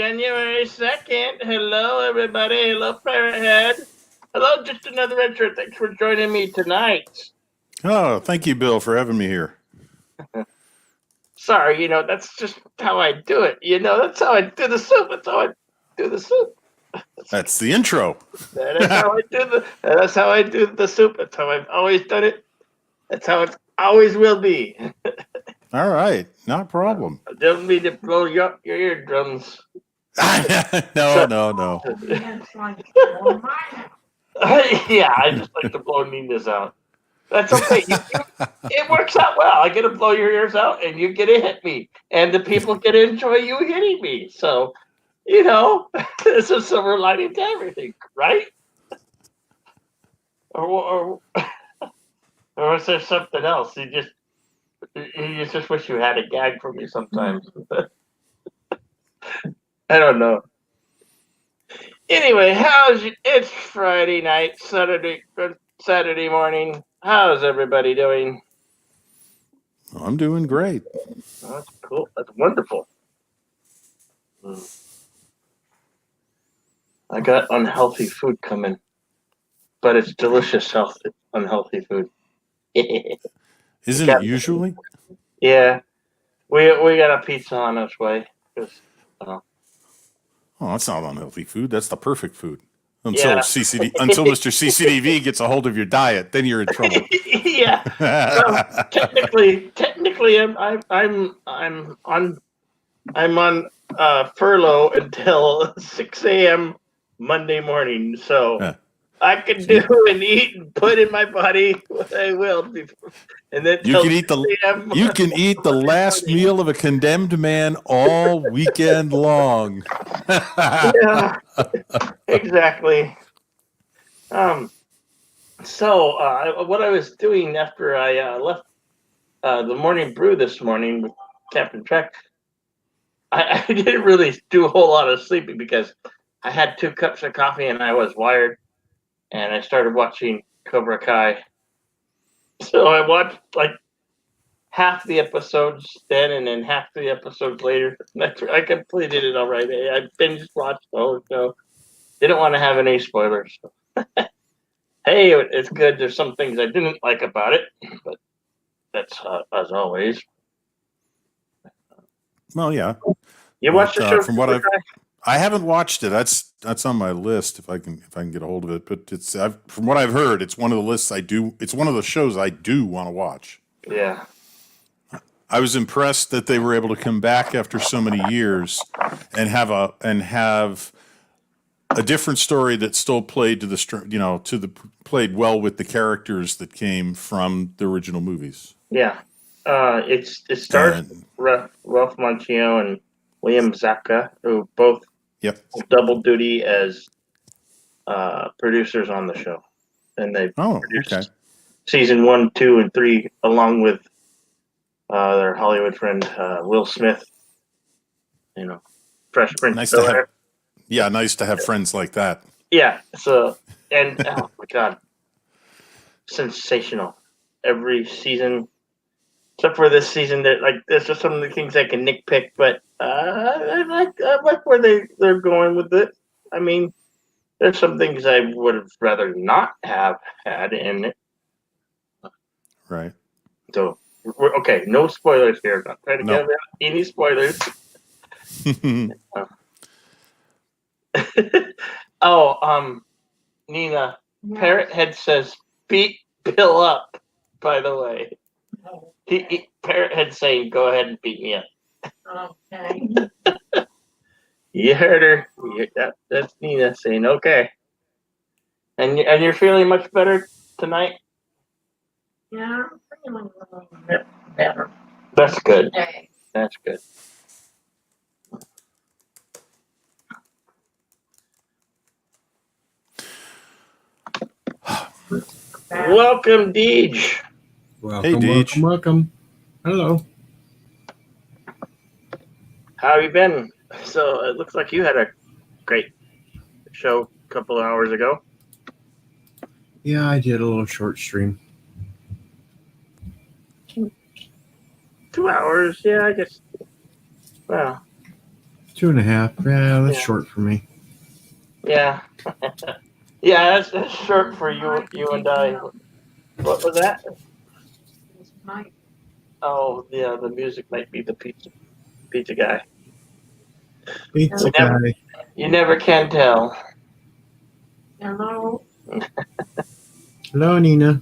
January 2nd. Hello, everybody. Hello, Pirate Head. Hello, just another intro. Thanks for joining me tonight. Oh, thank you, Bill, for having me here. Sorry, that's just how I do it. That's how I do the soup. That's how I do the soup. That's the intro. That's how I do the soup. That's how I've always done it. That's how it always will be. All right, not a problem. I don't mean to blow your eardrums. No. Yeah, I just like to blow Nina's out. That's okay. It works out well. I get to blow your ears out, and you get to hit me, and the people get to enjoy you hitting me. So, there's a silver lining to everything, right? Or was there something else? You just wish you had a gag for me sometimes. I don't know. Anyway, it's Friday night, Saturday morning. How's everybody doing? I'm doing great. Oh, that's cool. That's wonderful. I got unhealthy food coming, but it's delicious, unhealthy food. Isn't it usually? Yeah, we got a pizza on its way. Oh, that's not unhealthy food. That's the perfect food. Until Yeah. until Mr. CCTV gets a hold of your diet, then you're in trouble. Yeah. Well, technically, I'm on furlough until 6 a.m. Monday morning, so I can do and eat and put in my body what I will before, and then you can eat the last meal of a condemned man all weekend long. Yeah, exactly. So what I was doing after I left the morning brew this morning with Captain Trek, I didn't really do a whole lot of sleeping because I had 2 cups of coffee and I was wired, and I started watching Cobra Kai. So I watched like half the episodes then, and then half the episodes later. I completed it already. I binge watched the whole show. Didn't want to have any spoilers. Hey, it's good. There's some things I didn't like about it, but that's as always. Well, yeah. You watched the show? From what I haven't watched it. That's on my list if I can get a hold of it. But from what I've heard, it's one of the lists I do. It's one of the shows I do want to watch. Yeah. I was impressed that they were able to come back after so many years and have a different story that still played played well with the characters that came from the original movies. Yeah. It stars Ralph Macchio and Liam Zabka, who both double duty as producers on the show, and they produced season 1, 2, and 3 along with their Hollywood friend Will Smith. Fresh Prince. Nice to have friends like that. Yeah. So, and oh my God, sensational! Every season, except for this season, there's just some of the things I can nitpick, but I like where they're going with it. I mean, there's some things I would have rather not have had in it. Right. So, okay, no spoilers here. Not trying to get any spoilers. Nina, Parrot Head says, beat Bill up, by the way. Parrot Head saying, go ahead and beat me up. Okay. You heard her. That's Nina saying, okay. And you're feeling much better tonight? Yeah, I'm feeling a little bit better. That's good. Okay. That's good. Welcome, Deej. Hey, Deej. Welcome. Hello. How have you been? So it looks like you had a great show a couple of hours ago. Yeah, I did a little short stream. 2 hours, yeah, I guess. Well, 2.5. Yeah, that's Yeah. short for me. Yeah. Yeah, that's short for you and I. What was that? It's Mike. Oh, yeah, the music might be the pizza guy. Pizza Never- guy. You never can tell. Hello. Hello, Nina.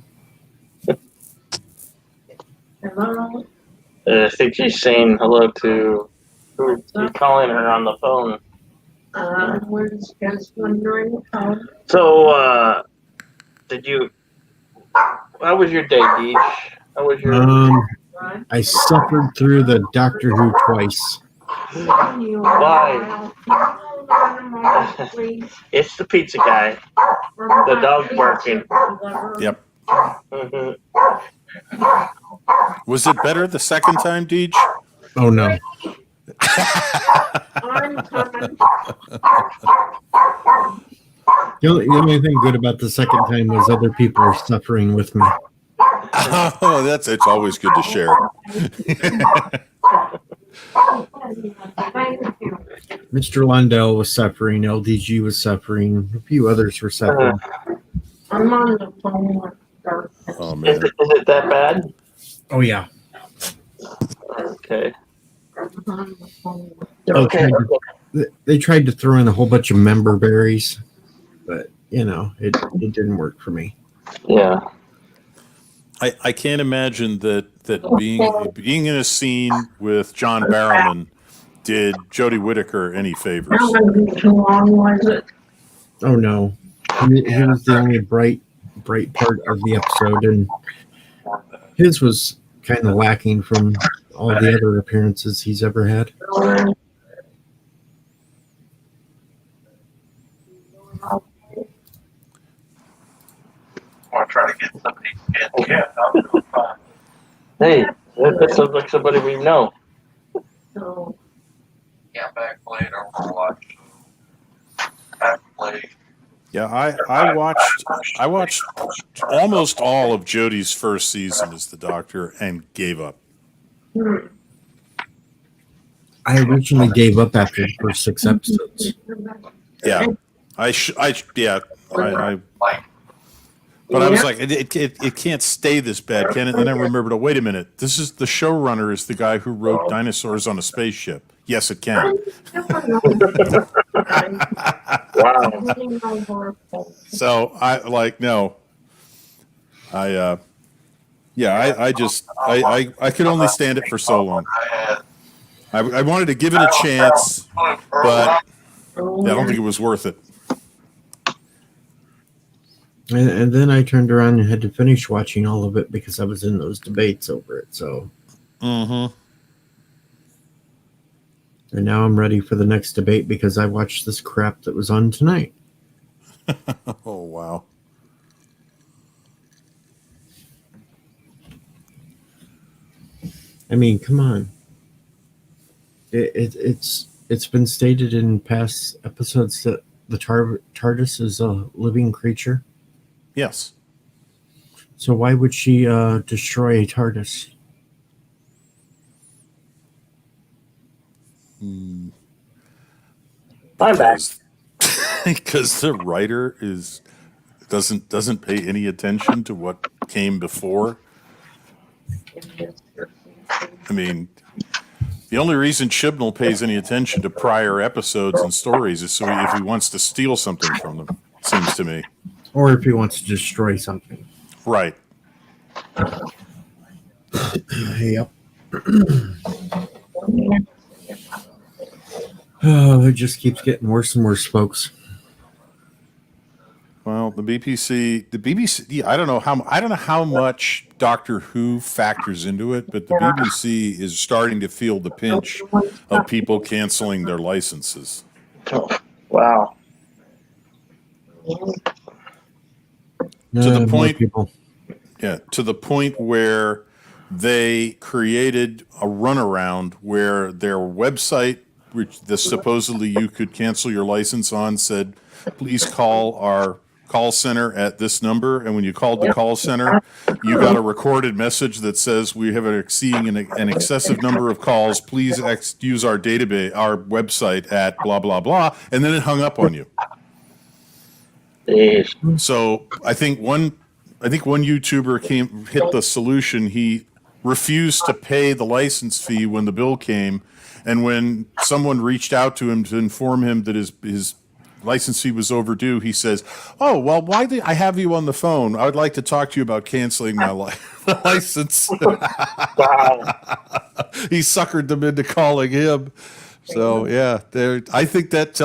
Hello. I think she's saying hello to who he's calling her on the phone. We're just wondering how. So, did you? How was your day, Deej? How was your? I suffered through the Doctor Who twice. Why? It's the pizza guy. The dog barking. Yep. Mhm. Was it better the second time, Deej? Oh no. I'm coming. The only thing good about the second time was other people were suffering with me. Oh, it's always good to share. Thank you. Mr. Londell was suffering. LDG was suffering. A few others were suffering. I'm on the phone with her. Oh Is man. it that bad? Oh yeah. Okay. I'm on the phone with Okay. They tried to throw in a whole bunch of member berries, but it didn't work for me. Yeah. I can't imagine that being in a scene with John Barrowman did Jodie Whittaker any favors. Not gonna be too long, was it? Oh no. He was the only bright part of the episode, and his was kind of lacking from all the other appearances he's ever had. Or try to get somebody to get Hey, that sounds like somebody we know. So, back later. We'll watch. Back play. Yeah, I watched almost all of Jodie's first season as the Doctor and gave up. I originally gave up after the first 6 episodes. Yeah, but I was like, it can't stay this bad, can it? And then I remembered, oh, wait a minute, this is the showrunner is the guy who wrote Dinosaurs on a Spaceship. Yes, it can. Wow. So I could only stand it for so long. I wanted to give it a chance, but I don't think it was worth it. And then I turned around and had to finish watching all of it because I was in those debates over it. So, Mm-hmm. and now I'm ready for the next debate because I watched this crap that was on tonight. Oh wow. I mean, come on. It's been stated in past episodes that the TARDIS is a living creature. Yes. So why would she destroy a TARDIS? I'm back. Because the writer doesn't pay any attention to what came before. I mean, the only reason Chibnall pays any attention to prior episodes and stories is so if he wants to steal something from them, seems to me. Or if he wants to destroy something. Right. Yep. Oh, it just keeps getting worse and worse, folks. Well, the BBC. Yeah, I don't know how much Doctor Who factors into it, but the BBC is starting to feel the pinch of people canceling their licenses. Wow. To the More point, people. yeah, to the point where they created a runaround where their website, which supposedly you could cancel your license on, said, "Please call call center at this number, and when you called the call center, you got a recorded message that says we have exceeding an excessive number of calls. Please use our database, our website at blah blah blah, and then it hung up on you. Jeez. So I think one YouTuber hit the solution. He refused to pay the license fee when the bill came, and when someone reached out to him to inform him that his license fee was overdue, he says, "Oh, well, why did I have you on the phone? I would like to talk to you about canceling my license." Wow. He suckered them into calling him. So yeah, I think that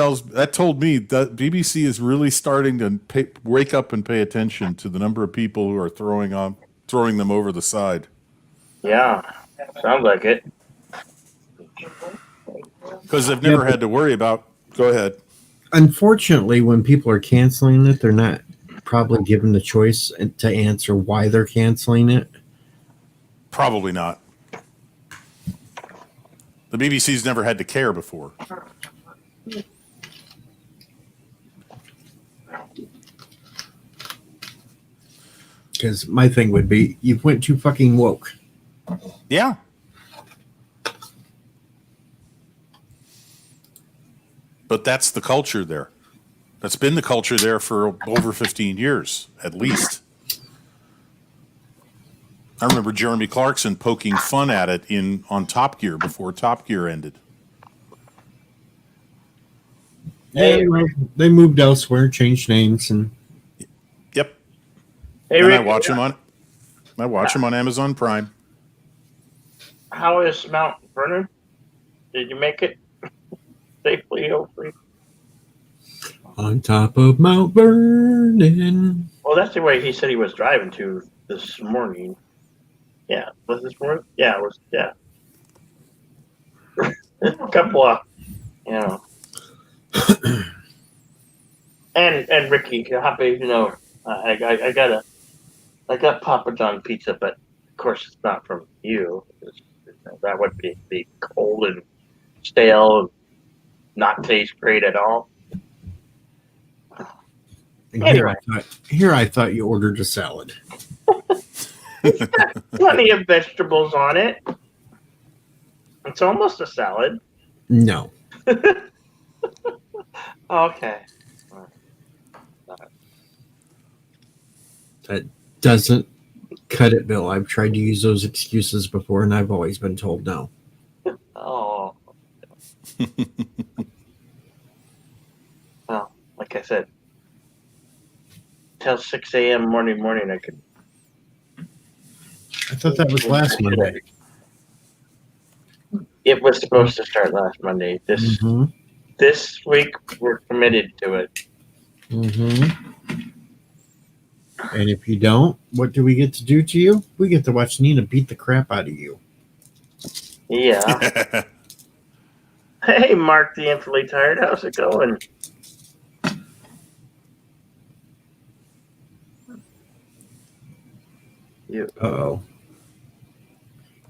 told me that BBC is really starting to wake up and pay attention to the number of people who are throwing them over the side. Yeah. Sounds like it. Because they've never had to worry about. Go ahead. Unfortunately, when people are canceling it, they're not probably given the choice to answer why they're canceling it. Probably not. The BBC's never had to care before. Because my thing would be, you went too fucking woke. Yeah. But that's the culture there. That's been the culture there for over 15 years, at least. I remember Jeremy Clarkson poking fun at it on Top Gear before Top Gear ended. Yeah, well, they moved elsewhere, changed names, and Yep. Hey, And Rick, I watch them on Amazon Prime. how is Mount Vernon? Did you make it safely, hopefully? on top of Mount Vernon. Well, that's the way he said he was driving to this morning. Yeah, was this morning? Yeah, it was. Yeah, a couple of, you know, and Ricky, happy, you know, I got Papa John pizza, but of course it's not from you. That would be cold and stale and not taste great at all. And Anyway. here I thought you ordered a salad. Plenty of vegetables on it. It's almost a salad. No. Okay. That doesn't cut it, Bill. I've tried to use those excuses before, and I've always been told no. Oh. Well, like I said, till 6 a.m. morning I could. I thought that was last Monday. It was supposed to start last Monday. This week we're committed to it. And if you don't, what do we get to do to you? We get to watch Nina beat the crap out of you. Yeah. Hey, Mark the Infinitely Tired. How's it going? Uh-oh.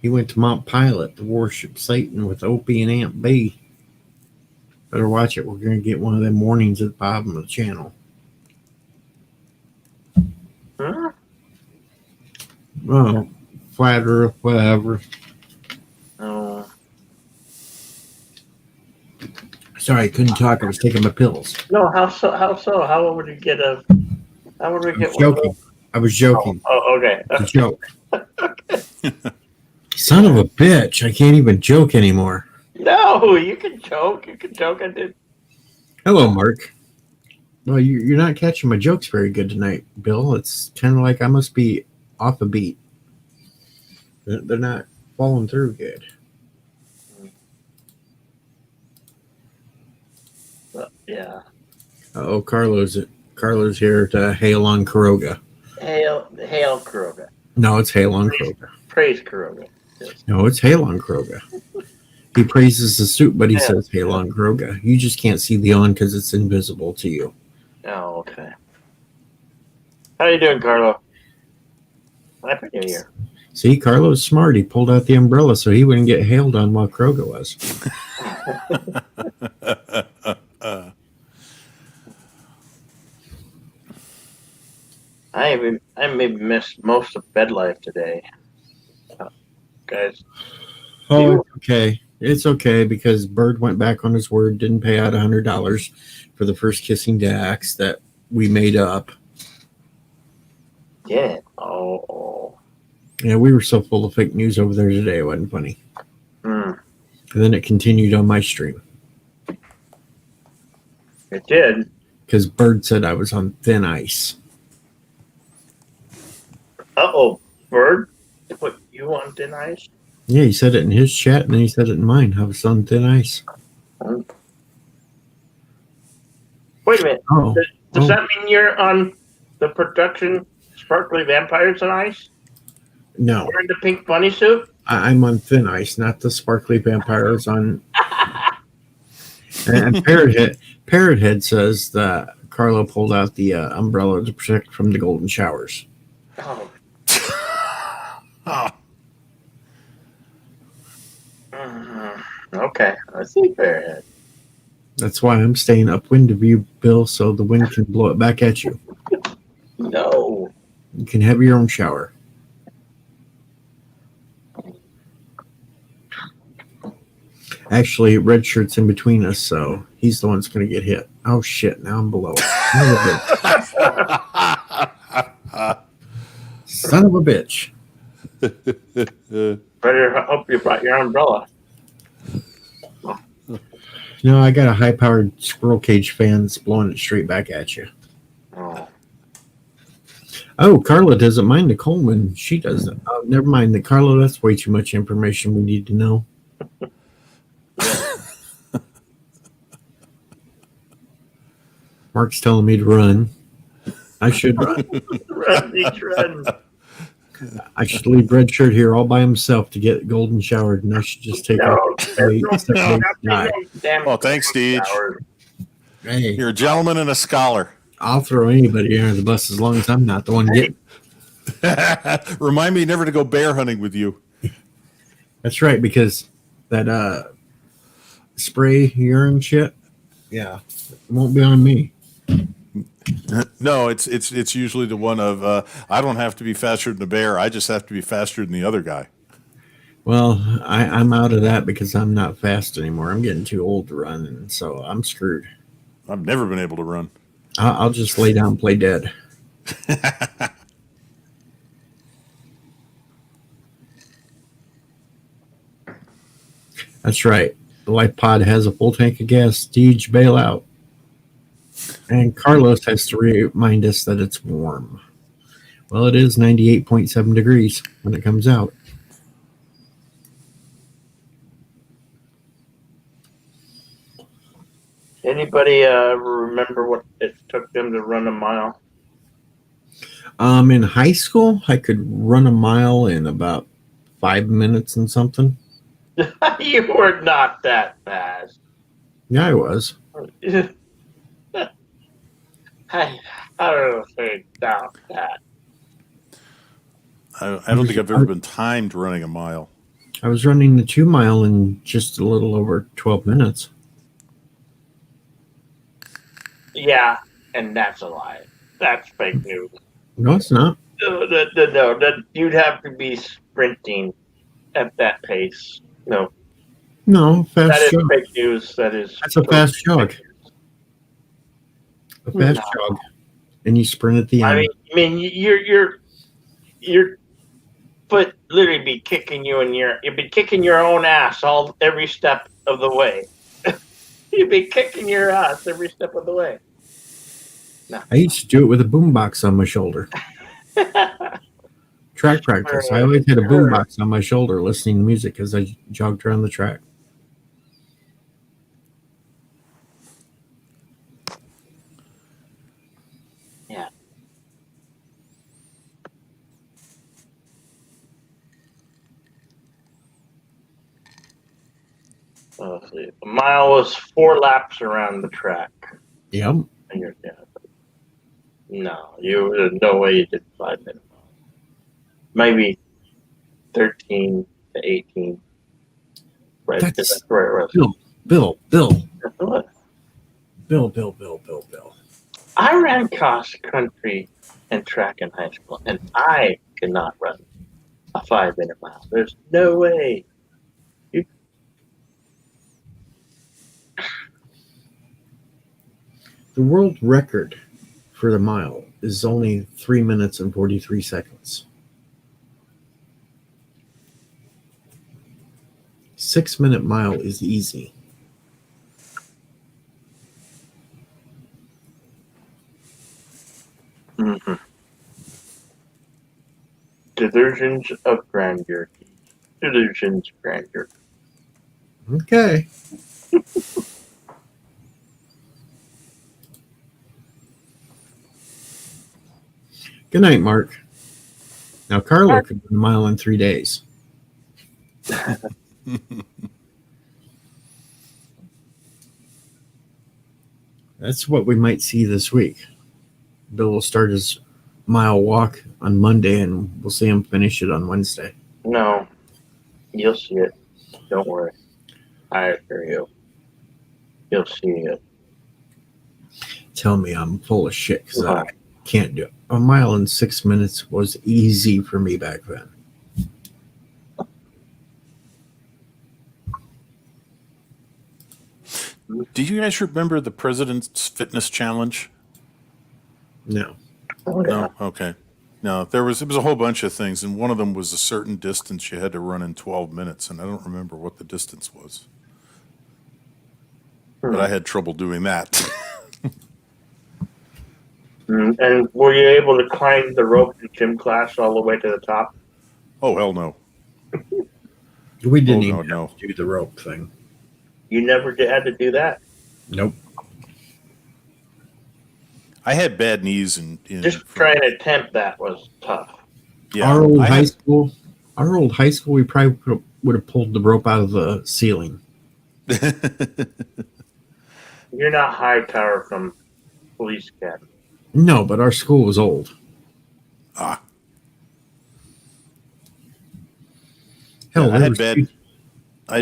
He went to Mount Pilot to worship Satan with Opie and Aunt B. Better watch it. We're going to get one of them warnings at the bottom of the channel. Huh? Oh, flat earth, whatever. Oh. Sorry, I couldn't talk. I was taking my pills. No, how so? How would we get a? How would we get one? Joking. I was joking. Oh, okay. It's a joke. Son of a bitch. I can't even joke anymore. No, you can joke. You can joke. I did. Hello, Mark. Well, you're not catching my jokes very good tonight, Bill. It's kind of like I must be off a beat. They're not following through good. Yeah. Oh, Carlos here to hail on Kuroga. Hail Kuroga. No, it's hail on Kuroga. Praise Kuroga. Yes. No, it's hail on Kuroga. He praises the soup, but he says hail on Kuroga. You just can't see the on because it's invisible to you. Oh, okay. How you doing, Carlo? Happy New Year. See, Carlo's smart. He pulled out the umbrella so he wouldn't get hailed on while Kuroga was. I maybe missed most of bed life today, guys. Oh, it's okay. It's okay because Bird went back on his word, didn't pay out $100 for the first kissing Dax that we made up. Yeah. Oh. Yeah, we were so full of fake news over there today. It wasn't funny. Hmm. And then it continued on my stream It did. because Bird said I was on thin ice. Oh, Bird. Put you on thin ice. Yeah, he said it in his chat and then he said it in mine. I was on thin ice. Wait a minute. Oh, Does that mean you're on the production Sparkly Vampires on Ice? no. Wearing the pink bunny suit? I'm on thin ice, not the sparkly vampires on. And Parrothead says that Carlo pulled out the umbrella to protect from the golden showers. Oh. Oh, Okay. I see Fairhead. That's why I'm staying upwind of you, Bill, so the wind can blow it back at you. No. You can have your own shower. Actually, Red Shirt's in between us, so he's the one that's going to get hit. Oh, shit. Now I'm below. Son of a bitch. Better hope you brought your umbrella. No, I got a high-powered squirrel cage fan that's blowing it straight back at you. Oh. Oh, Carla doesn't mind Nicole when she doesn't. Oh, never mind. Carla, that's way too much information we need to know. Mark's telling me to run. I should run. Run, each run. I should leave Red Shirt here all by himself to get golden showered, and I should just take off. Oh, thanks, Deej. Hey, You're a gentleman and a scholar. I'll throw anybody under the bus as long as I'm not the one getting. Remind me never to go bear hunting with you. That's right, because that spray urine shit, yeah, it won't be on me. No, it's usually the one of I don't have to be faster than the bear. I just have to be faster than the other guy. Well, I'm out of that because I'm not fast anymore. I'm getting too old to run, and so I'm screwed. I've never been able to run. I'll just lay down and play dead. That's right. The life pod has a full tank of gas. Deej, bail out. And Carlos has to remind us that it's warm. Well, it is 98.7 degrees when it comes out. Anybody remember what it took them to run a mile? In high school, I could run a mile in about 5 minutes and something. You were not that fast. Yeah, I was. I don't think doubt that. I don't think I've ever been timed running a mile. I was running the 2 mile in just a little over 12 minutes. Yeah, and that's a lie. That's fake news. No, it's not. No, you'd have to be sprinting at that pace. No, No, that fast is jog. fake news. That's a fast jog. A fast jog. And you sprint at the end. I mean, your foot literally be kicking you in you'd be kicking your own ass every step of the way. You'd be kicking your ass every step of the way. No. I used to do it with a boombox on my shoulder. Track practice. I always had a boombox on my shoulder listening to music as I jogged around the track. Yeah. Let's see. A mile was 4 laps around the track. Yep. And no, there's no way you did 5 minutes. Maybe 13 to 18. Right. That's right. Bill. What? Bill. I ran cross country and track in high school, and I could not run a 5 minute mile. There's no way. The world record for the mile is only 3 minutes and 43 seconds. 6 minute mile is easy. Mm-hmm. Delusions of grandeur. Delusions of grandeur. Okay. Good night, Mark. Now, Carlo could run a mile in 3 days. That's what we might see this week. Bill will start his mile walk on Monday, and we'll see him finish it on Wednesday. No, you'll see it. Don't worry. I assure you. You'll see it. Tell me I'm full of shit because I can't do it. A mile in 6 minutes was easy for me back then. Do you guys remember the President's Fitness Challenge? No. Oh, yeah. No? Okay. No, it was a whole bunch of things, and one of them was a certain distance you had to run in 12 minutes, and I don't remember what the distance was. But I had trouble doing that. And were you able to climb the rope in gym class all the way to the top? Oh, hell no. We didn't Oh, even no. have to do the rope thing. You never had to do that? Nope. I had bad knees and Just trying to attempt that was tough. yeah. Our old high school, we probably would have pulled the rope out of the ceiling. You're not high tower from police academy. No, but our school was old. Ah. Hell, Yeah, I there had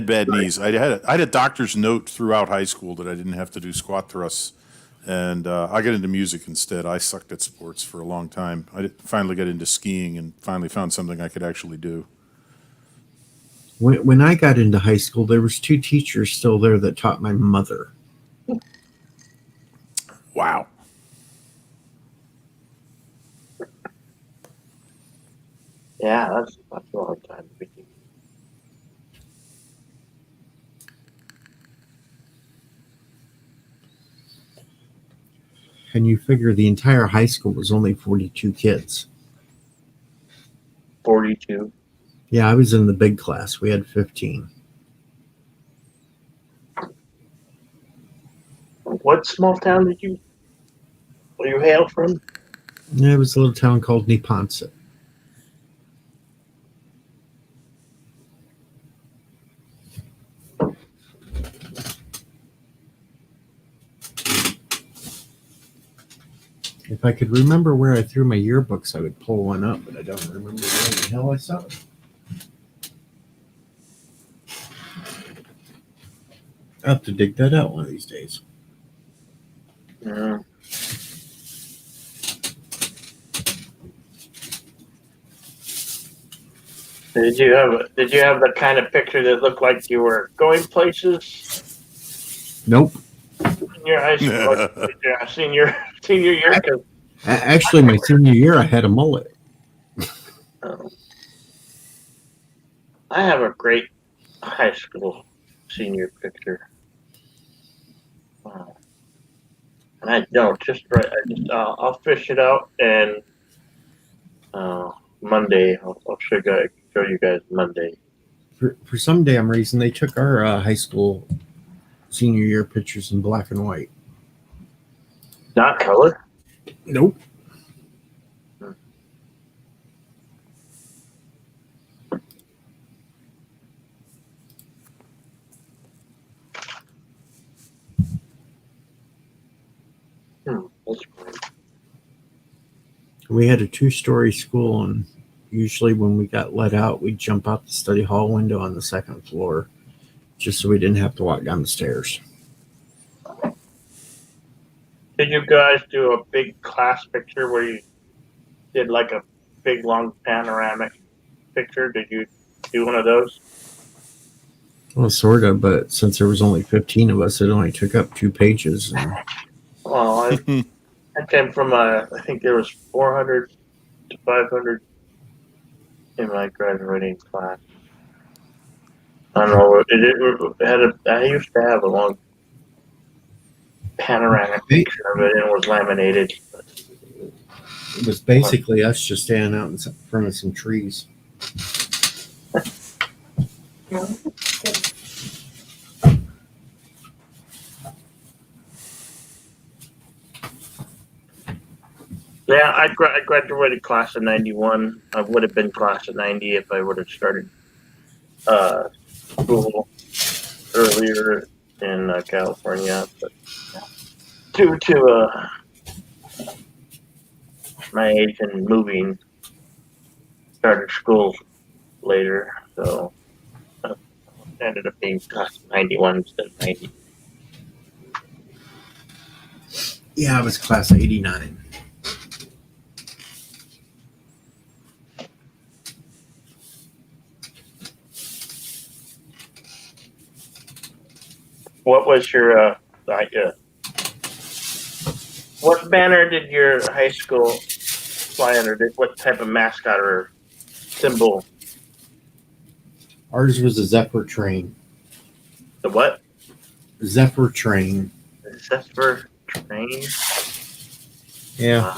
bad knees. I had a doctor's note throughout high school that I didn't have to do squat thrusts, and I got into music instead. I sucked at sports for a long time. I finally got into skiing and finally found something I could actually do. When I got into high school, there was 2 teachers still there that taught my mother. Wow. Yeah, that's a long time. And you figure the entire high school was only 42 kids. 42. Yeah, I was in the big class. We had 15. What small town did you hail from? Yeah, it was a little town called Neponset. If I could remember where I threw my yearbooks, I would pull one up, but I don't remember where the hell I saw it. I'll have to dig that out one of these days. Yeah. Did you have the kind of picture that looked like you were going places Nope. in your high school, like, senior year? 'Cause, Actually, my senior year, I had a mullet. I have a great high school senior picture. And I don't just right. I'll fish it out, and Monday I'll show you guys Monday. For some damn reason, they took our high school senior year pictures in black and white. Not color. Nope. That's fine. We had a 2-story school, and usually when we got let out, we'd jump out the study hall window on the 2nd floor just so we didn't have to walk down the stairs. Did you guys do a big class picture where you did like a big long panoramic picture? Did you do one of those? Well, sort of, but since there was only 15 of us, it only took up 2 pages. And Well, I came from I think there was 400 to 500 in my graduating class. I don't know. I used to have a long panoramic picture of it, and it was laminated. it was basically us just standing out in front of some trees. Yeah, I graduated class of '91. I would have been class of '90 if I would have started school earlier in California, but due to my age and moving, started school later, so ended up being class of '91 instead of '90. Yeah, I was class of 89. What was your what banner did your high school fly under? What type of mascot or symbol? Ours was a Zephyr train. The what? Zephyr train. The Zephyr train? Yeah.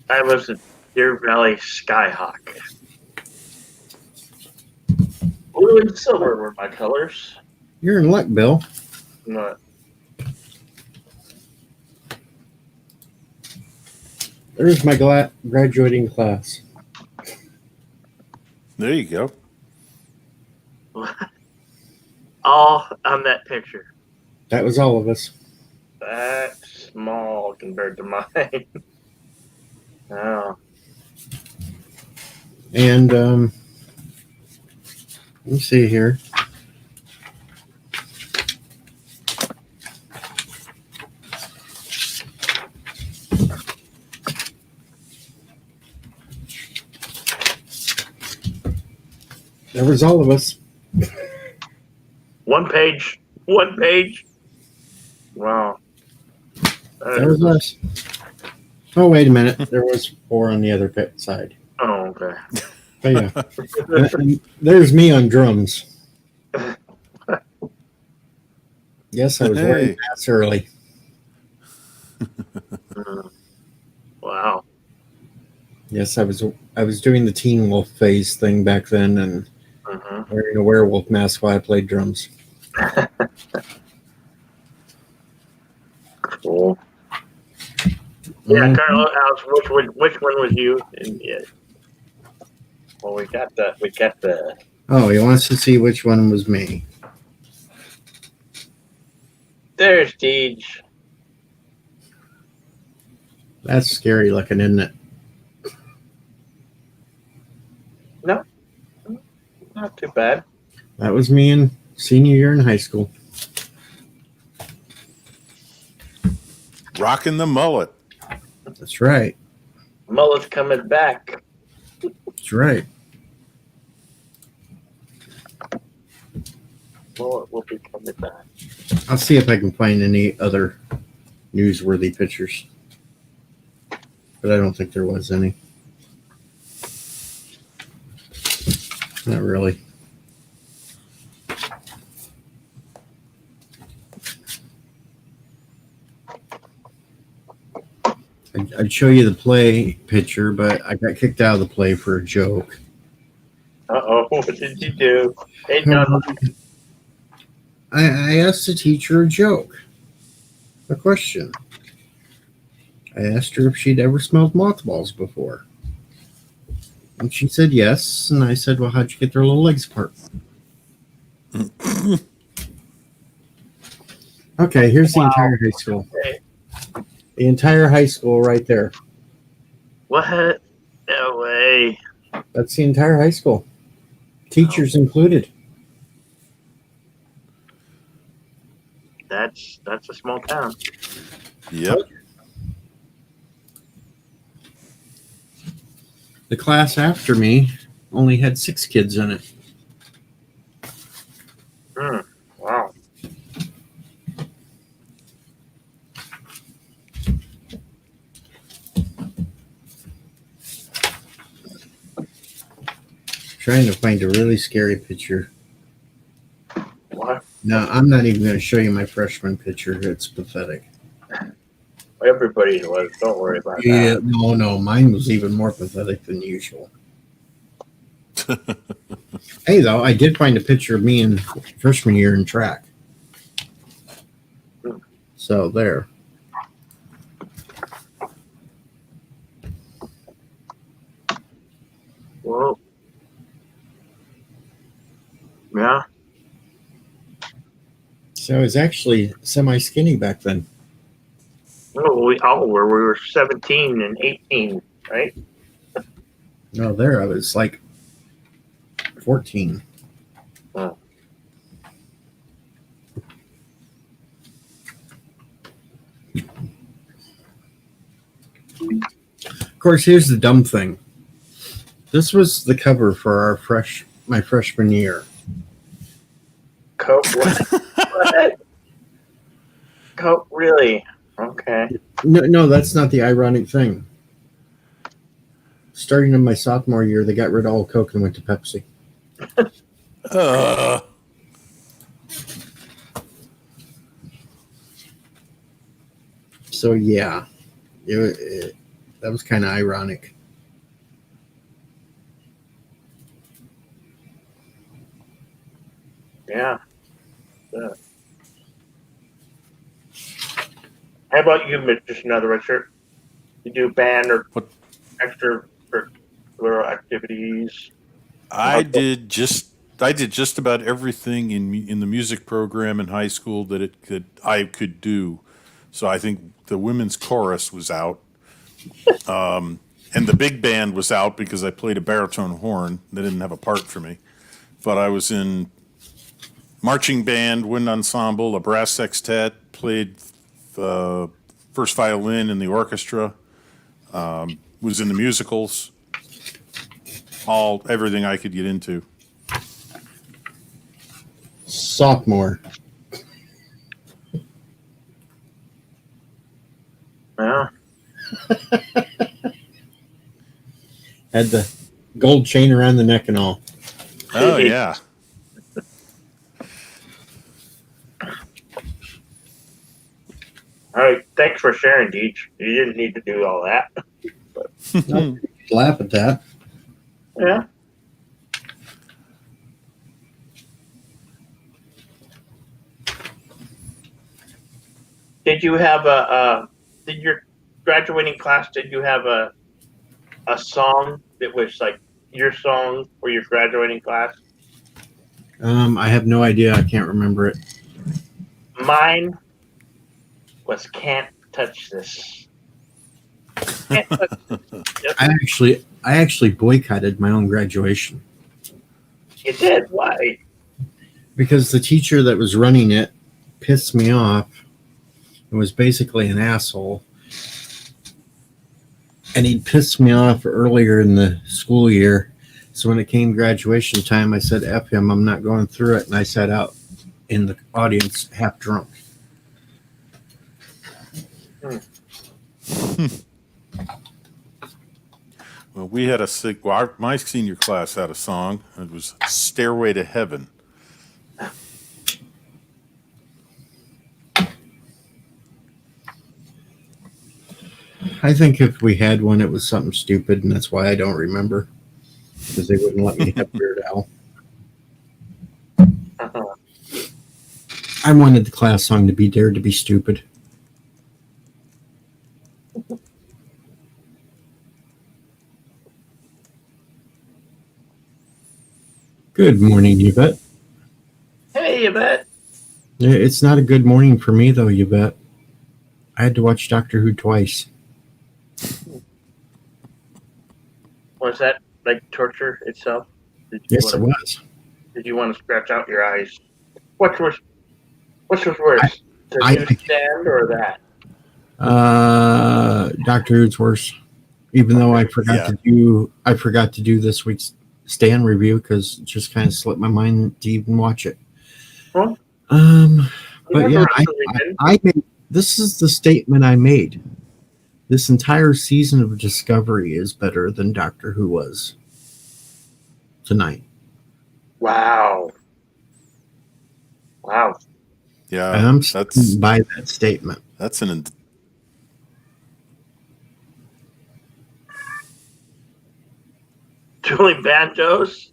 I was a Deer Valley Skyhawk. Blue and silver were my colors. You're in luck, Bill. Not There's my graduating class. There you go. all on that picture. That was all of us. That's small compared to mine. Oh. And let me see here. There was all of us. One page. Wow. There was us. Oh, wait a minute. There was 4 on the other pit side. Oh, okay. But yeah. And there's me on drums. Yes, I was wearing hats early. Wow. Yes, I was doing the Teen Wolf phase thing back then and wearing a werewolf mask while I played drums. Cool. Yeah, Carlos, which one was you? And, yeah. Well, we got the. Oh, he wants to see which one was me. There's Deej. That's scary looking, isn't it? No, not too bad. That was me in senior year in high school. Rocking the mullet. That's right. Mullet's coming back. That's right. Mullet will be coming back. I'll see if I can find any other newsworthy pictures. But I don't think there was any. Not really. I'd show you the play picture, but I got kicked out of the play for a joke. Uh-oh, what did you do? Hey, John. I asked the teacher a joke, a question. I asked her if she'd ever smelled mothballs before. And she said yes, and I said, well, how'd you get their little legs apart? Okay, here's the entire high school. Okay. The entire high school right there. What? No way. That's the entire high school. Teachers included. That's a small town. Yep. The class after me only had 6 kids in it. Wow. Trying to find a really scary picture. What? No, I'm not even going to show you my freshman picture. It's pathetic. Everybody was. Don't worry about Yeah, that. no, mine was even more pathetic than usual. Hey, though, I did find a picture of me in freshman year in track. So there. Well, yeah. So I was actually semi-skinny back then. Well, we all were. We were 17 and 18, right? No, there I was like 14. Oh. Of course, here's the dumb thing. This was the cover for our my freshman year. Coke. What? Coke, really? Okay. No, that's not the ironic thing. Starting in my sophomore year, they got rid of all Coke and went to Pepsi. So yeah, that was kind of ironic. Yeah. How about you, Mr. Snother? You do band or What? extracurricular activities? I did just about everything in the music program in high school that I could do. So I think the women's chorus was out, and the big band was out because I played a baritone horn. They didn't have a part for me, but I was in marching band, wind ensemble, a brass sextet, played first violin in the orchestra, was in the musicals. Everything I could get into. Sophomore. Yeah. Had the gold chain around the neck and all. Oh yeah. All right. Thanks for sharing, Deej. You didn't need to do all that. Laugh at that. Yeah. Did you have did your graduating class, did you have a song that was like your song for your graduating class? I have no idea. I can't remember it. Mine was Can't Touch This. Can't touch this. I actually boycotted my own graduation You did? Why? because the teacher that was running it pissed me off and was basically an asshole. And he pissed me off earlier in the school year. So when it came graduation time, I said, F him, I'm not going through it. And I sat out in the audience half drunk. Well, we had my senior class had a song. It was "Stairway to Heaven." I think if we had one, it was something stupid, and that's why I don't remember. Because they wouldn't let me have Weird Al. Uh-huh. I wanted the class song to be Dare to Be Stupid. Good morning, Yvette. Hey, you bet. It's not a good morning for me, though, Yvette. I had to watch Doctor Who twice. Was that like torture itself? Yes, it was. Did you want to scratch out your eyes? Which was worse? The I- newsstand or that? Doctor Who's worse. Even though I forgot to do this week's Stan review because it just kind of slipped my mind to even watch it. Huh? But yeah, I made this is the statement I made. This entire season of Discovery is better than Doctor Who was tonight. Wow. And Yeah, I'm sticking by that statement. that's an Julie Banjos?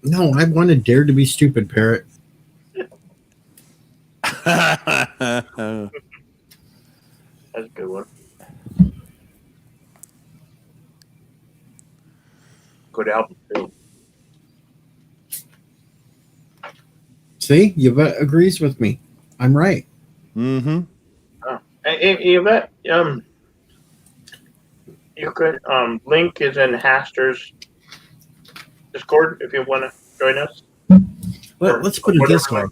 No, I wanted Dare to Be Stupid, Parrot. That's a good one. Good album, too. See, Yvette agrees with me. I'm right. Mm-hmm. Hey, Yvette, you could, link is in Haster's Discord if you want to join us. Let's put it this way.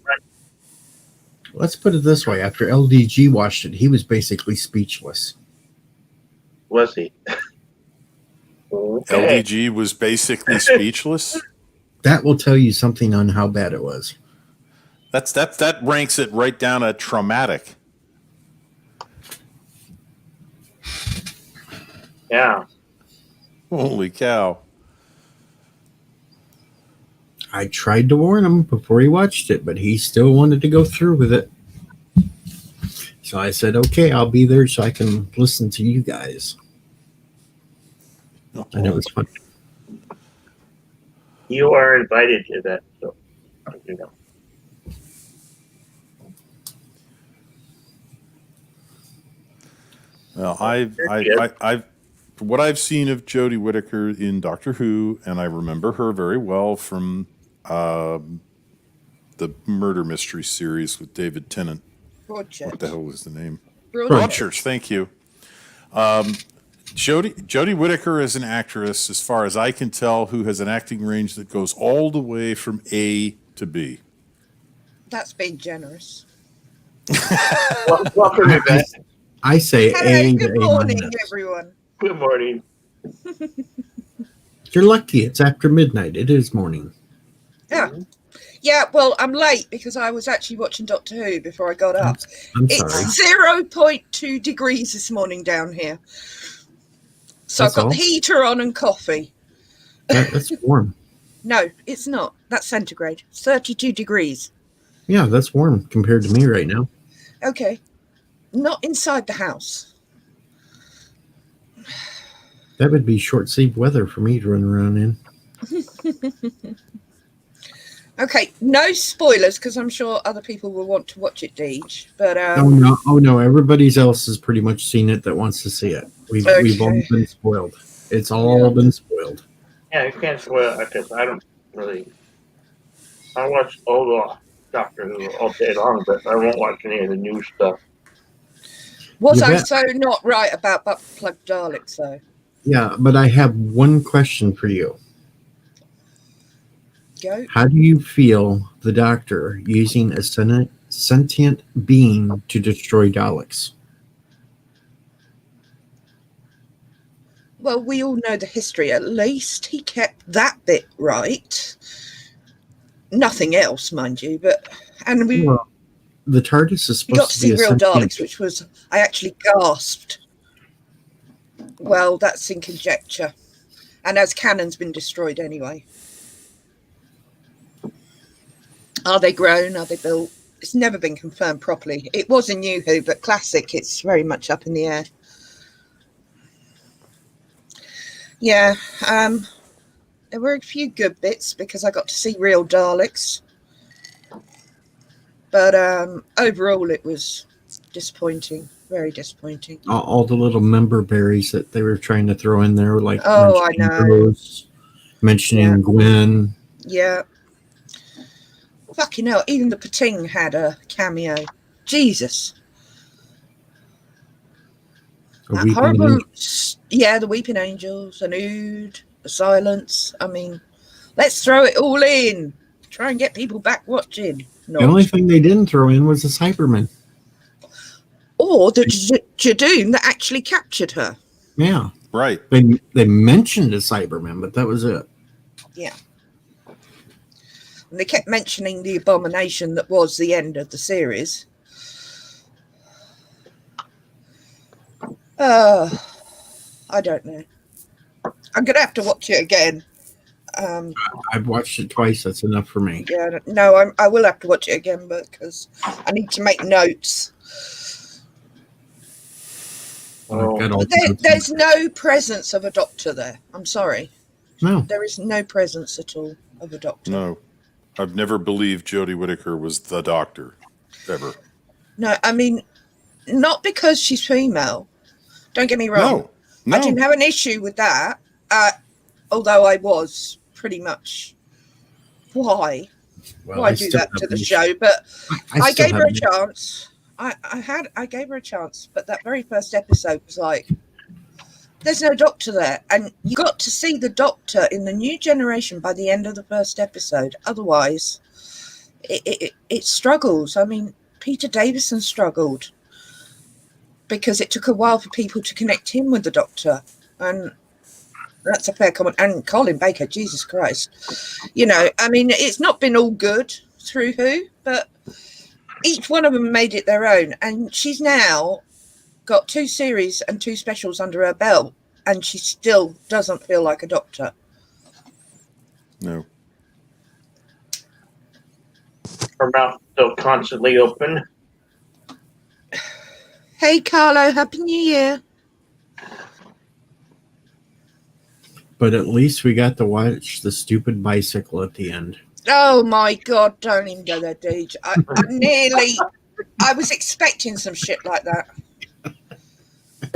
Let's put it this way. After LDG watched it, he was basically speechless. Was he? Okay. LDG was basically speechless. That will tell you something on how bad it was. That ranks it right down at traumatic. Yeah. Holy cow. I tried to warn him before he watched it, but he still wanted to go through with it. So I said, okay, I'll be there so I can listen to you guys. And it was fun. You are invited to that, so you know. Well, I've what I've seen of Jodie Whittaker in Doctor Who, and I remember her very well from the murder mystery series with David Tennant. Broadchurch. What the hell was the name? Broadchurch. Broadchurch. Thank you. Jodie Whittaker is an actress, as far as I can tell, who has an acting range that goes all the way from A to B. That's being generous. Welcome, Yvette. I say Hello, A good to A morning, minus. everyone. Good morning. You're lucky. It's after midnight. It is morning. Yeah. Yeah, well, I'm late because I was actually watching Doctor Who before I got up. I'm sorry. It's 0.2 degrees this morning down here. So That's I've got all? the heater on and coffee. That's warm. No, it's not. That's centigrade. 32 degrees. Yeah, that's warm compared to me right now. Okay. Not inside the house. That would be short-sleeved weather for me to run around in. Okay, no spoilers because I'm sure other people will want to watch it, Deej. But Oh no! Everybody else has pretty much seen it that wants to see it. We've all been spoiled. It's all been spoiled. Yeah, you can't spoil it because I don't really. I watch old Doctor Who all day long, but I won't watch any of the new stuff. was You I bet. so not right about butt plug Daleks though? Yeah, but I have one question for you. Go. How do you feel the Doctor using a sentient being to destroy Daleks? Well, we all know the history. At least he kept that bit right. Nothing else, mind you. And we Well, the TARDIS is got supposed to to be see a real sentient. Daleks, which was I actually gasped. Well, that's in conjecture, and as canon's been destroyed anyway. Are they grown? Are they built? It's never been confirmed properly. It was in New Who, but classic, it's very much up in the air. Yeah, there were a few good bits because I got to see real Daleks. But overall, it was disappointing. Very disappointing. All the little member berries that they were trying to throw in there, like Oh, I mentioning know. Rose, mentioning Yeah. Gwen. Yeah. Fucking hell, even the Pating had a cameo. Jesus. A That Weeping horrible. Angel. Yeah, the Weeping Angels, an Ood, a Silence. I mean, let's throw it all in. Try and get people back watching. The only thing they didn't throw in was the Cyberman. Or the Jadoon that actually captured her. Yeah. Right. They mentioned a Cyberman, but that was it. Yeah. And they kept mentioning the abomination that was the end of the series. I don't know. I'm going to have to watch it again. I've watched it twice. That's enough for me. Yeah, no, I will have to watch it again because I need to make notes. But there's no presence of a doctor there. I'm sorry. No. There is no presence at all of a doctor. No. I've never believed Jodie Whittaker was the doctor. Ever. No, I mean, not because she's female. Don't get me wrong. No. I didn't have an issue with that. Although I was pretty much, why do that to the show? But I gave her a chance. I gave her a chance, but that very first episode was like, there's no doctor there, and you got to see the doctor in the new generation by the end of the first episode. Otherwise, it struggles. I mean, Peter Davison struggled because it took a while for people to connect him with the doctor, and that's a fair comment. And Colin Baker, Jesus Christ, I mean, it's not been all good through Who, but each one of them made it their own, and she's now got 2 series and 2 specials under her belt, and she still doesn't feel like a doctor. No. Her mouth still constantly open. Hey, Carlo, Happy New Year. But at least we got to watch the stupid bicycle at the end. Oh, my God, don't even go there, Deej. I was expecting some shit like that.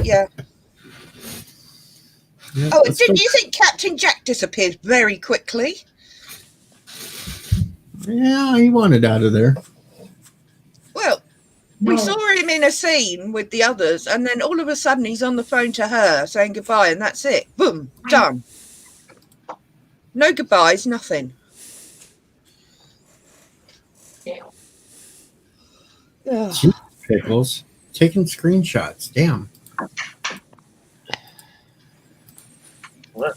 Yeah. Didn't you think Captain Jack disappeared very quickly? Yeah, he wanted out of there. Well, we saw him in a scene with the others, and then all of a sudden he's on the phone to her saying goodbye, and that's it. Boom, done. No goodbyes, nothing. Jeez, Pickles. Taking screenshots. Damn. What?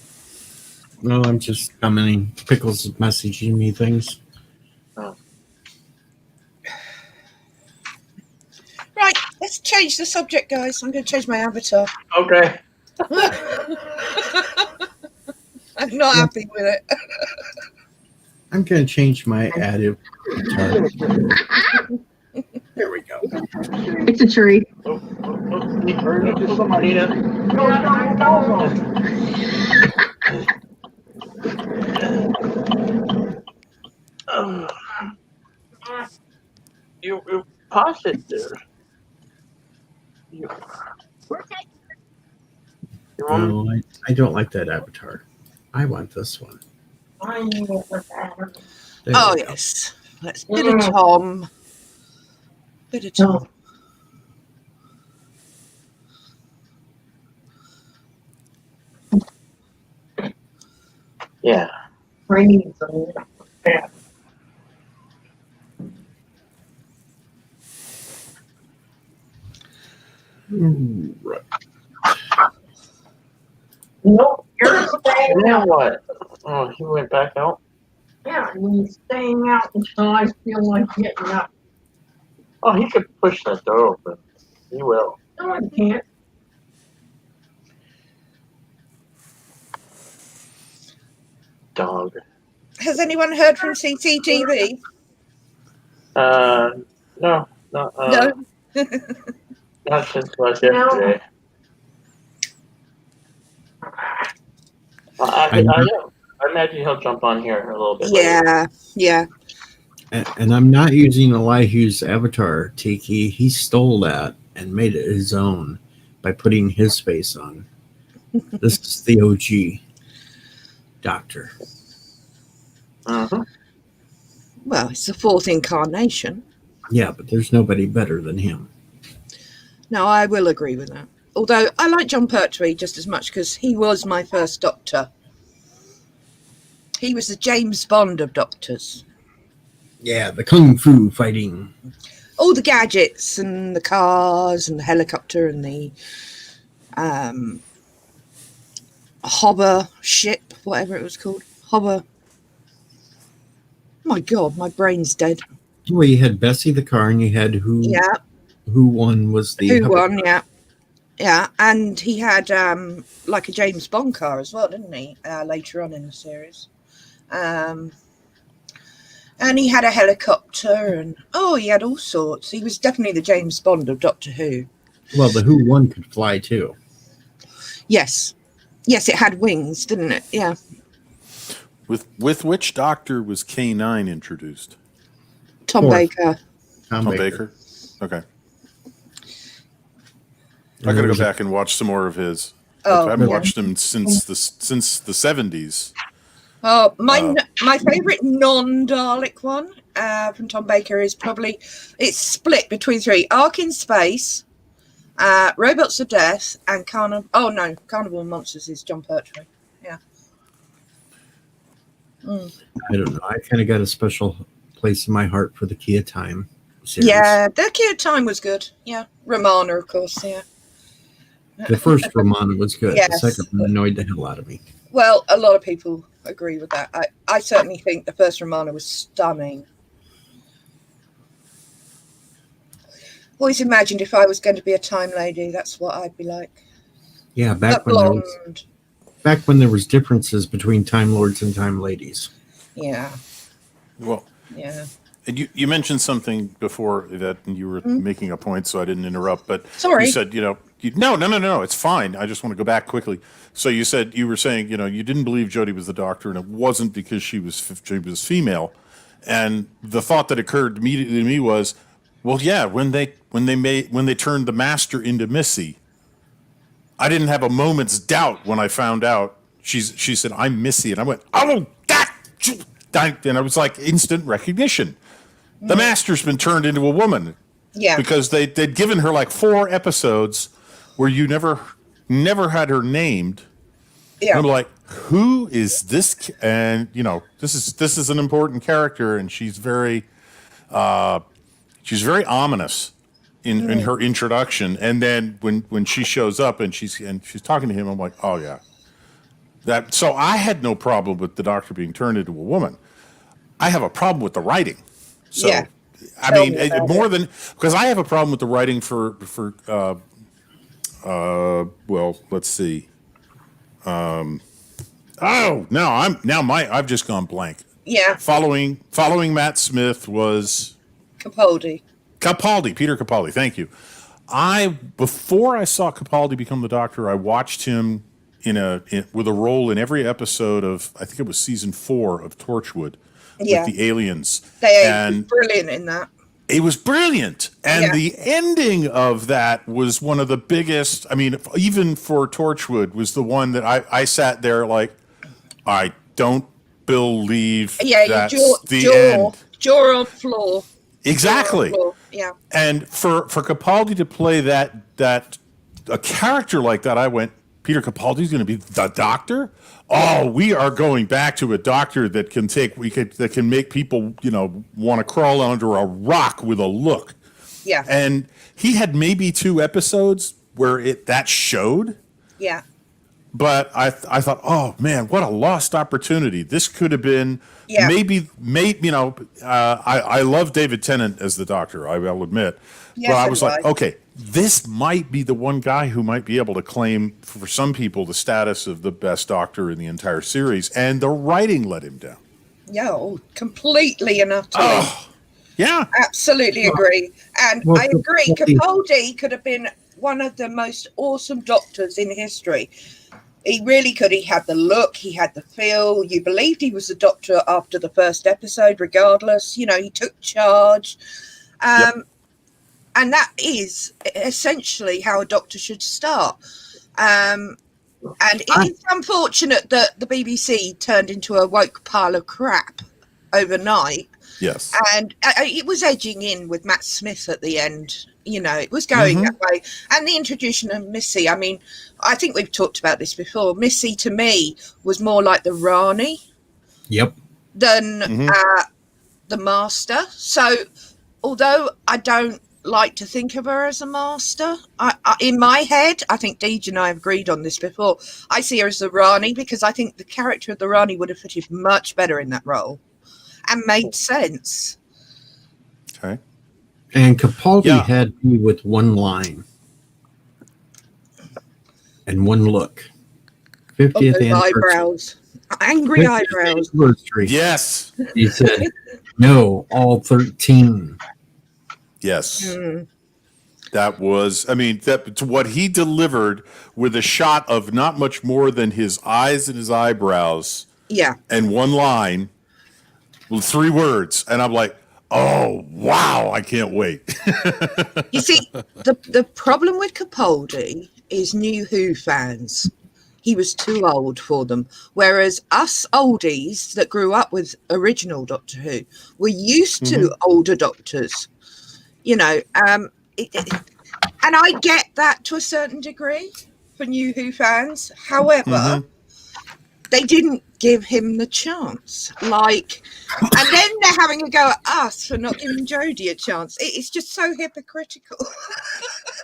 No, I'm just commenting. Pickles is messaging me things. Oh. Right, let's change the subject, guys. I'm going to change my avatar. Okay. I'm not happy with it. I'm going to change my avatar. There we go. It's a tree. Marina. You paused it there. No, I don't like that avatar. I want this one. There Oh, we go. yes. Let's bit of Tom. Bit of Tom. Yeah. Yeah. Right. Nope, you're staying Now out. what? Oh, he went back out? Yeah, you're staying out until I feel like getting up. Oh, he could push that door open. He will. No, I can't. Dog. Has anyone heard from CCTV? No. No. Not since last yesterday. I imagine he'll jump on here a little bit later. Yeah. And I'm not using Elihu's avatar, Tiki. He stole that and made it his own by putting his face on. This is the OG doctor. Mm-hmm. Well, it's the 4th incarnation. Yeah, but there's nobody better than him. No, I will agree with that. Although I like John Pertwee just as much because he was my first doctor. He was the James Bond of doctors. Yeah, the kung fu fighting. All the gadgets and the cars and the helicopter and the hover ship, whatever it was called. Hover. My God, my brain's dead. Well, you had Bessie the car, and you had who won was the Who won? Yeah, and he had like a James Bond car as well, didn't he? Later on in the series, and he had a helicopter, and he had all sorts. He was definitely the James Bond of Doctor Who. Well, the Who one could fly too. Yes, it had wings, didn't it? Yeah. With which Doctor was K9 introduced? Tom Baker. Tom Baker. Okay. I gotta go back and watch some more of his. I haven't watched him since the 70s. Oh, my favourite non-Dalek one from Tom Baker is probably, it's split between three: Ark in Space, Robots of Death, and Carnival of Monsters is John Pertwee. Yeah. I don't know. I kind of got a special place in my heart for the Key of Time series. Yeah, the Key of Time was good. Yeah, Romana, of course. Yeah. The first Romana was good. Yes. The second one annoyed the hell out of me. Well, a lot of people agree with that. I certainly think the first Romana was stunning. Always imagined if I was going to be a time lady, that's what I'd be like. Yeah, back when there was differences between Time Lords and Time Ladies. Yeah. Well, yeah. And you mentioned something before that you were making a point, so I didn't interrupt. But sorry, you said, no, it's fine. I just want to go back quickly. So you were saying, you didn't believe Jodie was the Doctor, and it wasn't because she was female. And the thought that occurred immediately to me was, well, yeah, when they turned the Master into Missy, I didn't have a moment's doubt when I found out she said, "I'm Missy," and I went, "Oh, and I was like, instant recognition. The Master's been turned into a woman. Yeah. Because they'd given her like 4 episodes where you never had her named. Yeah. And I'm like, who is this? And this is an important character, and she's very ominous in her introduction. And then when she shows up and she's talking to him, I'm like, oh yeah. So I had no problem with the Doctor being turned into a woman. I have a problem with the writing. So, yeah. I mean, more than because I have a problem with the writing for well, let's see. I've just gone blank. Yeah. Following Matt Smith was Capaldi, Peter Capaldi. Thank you. Before I saw Capaldi become the Doctor, I watched him with a role in every episode of, I think it was season 4 of Torchwood with the aliens. They were brilliant in that. It was brilliant. And the ending of that was one of the biggest, I mean, even for Torchwood, was the one that I sat there like, I don't believe that's the end. Jaw on floor. Exactly. Floor. Yeah. And for Capaldi to play that a character like that, I went, Peter Capaldi's going to be the Doctor? Oh, we are going back to a Doctor that can make people, want to crawl under a rock with a look. Yeah. And he had maybe 2 episodes where that showed. Yeah. But I thought, oh man, what a lost opportunity. This could have been maybe I love David Tennant as the Doctor, I will admit. Yes, but I was like, okay, this might be the one guy who might be able to claim for some people the status of the best Doctor in the entire series, and the writing let him down. Yeah, completely and utterly. Oh, yeah. Absolutely agree. And I agree, Capaldi could have been one of the most awesome Doctors in history. He really could. He had the look, he had the feel. You believed he was the Doctor after the first episode, regardless. He took charge. And that is essentially how a Doctor should start. And it is unfortunate that the BBC turned into a woke pile of crap overnight. Yes. And it was edging in with Matt Smith at the end. It was going that way. And the introduction of Missy, I mean, I think we've talked about this before. Missy, to me, was more like the Rani. Yep. Than the master. So although I don't like to think of her as a master, in my head, I think Deej and I have agreed on this before, I see her as the Rani, because I think the character of the Rani would have fitted much better in that role and made sense. Okay. And Capaldi Yeah. had me with one line and one look. 50th Those anniversary. eyebrows. Angry 50th eyebrows. anniversary. Yes. He said, no, all 13. Yes. Mm. That was, I mean, that what he delivered with a shot of not much more than his eyes and his eyebrows Yeah. and one line with 3 words. And I'm like, oh, wow, I can't wait. You see, the problem with Capaldi is New Who fans. He was too old for them. Whereas us oldies that grew up with original Doctor Who were used to older doctors. You know, and I get that to a certain degree for New Who fans. However, they didn't give him the chance. Like, and then they're having a go at us for not giving Jodie a chance. It's just so hypocritical.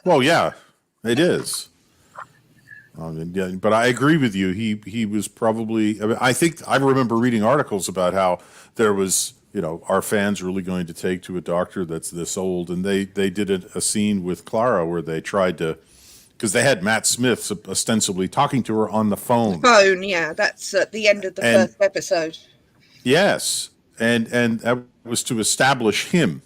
Well, yeah, it is. Yeah, but I agree with you. He was probably. I mean, I think I remember reading articles about how there was, are fans really going to take to a doctor that's this old? And they did a scene with Clara where they tried to, because they had Matt Smith ostensibly talking to her on the phone. Yeah, that's at the end of the first episode. Yes, and that was to establish him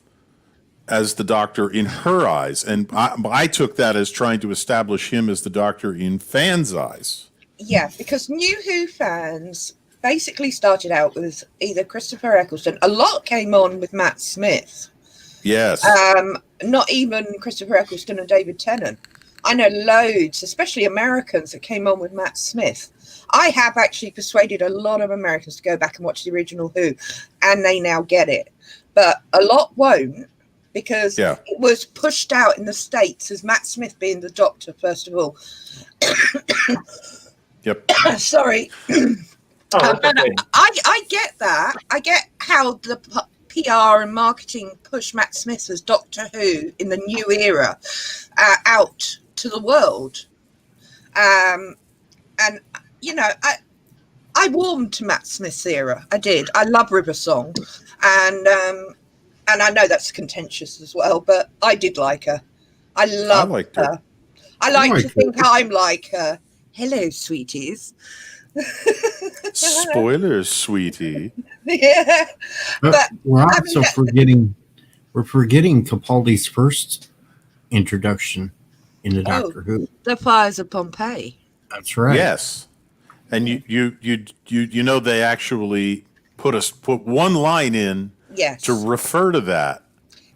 as the doctor in her eyes, and I took that as trying to establish him as the doctor in fans' eyes. Yeah, because New Who fans basically started out with either Christopher Eccleston. A lot came on with Matt Smith. Yes. Not even Christopher Eccleston and David Tennant. I know loads, especially Americans, that came on with Matt Smith. I have actually persuaded a lot of Americans to go back and watch the original Who, and they now get it. But a lot won't, because it was pushed out in the States as Matt Smith being the doctor, first of all. Yep. Sorry. I get that. I get how the PR and marketing push Matt Smith as Doctor Who in the new era out to the world. And, I warmed to Matt Smith's era. I did. I love River Song. And I know that's contentious as well, but I did like her. I liked her. I like to think I'm like her. Hello, sweeties. Spoilers, sweetie. Yeah. But we're also forgetting Capaldi's first introduction into Doctor Who. The Fires of Pompeii. That's right. Yes. And you know they actually put one line in to refer to that.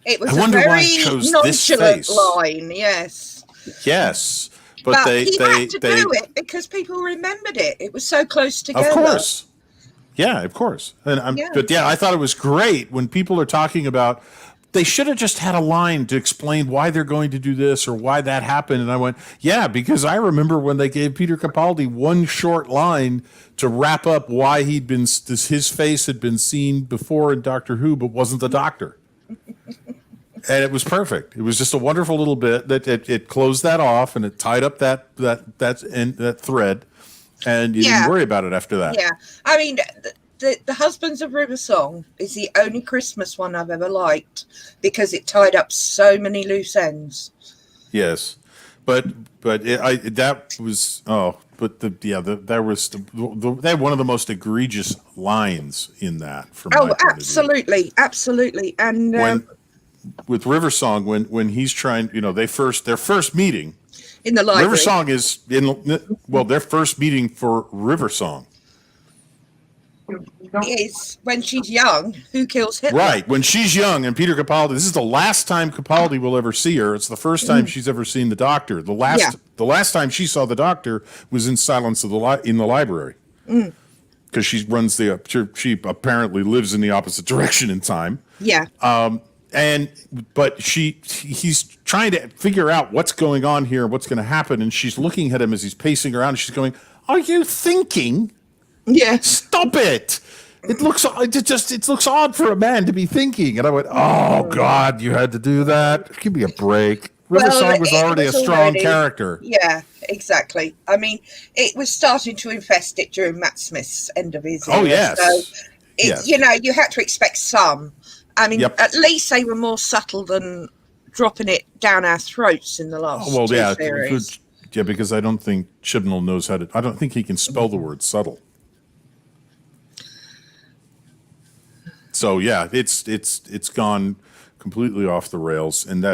It was a very nonchalant line, yes. Yes. But they had to do it because people remembered it. It was so close together. Of course. Yeah, of course. And But I thought it was great when people are talking about they should have just had a line to explain why they're going to do this or why that happened. And I went, yeah, because I remember when they gave Peter Capaldi one short line to wrap up why his face had been seen before in Doctor Who, but wasn't the Doctor. And it was perfect. It was just a wonderful little bit that it closed that off and it tied up that thread, and you didn't worry about it after that. Yeah, I mean, the Husbands of River Song is the only Christmas one I've ever liked because it tied up so many loose ends. Yes, but that was they had one of the most egregious lines in that. From my point absolutely, and with River Song when he's trying, their first meeting in the library. River Song is their first meeting for River Song is when she's young. Who kills Hitler? Right, when she's young, and Peter Capaldi. This is the last time Capaldi will ever see her. It's the first time she's ever seen the Doctor. The last time she saw the Doctor was in Silence in the library, because she apparently lives in the opposite direction in time. Yeah. But he's trying to figure out what's going on here, what's going to happen, and she's looking at him as he's pacing around, and she's going, "Are you thinking? Yeah. Stop it!" it looks odd for a man to be thinking. And I went, oh God, you had to do that. Give me a break. Riversong was already a strong character. Yeah, exactly. I mean, it was starting to infest it during Matt Smith's end of his era. Oh yes. So you know, you had to expect some. I mean, at least they were more subtle than dropping it down our throats in the last two series. Yeah, because I don't think Chibnall knows how to. I don't think he can spell the word subtle. So yeah, it's gone completely off the rails, and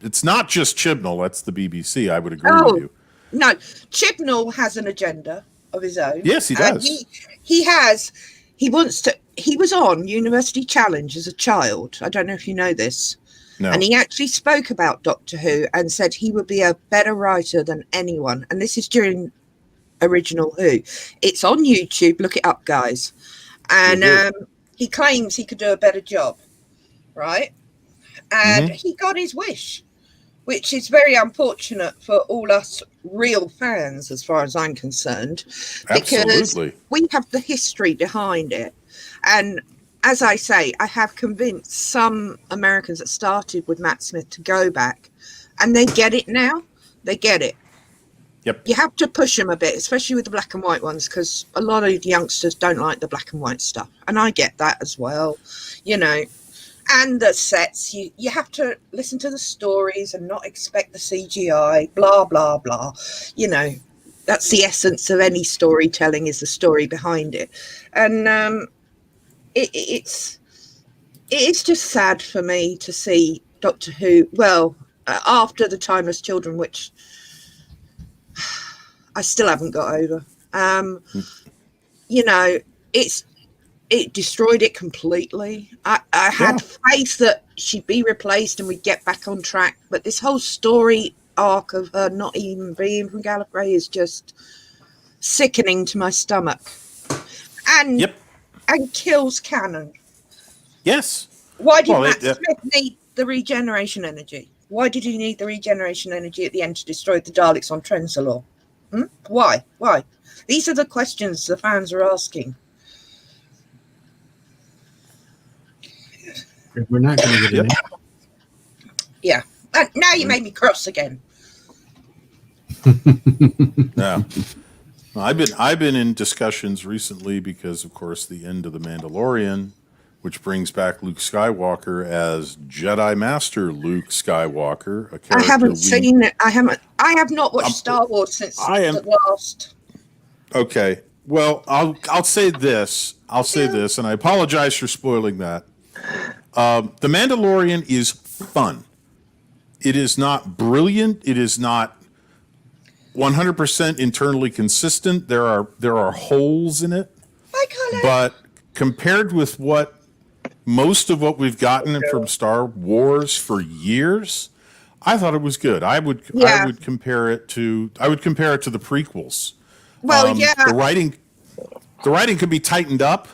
it's not just Chibnall. That's the BBC. I would agree with you. No, Chibnall has an agenda of his own. Yes, he does. He has. He wants to. He was on University Challenge as a child. I don't know if you know this. No. And he actually spoke about Doctor Who and said he would be a better writer than anyone. And this is during Original Who. It's on YouTube. Look it up, guys. And he claims he could do a better job, right? And he got his wish, which is very unfortunate for all us real fans, as far as I'm concerned. Because we have the history behind it. And as I say, I have convinced some Americans that started with Matt Smith to go back, and they get it now. They get it. Yep. You have to push them a bit, especially with the black and white ones, because a lot of youngsters don't like the black and white stuff, and I get that as well, you know. And the sets, you have to listen to the stories and not expect the CGI, blah, blah, blah. You know, that's the essence of any storytelling, is the story behind it. And it's just sad for me to see Doctor Who, after the Timeless Children, which I still haven't got over. You know, it destroyed it completely. I had faith that she'd be replaced and we'd get back on track, but this whole story arc of her not even being from Gallifrey is just sickening to my stomach. And kills canon. Yes. Why did Matt Smith need the regeneration energy? Why did he need the regeneration energy at the end to destroy the Daleks on Trenzalore? Why? These are the questions the fans are asking. We're not going to get in it. Yeah. Now you made me cross again. Yeah. I've been in discussions recently because, of course, the end of The Mandalorian, which brings back Luke Skywalker as Jedi Master Luke Skywalker. A character I haven't seen it. I have not watched Star Wars since the last. Okay. Well, I'll say this. And I apologize for spoiling that. The Mandalorian is fun. It is not brilliant. It is not 100% internally consistent. There are holes in it. But compared with most of what we've gotten from Star Wars for years, I thought it was good. I would compare it to the prequels. Well, the writing could be tightened up,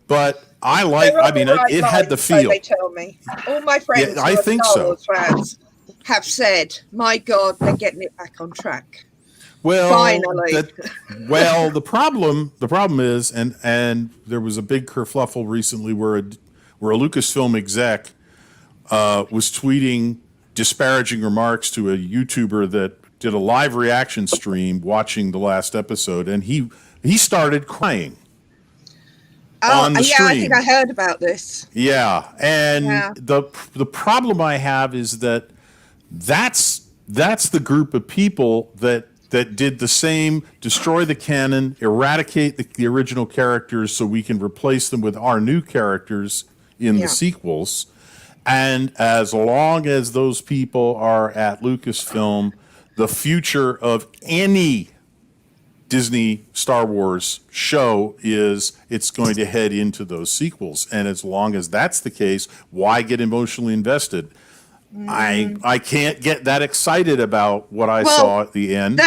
but it had the feel. So they tell me. All my friends who are Star Wars fans have said, "My God, they're getting it back on track." Well, finally. The problem is, and there was a big kerfluffle recently where a Lucasfilm exec was tweeting disparaging remarks to a YouTuber that did a live reaction stream watching the last episode, and he started crying. On the stream. I think I heard about this. Yeah, and the problem I have is that's the group of people that did the same, destroy the canon, eradicate the original characters so we can replace them with our new characters in the sequels. And as long as those people are at Lucasfilm, the future of any Disney Star Wars show is it's going to head into those sequels. And as long as that's the case, why get emotionally invested? I can't get that excited about what I saw at the end.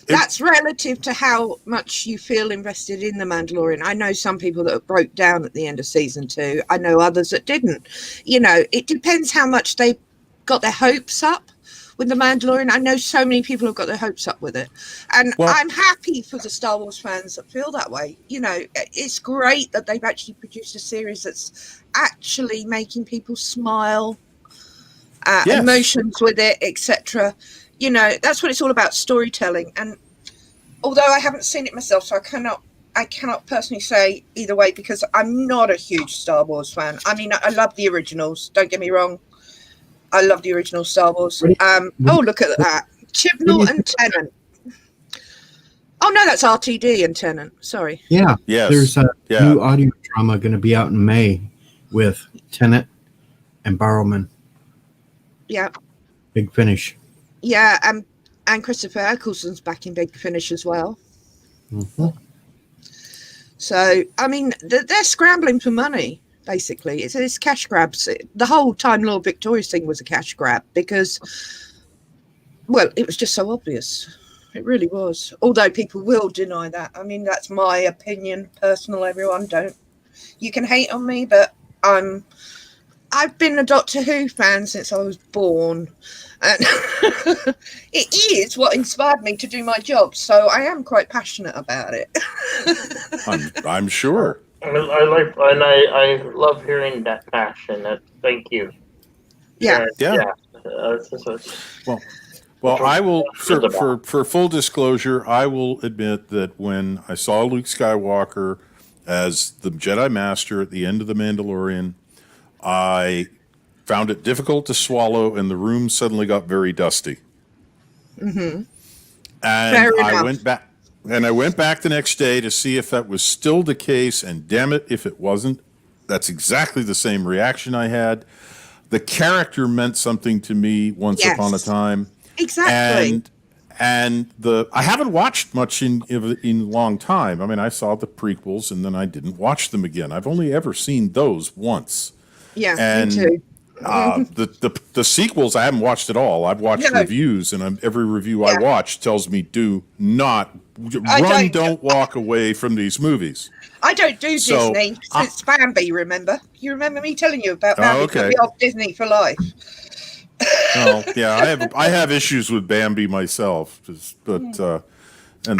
That's relative to how much you feel invested in The Mandalorian. I know some people that broke down at the end of season 2. I know others that didn't. You know, it depends how much they got their hopes up. with The Mandalorian. I know so many people have got their hopes up with it. And Well- I'm happy for the Star Wars fans that feel that way. You know, it's great that they've actually produced a series that's actually making people smile, Yes. emotions with it, etc. You know, that's what it's all about, storytelling. And although I haven't seen it myself, so I cannot personally say either way, because I'm not a huge Star Wars fan. I mean, I love the originals, don't get me wrong. I love the original Star Wars. Oh, look at that. Chibnall and Tennant. Oh, no, that's RTD and Tennant. Sorry. Yeah. Yes. There's a Yeah. new audio drama going to be out in May with Tennant and Barrowman. Yeah. Big Finish. Yeah, and Christopher Eccleston's back in Big Finish as well. Mm-hmm. So, I mean, they're scrambling for money, basically. It's cash grabs. The whole Time Lord Victorious thing was a cash grab because, well, it was just so obvious. It really was. Although people will deny that. I mean, that's my opinion, personal, everyone. You can hate on me, but I've been a Doctor Who fan since I was born. And it is what inspired me to do my job. So I am quite passionate about it. I'm sure. I love hearing that passion. Thank you. Yeah. Well, I will, for full disclosure, I will admit that when I saw Luke Skywalker as the Jedi Master at the end of The Mandalorian, I found it difficult to swallow, and the room suddenly got very dusty. Mm-hmm. And Fair I enough. went back the next day to see if that was still the case, and damn it, if it wasn't, that's exactly the same reaction I had. The character meant something to me once upon a time. Exactly. And I haven't watched much in a long time. I mean, I saw the prequels and then I didn't watch them again. I've only ever seen those once. Yeah, And me too. the sequels I haven't watched at all. I've watched reviews, and every review I watch tells me don't walk away from these movies. I don't do Disney since Bambi, remember? You remember me telling you about Bambi? okay. Put me off Disney for life. Oh, yeah, I have issues with Bambi myself, but and the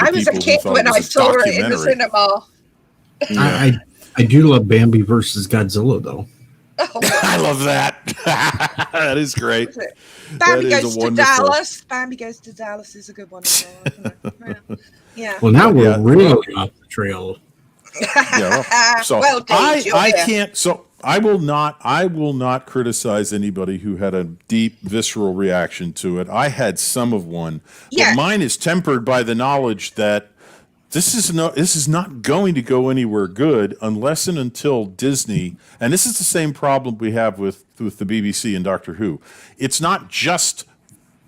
I was a people who kid thought when it was I a saw it in the documentary. cinema. Yeah. I do love Bambi versus Godzilla, though. Oh, I love that. That is great. Bambi That is Goes a to wonderful- Dallas. Bambi Goes to Dallas is a good one as well, isn't it? Yeah. Well, now we're Yeah. really off the trail. Yeah. So Well, Dave, I you're here. can't. So I will not criticize anybody who had a deep visceral reaction to it. I had some of one, Yeah. but mine is tempered by the knowledge that this is not going to go anywhere good unless and until Disney. And this is the same problem we have with the BBC and Doctor Who. It's not just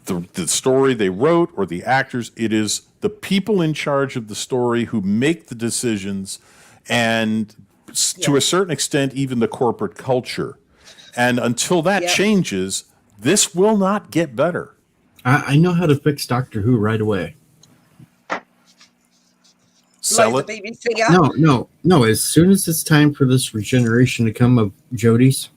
the story they wrote or the actors. It is the people in charge of the story who make the decisions, and to a certain extent, even the corporate culture. And until that changes, this will not get better. I know how to fix Doctor Who right away. Sell Blow it. the BBC up. No. As soon as it's time for this regeneration to come of Jodie's,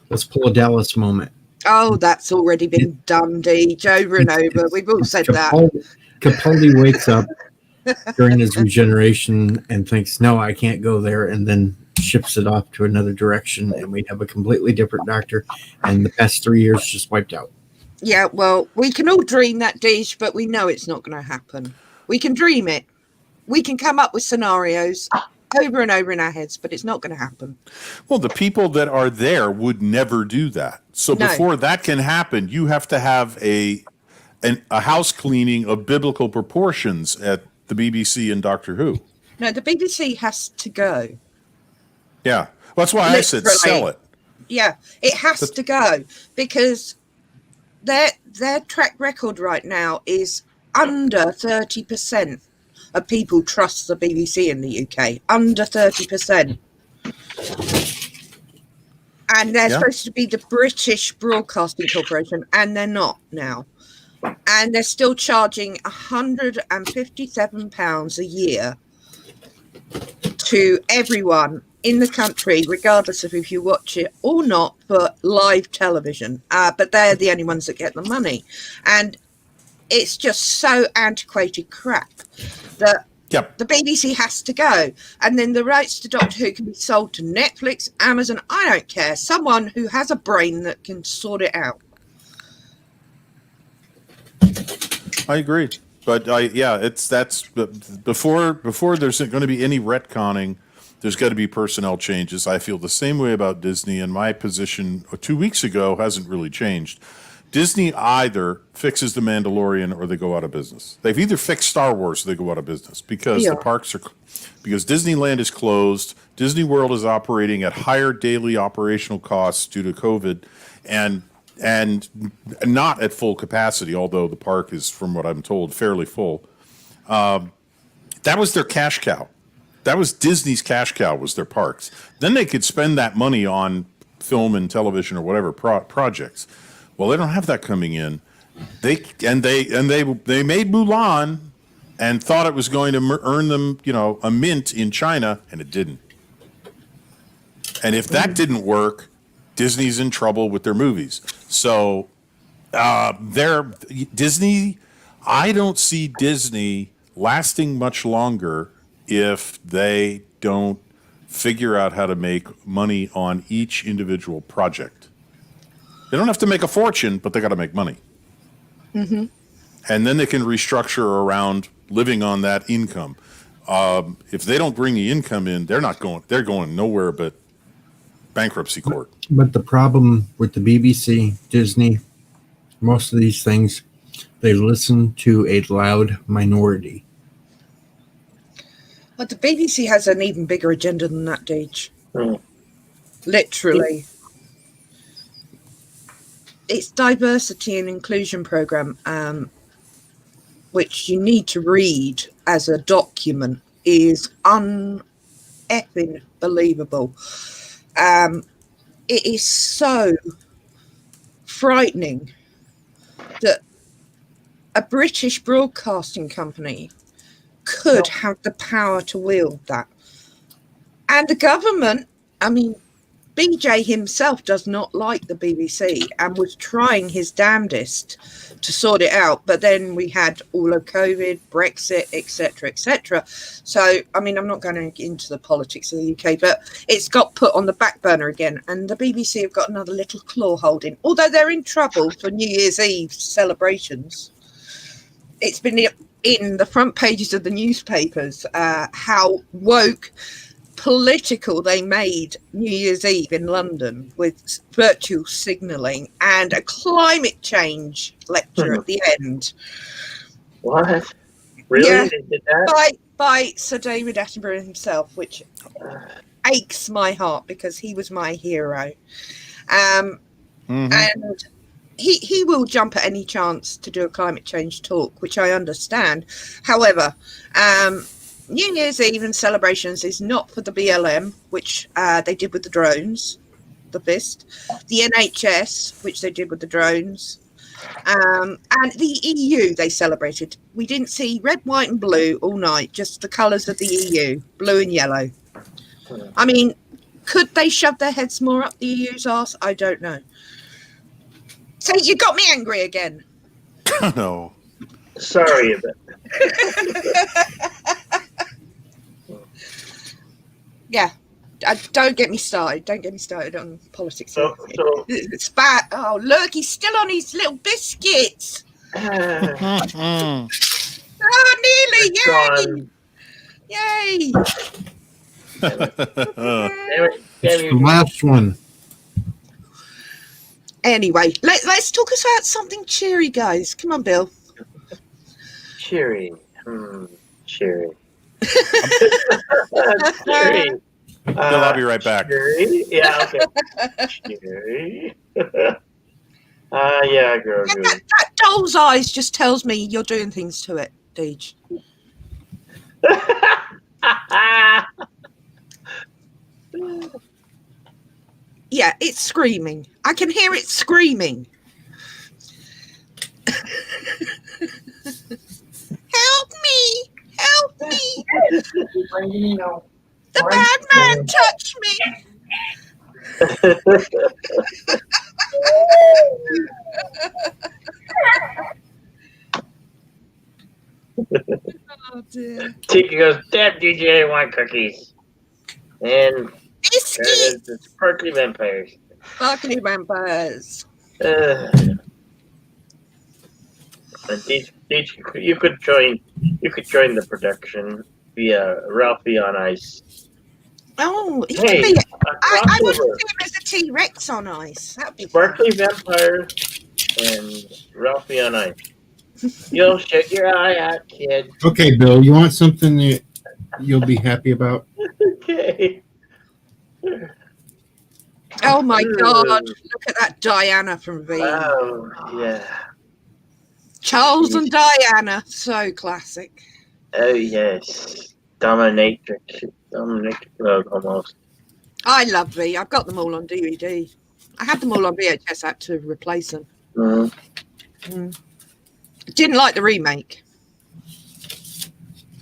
let's pull a Dallas moment. Oh, that's already been done, Deej, over and over. We've all said that. Capaldi wakes up during his regeneration and thinks, no, I can't go there, and then ships it off to another direction, and we'd have a completely different Doctor, and the past 3 years just wiped out. Yeah, well, we can all dream that, Deej, but we know it's not going to happen. We can dream it. We can come up with scenarios over and over in our heads, but it's not going to happen. Well, the people that are there would never do that. So No. before that can happen, you have to have a house cleaning of biblical proportions at the BBC and Doctor Who. No, the BBC has to go. Yeah. Well, that's why I said Literally. sell it. Yeah, it has to go because their track record right now is under 30% of people trust the BBC in the UK. Under 30%. And they're supposed to be the British Broadcasting Corporation, and they're not now. And they're still charging £157 a year to everyone in the country, regardless of if you watch it or not, for live television. But they're the only ones that get the money. And it's just so antiquated crap that Yep. the BBC has to go. And then the rights to Doctor Who can be sold to Netflix, Amazon, I don't care. Someone who has a brain that can sort it out. I agree. But that's before there's going to be any retconning, there's got to be personnel changes. I feel the same way about Disney, and my position 2 weeks ago hasn't really changed. Disney either fixes The Mandalorian or they go out of business. They've either fixed Star Wars or they go out of business because the parks are, because Disneyland is closed. Disney World is operating at higher daily operational costs due to COVID, and not at full capacity, although the park is, from what I'm told, fairly full. That was their cash cow. That was Disney's cash cow, was their parks. Then they could spend that money on film and television or whatever projects. Well, they don't have that coming in. They made Mulan and thought it was going to earn them, a mint in China, and it didn't. And if that didn't work, Disney's in trouble with their movies. So, Disney. I don't see Disney lasting much longer if they don't figure out how to make money on each individual project. They don't have to make a fortune, but they got to make money. Mm-hmm. And then they can restructure around living on that income. If they don't bring the income in, they're going nowhere but bankruptcy court. But the problem with the BBC, Disney, most of these things, they listen to a loud minority. But the BBC has an even bigger agenda than that, Deej. Literally. Its diversity and inclusion program, which you need to read as a document, is un-effing believable. It is so frightening that a British broadcasting company could have the power to wield that. And the government, BJ himself does not like the BBC and was trying his damnedest to sort it out. But then we had all of COVID, Brexit, etc., etc. So, I'm not going to get into the politics of the UK, but it's got put on the back burner again. And the BBC have got another little claw holding. Although they're in trouble for New Year's Eve celebrations, it's been in the front pages of the newspapers how woke political they made New Year's Eve in London with virtual signalling and a climate change lecture at the end. What? Really? Yeah, They did that? by Sir David Attenborough himself, which aches my heart because he was my hero. And he will jump at any chance to do a climate change talk, which I understand. However, New Year's Eve and celebrations is not for the BLM, which they did with the drones, the fist, the NHS, which they did with the drones, and the EU they celebrated. We didn't see red, white and blue all night, just the colours of the EU, blue and yellow. Could they shove their heads more up the EU's arse? I don't know. So you got me angry again. No. Sorry about Yeah, don't get me started. Don't get me started on politics. So It's bad. Oh, look, he's still on his little biscuits. Oh, nearly. Yay. It's the last one. Anyway, let's talk about something cheery, guys. Come on, Bill. Cheery. Cheery. Cheery. Bill, I'll be right back. Cheery? Yeah, okay. Cheery. Yeah, girl. That doll's eyes just tells me you're doing things to it, Deej. Yeah, it's screaming. I can hear it screaming. Help me! Help me! The bad man touched me. Oh dear. Tika goes, damn DJ, I want cookies. And Biscuit. the sparkly vampires. Sparkly vampires. And you could join the production via Ralphie on Ice. Oh, he Hey, could be. a I want to crossover. see him as a T-Rex on ice. That'd be fun. Sparkly vampire and Ralphie on Ice. You'll shoot your eye out, kid. Okay, Bill, you want something that you'll be happy about? Okay. Oh my God! Look at that Diana from V. Oh, yeah. Charles and Diana, so classic. Oh, yes. Dominatrix mode almost. I love V. I've got them all on DVD. I had them all on VHS. I had to replace them. Mm-hmm. Didn't like the remake.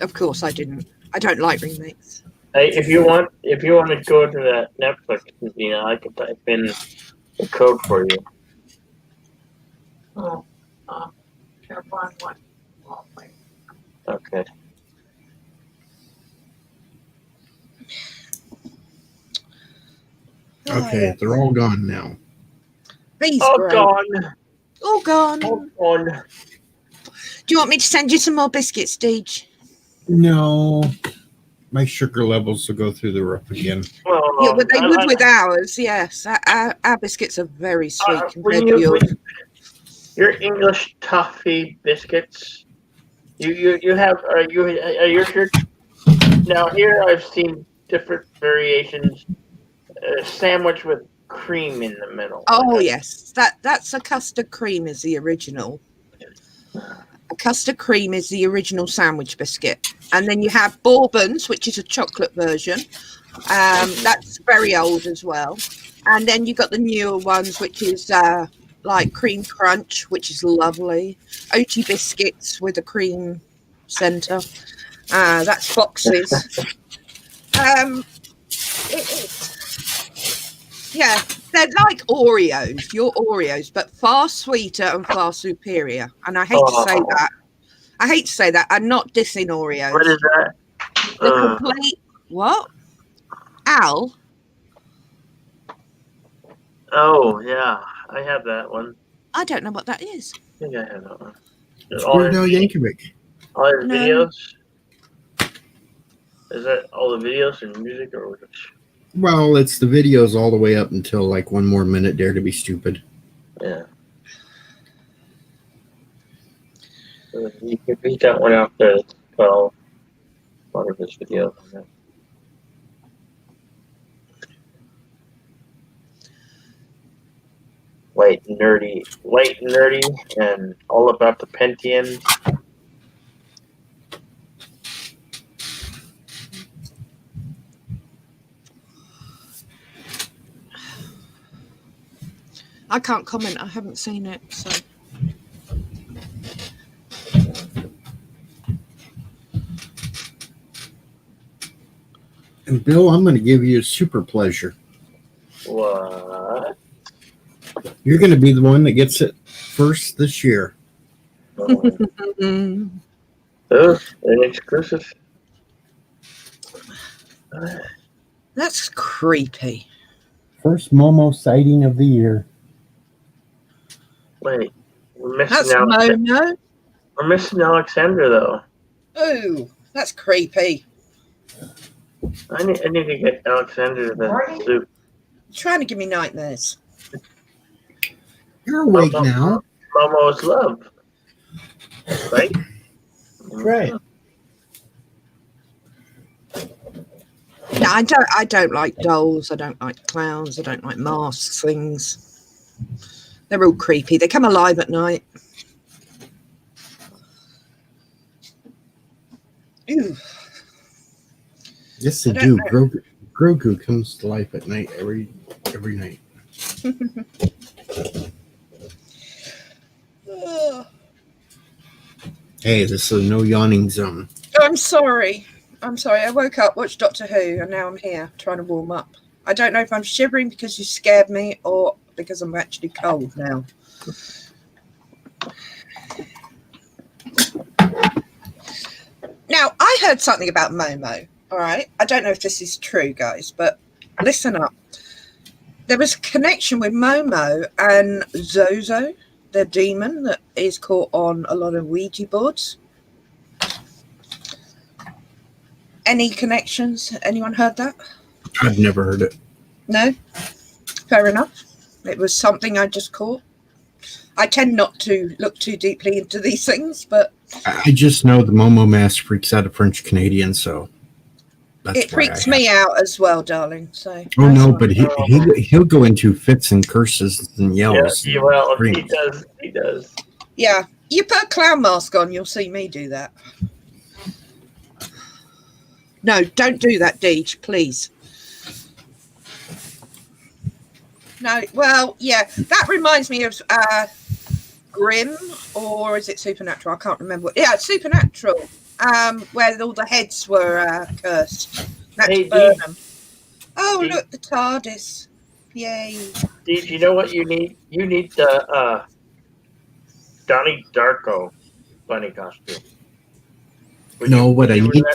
Of course, I didn't. I don't like remakes. Hey, if you want to go to that Netflix, I can type in the code for you. Oh, can't find one. Oh, wait. Okay. Okay, they're all gone now. V's Oh, great. gone. All gone. Oh, gone. Do you want me to send you some more biscuits, Deej? No, my sugar levels will go through the roof again. Well, Yeah, but they would with ours, yes. Our biscuits are very sweet compared to yours. Your English toffee biscuits. You have are you sure? Now here I've seen different variations. Sandwich with cream in the middle. Oh yes, that's a custard cream is the original. A custard cream is the original sandwich biscuit, and then you have Bourbons, which is a chocolate version. That's very old as well. And then you got the newer ones, which is like cream crunch, which is lovely. OT biscuits with a cream center. That's boxes. Yeah, they're like Oreos, your Oreos, but far sweeter and far superior. And I hate to say that. I hate to say that. I'm not dissing Oreos. What is that? The complete what? Al? Oh yeah, I have that one. I don't know what that is. I think I have that one. It's Weird Al Yankovic. All your No. videos? Is that all the videos and music or which? Well, it's the videos all the way up until like one more minute, Dare to Be Stupid. Yeah. So you can beat that one out there. It's got one of his videos on there. White nerdy, and all about the Pentium. I can't comment. I haven't seen it. So And Bill, I'm going to give you a super pleasure. What? You're going to be the one that gets it first this year. mm, Oh, an exclusive. that's creepy. First Momo sighting of the year. Wait, we're missing That's out. Mono. We're missing Alexandra though. Ooh, that's creepy. I need to get Alexandra the soup. Trying to give me nightmares. You're awake Momo. now. Momo's love, right? Right. No, I don't like dolls. I don't like clowns. I don't like masks. Things. They're all creepy. They come alive at night. Ew. Yes, they I do. don't Grogu comes to life at night every night. Ugh. Hey, this is a no yawning zone. I'm sorry. I'm sorry. I woke up, watched Doctor Who, and now I'm here trying to warm up. I don't know if I'm shivering because you scared me or because I'm actually cold now. Now, I heard something about Momo, all right? I don't know if this is true, guys, but listen up. There was a connection with Momo and Zozo, the demon that is caught on a lot of Ouija boards. Any connections? Anyone heard that? I've never heard it. No? Fair enough. It was something I just caught. I tend not to look too deeply into these things, but I just know the Momo mask freaks out a French Canadian, so that's it freaks me out as well, darling. So Oh no, but he'll go into fits and curses and yells. Yeah, well, he screams. does. He does. yeah, you put a clown mask on, you'll see me do that. No, don't do that, Deej, please. No, well, yeah, that reminds me of Grimm, or is it Supernatural? I can't remember. Yeah, Supernatural, where all the heads were cursed. That's Hey, Burnham. Oh, Dee. look, the TARDIS. Yay. Did you know what you need? You need the Donnie Darko bunny costume. No, what I need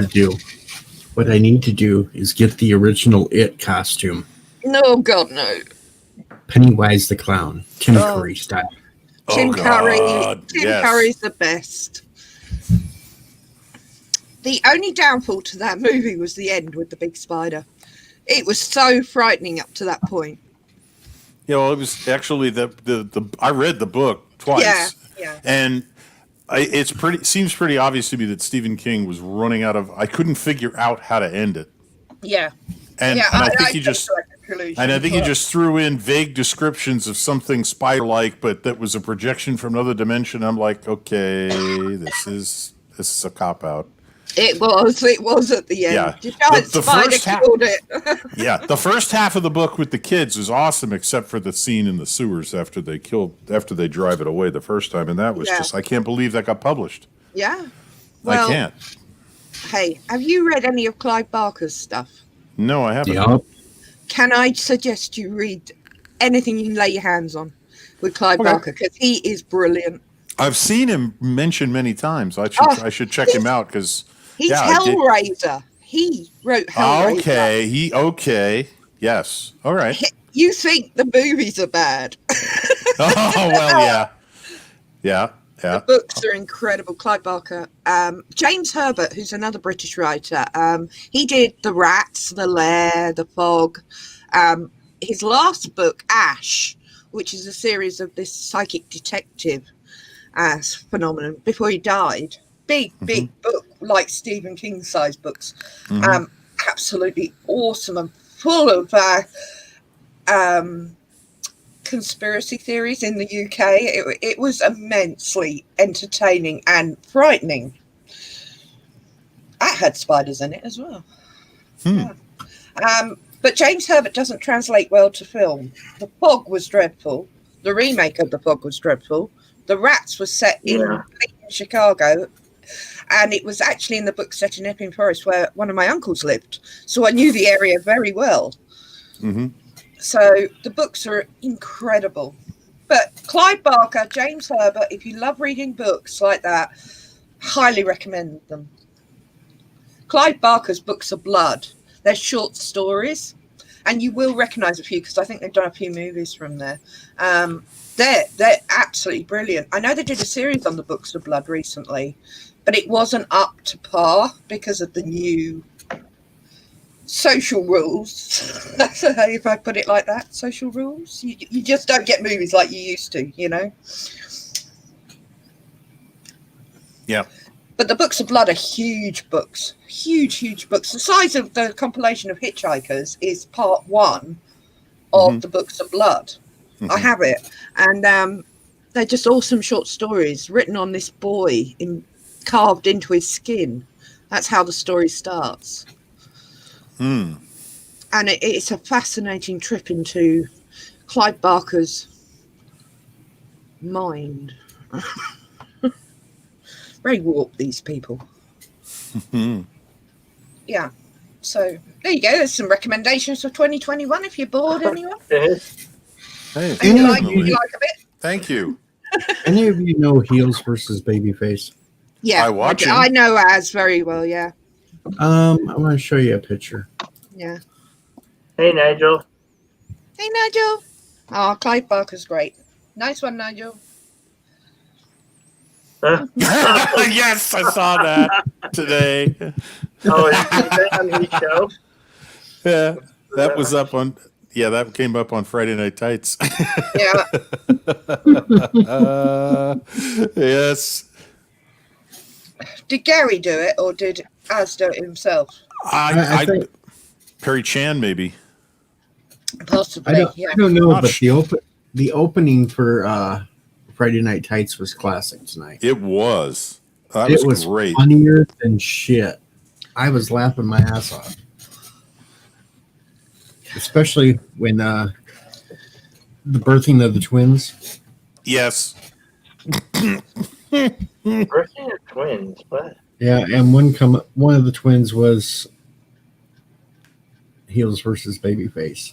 to do is get the original It costume. No, God, no. Pennywise the Clown, Tim Curry style. Tim Curry. Tim yes. Curry's the best. The only downfall to that movie was the end with the big spider. It was so frightening up to that point. You know, it was actually the I read the book twice. Yeah. And seems pretty obvious to me that Stephen King was running out of. I couldn't figure out how to end it. Yeah. And yeah, I think he came just. to that conclusion, And I think he but- just threw in vague descriptions of something spider-like, but that was a projection from another dimension. I'm like, okay, this is a cop-out. It was at the end. Yeah. The giant The spider first half- killed it. Yeah, the first half of the book with the kids is awesome, except for the scene in the sewers after they drive it away the first time, and that was just, I can't believe that got published. Yeah. Well, I can't. Hey, have you read any of Clive Barker's stuff? No, I haven't. Yep. Can I suggest you read anything you can lay your hands on with Clive Barker? Because he is brilliant. I've seen him mentioned many times. I should check him out because He's Hellraiser. He wrote Hellraiser. Okay. Yes. All right. You think the movies are bad? Oh well, yeah. The books are incredible. Clive Barker. James Herbert, who's another British writer, he did The Rats, The Lair, The Fog. His last book, Ash, which is a series of this psychic detective phenomenon, before he died. Big book, like Stephen King size books. Absolutely awesome and full of conspiracy theories in the UK. It was immensely entertaining and frightening. That had spiders in it as well. Yeah. But James Herbert doesn't translate well to film. The Fog was dreadful. The remake of The Fog was dreadful. The Rats was set in Chicago, and it was actually in the book set in Epping Forest, where one of my uncles lived. So I knew the area very well. Mm-hmm. So the books are incredible. But Clive Barker, James Herbert, if you love reading books like that, highly recommend them. Clive Barker's books are blood. They're short stories, and you will recognise a few because I think they've done a few movies from there. They're absolutely brilliant. I know they did a series on the books of blood recently, but it wasn't up to par because of the new social rules. That's if I put it like that. Social rules. You just don't get movies like you used to, you know. Yeah. But the books of blood are huge books. Huge books. The size of the compilation of Hitchhikers is part 1 of the books of blood. I have it. And they're just awesome short stories written on this boy carved into his skin. That's how the story starts. And it's a fascinating trip into Clive Barker's mind. Very warped, these people. Yeah. So there you go. There's some recommendations for 2021 if you're bored, anyone. Hey, And you like definitely. a bit. Thank you. Any of you know Heels versus Babyface? Yeah, I watch him. I know Az very well. Yeah, I want to show you a picture. yeah. Hey, Nigel. Hey, Nigel. Oh, Clive Barker's great. Nice one, Nigel. Huh? Yes, I saw that today. Oh, is that on his show? Yeah, that was up on. Yeah, that came up on Friday Night Tights. Yeah. Yes. Did Gary do it or did Az do it himself? I think Perry Chan, maybe. Possibly. I Yeah. don't know, Not but the opening for Friday Night Tights was classic tonight. It was. That It was great. funnier than shit. I was laughing my ass off, especially when the birthing of the twins. Yes. Birthing of twins. What? Yeah, and one of the twins was Heels versus Babyface.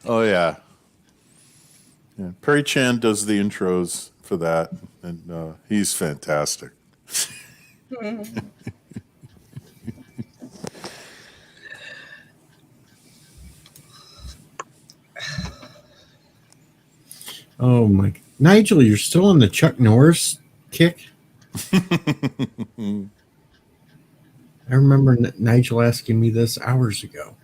Oh yeah. Yeah. Perry Chan does the intros for that, and he's fantastic. Oh my, Nigel, you're still on the Chuck Norris kick. I remember Nigel asking me this hours ago.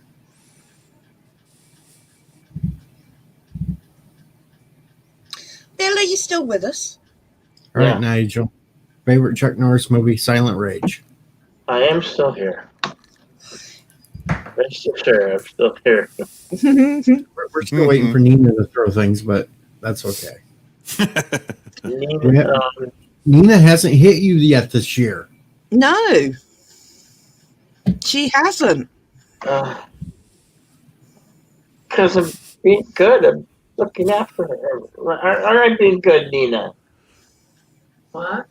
Bill, are you still with us? All right, Yeah. Nigel. Favorite Chuck Norris movie, Silent Rage. I am still here. Rest assured, I'm still here. We're still waiting for Nina to throw things, but that's okay. Nina, Nina hasn't hit you yet this year. No. She hasn't. because I'm being good. I'm looking after her. Aren't I being good, Nina? What?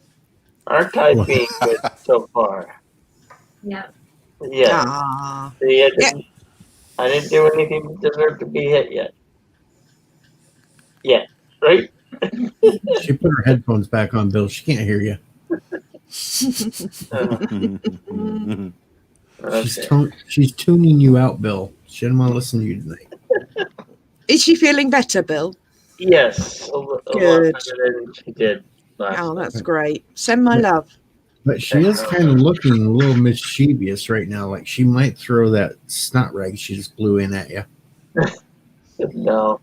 Aren't I being good so far? Yeah. Yeah. Ah. See, I didn't do anything to deserve to be hit yet. Yeah. Right? She put her headphones back on, Bill. She can't hear you. Okay. She's tuning you out, Bill. She didn't want to listen to you tonight. Is she feeling better, Bill? Yes. A lot Good. better than she did last Oh, night. that's great. Send my love. But she is kind of looking a little mischievous right now. Like she might throw that snot rag she just blew in at you. No.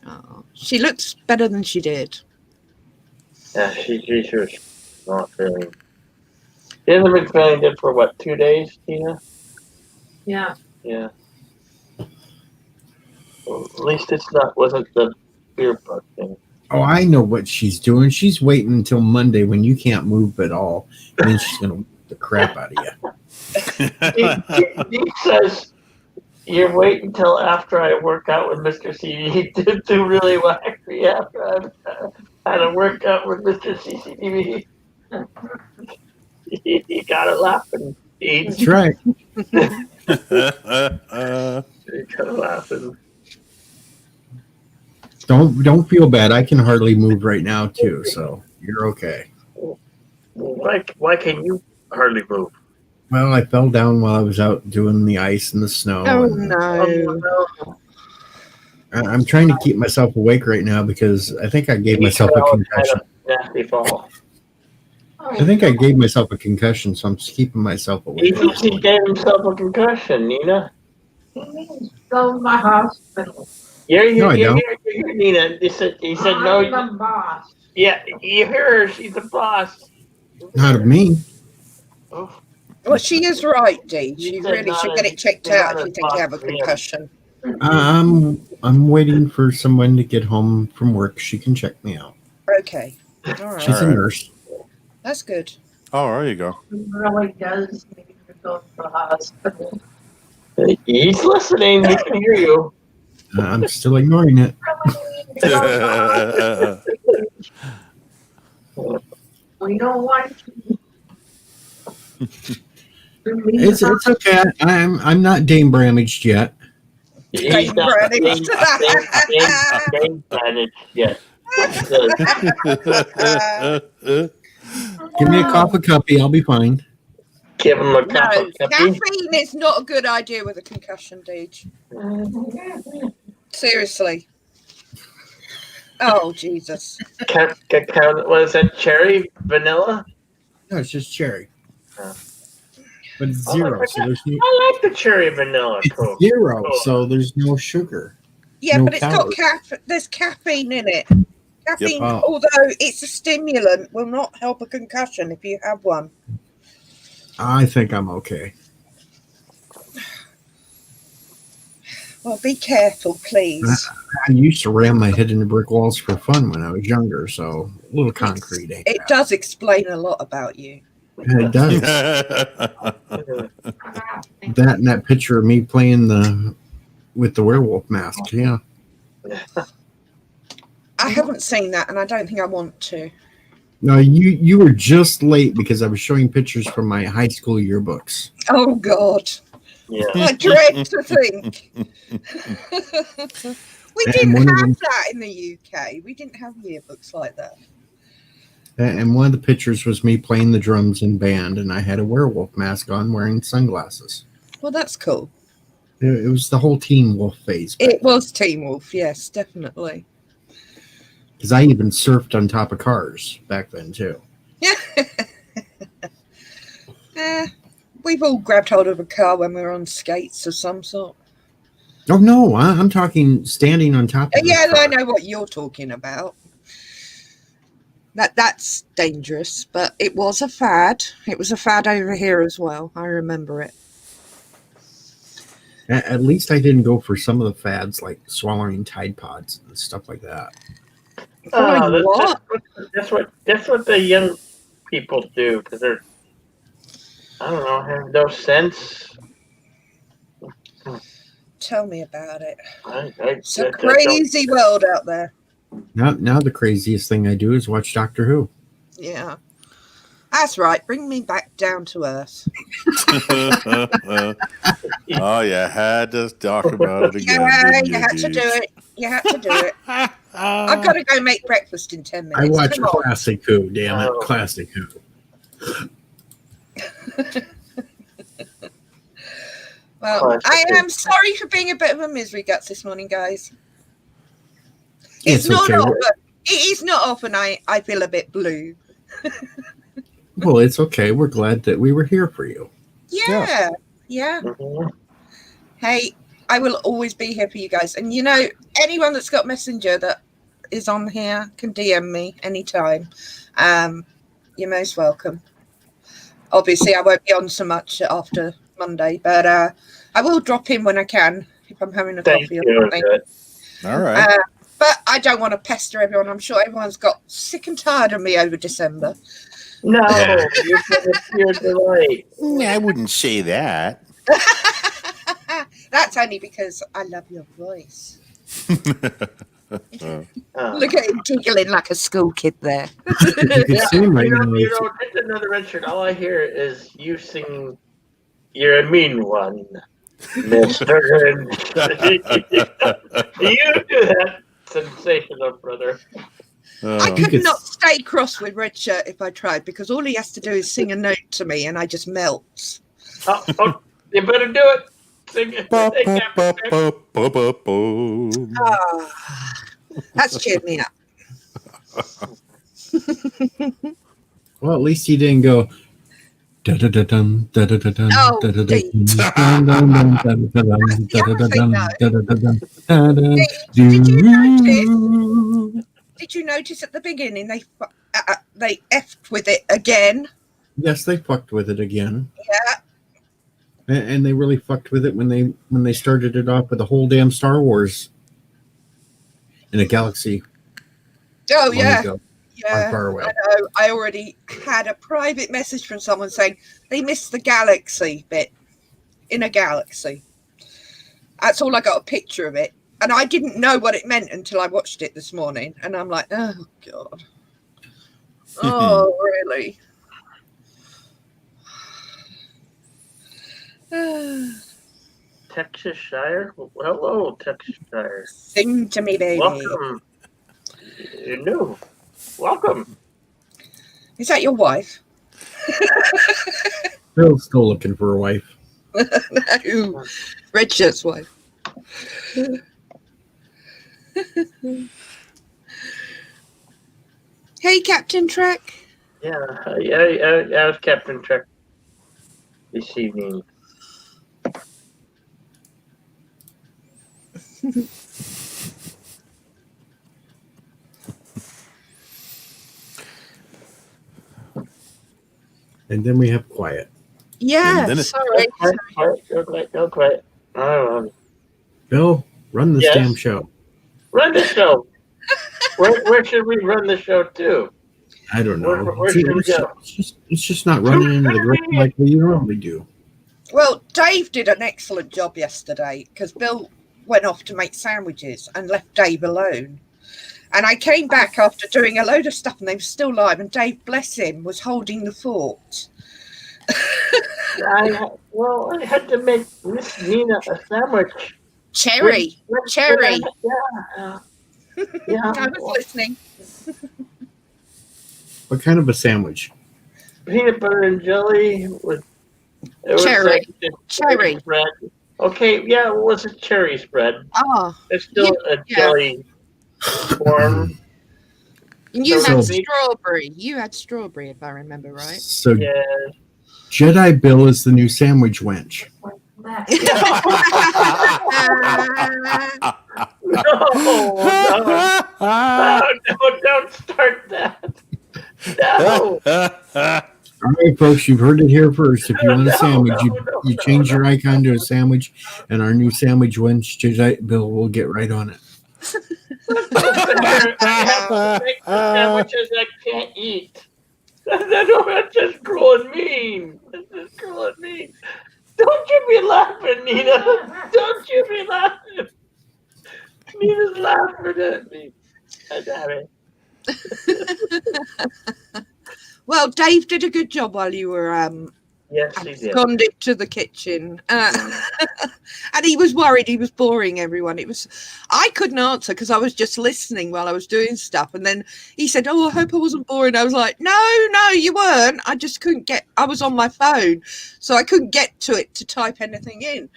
Oh, she looks better than she did. Yeah, she was not feeling. She hasn't been feeling good for what, 2 days, Tina? Yeah. Yeah. Well, at least wasn't the beer bug thing. Oh, I know what she's doing. She's waiting until Monday when you can't move at all. And then she's going to whip the crap out of you. He says you're waiting until after I work out with Mr. CCTV to really whack me after I've had a workout with Mr. CCTV. He got it laughing. That's right. He got it laughing. Don't feel bad. I can hardly move right now too, so you're okay. Why can you hardly move? Well, I fell down while I was out doing the ice and the snow. Oh, and no. I'm trying to keep myself awake right now because I think I gave myself a concussion. Nasty fall. I think I gave myself a concussion, so I'm just keeping myself He awake. thinks he gave himself a concussion, Nina. He means go to my hospital. You're Nina. He said I'm no. the boss. Yeah, you hear her. She's the boss. Not of me. Oh, Well, she is right, Dee. You She said really not should a- get it checked you're out not if a you think you have a boss, yeah. concussion. I'm waiting for someone to get home from work. She can check me out. Okay. All right. She's a All right. nurse. That's good. Oh, there you go. He really does need to go to the hospital. He's listening. He can hear you. I'm still ignoring it. We don't want you. It's okay. I'm not Dame Bramaged yet. He's not Dame managed yet. Give me a cup of cuppy. I'll be fine. Give him a cup No, of coffee. caffeine is not a good idea with a concussion, Deej. Seriously. Oh, Jesus. What is that? Cherry? Vanilla? No, it's just cherry. Oh. But it's zero, so there's no. I like the cherry vanilla It's Coke. zero, Coke. so there's no sugar. Yeah, No but it's calories. got there's caffeine in it. Caffeine, Oh. although it's a stimulant, will not help a concussion if you have one. I think I'm okay. Well, be careful, please. I used to ram my head into brick walls for fun when I was younger, so a little concrete ain't It bad. does explain a lot about you. It does. That and that picture of me playing with the werewolf mask. Yeah. I haven't seen that, and I don't think I want to. No, you were just late because I was showing pictures from my high school yearbooks. Oh, God. Yeah. I dread to think. We didn't one of have them- that in the UK. We didn't have yearbooks like that. And one of the pictures was me playing the drums in band, and I had a werewolf mask on wearing sunglasses. Well, that's cool. It was the whole Teen Wolf phase. It was Teen Wolf, yes, definitely. Because I even surfed on top of cars back then, too. We've all grabbed hold of a car when we were on skates of some sort. Oh, no, I'm talking standing on top of Yeah, the car. I know what you're talking about. That's dangerous, but it was a fad. It was a fad over here as well. I remember it. At least I didn't go for some of the fads like swallowing Tide Pods and stuff like that. Following what? That's what the young people do because they're, I don't know, have no sense. Tell me about it. It's a I don't- crazy world out there. Now the craziest thing I do is watch Doctor Who. Yeah. That's right. Bring me back down to earth. Oh, you had to talk about it again. Yeah, didn't you had to do Deej? it. You had to do it. I've got to go make breakfast in 10 minutes. I watch Come on. Classic Who, damn it. Oh. Classic Who. Well, I Classic. am sorry for being a bit of a misery guts this morning, guys. It's It's not okay. often. It is not often I feel a bit blue. Well, it's okay. We're glad that we were here for you. Yeah. Mhm. Hey, I will always be here for you guys. And you know, anyone that's got Messenger that is on here can DM me anytime. You're most welcome. Obviously, I won't be on so much after Monday, but I will drop in when I can if I'm having a Thank coffee or you. something. All right. But I don't want to pester everyone. I'm sure everyone's got sick and tired of me over December. No, you're going to pure delight. I wouldn't say that. That's only because I love your voice. Oh. Look at him giggling like a school kid there. You can see him right now. You know, just another Richard. All I hear is you sing. You're a mean one, Mister. You do that sensational, brother. I Oh. could could- not stay cross with Red Shirt if I tried, because all he has to do is sing a note to me and I just melt. Oh, you better do it. Sing it. Ba, Hey, ba, Captain ba, Jack. ba, ba, ba. Ah, that's cheered me up. Well, at least he didn't go. Da-da-da-dum, da-da-da-dum, Oh, da-da-da-dum, Deej. da-da-dum, da-da-da-dum, That's the other thing, da-da-da-dum, though. da-da-da-dum, da-da. Did you notice? Did you notice at the beginning they effed with it again? Yes, they fucked with it again. Yeah. And they really fucked with it when they started it off with the whole damn Star Wars in a galaxy. Oh long yeah. ago, Yeah. far away. I know. I already had a private message from someone saying they missed the galaxy bit in a galaxy. That's all I got, a picture of it. And I didn't know what it meant until I watched it this morning. And I'm like, oh, God. Oh, really? Texas Shire? Hello, Texas Shire. Sing to me, baby. Welcome. You're new. Welcome. Is that your wife? Bill's still looking for a wife. No, Richard's wife. Hey, Captain Trek. Yeah, I was Captain Trek this evening. And then we have quiet. Yeah, And then sorry. Don't quit. Bill, run this Yes? damn show. Run the show. Where should we run the show to? I don't know. Where should we go? It's just not running into the grid like we normally do. Well, Dave did an excellent job yesterday because Bill went off to make sandwiches and left Dave alone. And I came back after doing a load of stuff and they were still live. And Dave, bless him, was holding the fort. I had to make Miss Nina a sandwich. Cherry. Cherry. Yeah. I was listening. What kind of a sandwich? Peanut butter and jelly with Cherry. cherry spread. Okay, yeah, it was a cherry spread. Oh, It's still a jelly form. and you So- had strawberry. You had strawberry, if I remember right. So Yeah. Jedi Bill is the new sandwich wench. No, don't start that. No. All right, folks, you've heard it here first. If you want a sandwich, you change your icon to a sandwich, and our new sandwich wench, Jedi Bill, will get right on it. I have to make sandwiches I can't eat. That's just cruel and mean. That's just cruel and mean. Don't you be laughing, Nina. Don't you be laughing. Nina's laughing at me. Damn it. Well, Dave did a good job while you were Yes, he did. absconded to the kitchen. And he was worried he was boring everyone. I couldn't answer because I was just listening while I was doing stuff. And then he said, oh, I hope I wasn't boring. I was like, no, you weren't. I just couldn't I was on my phone, so I couldn't get to it to type anything in.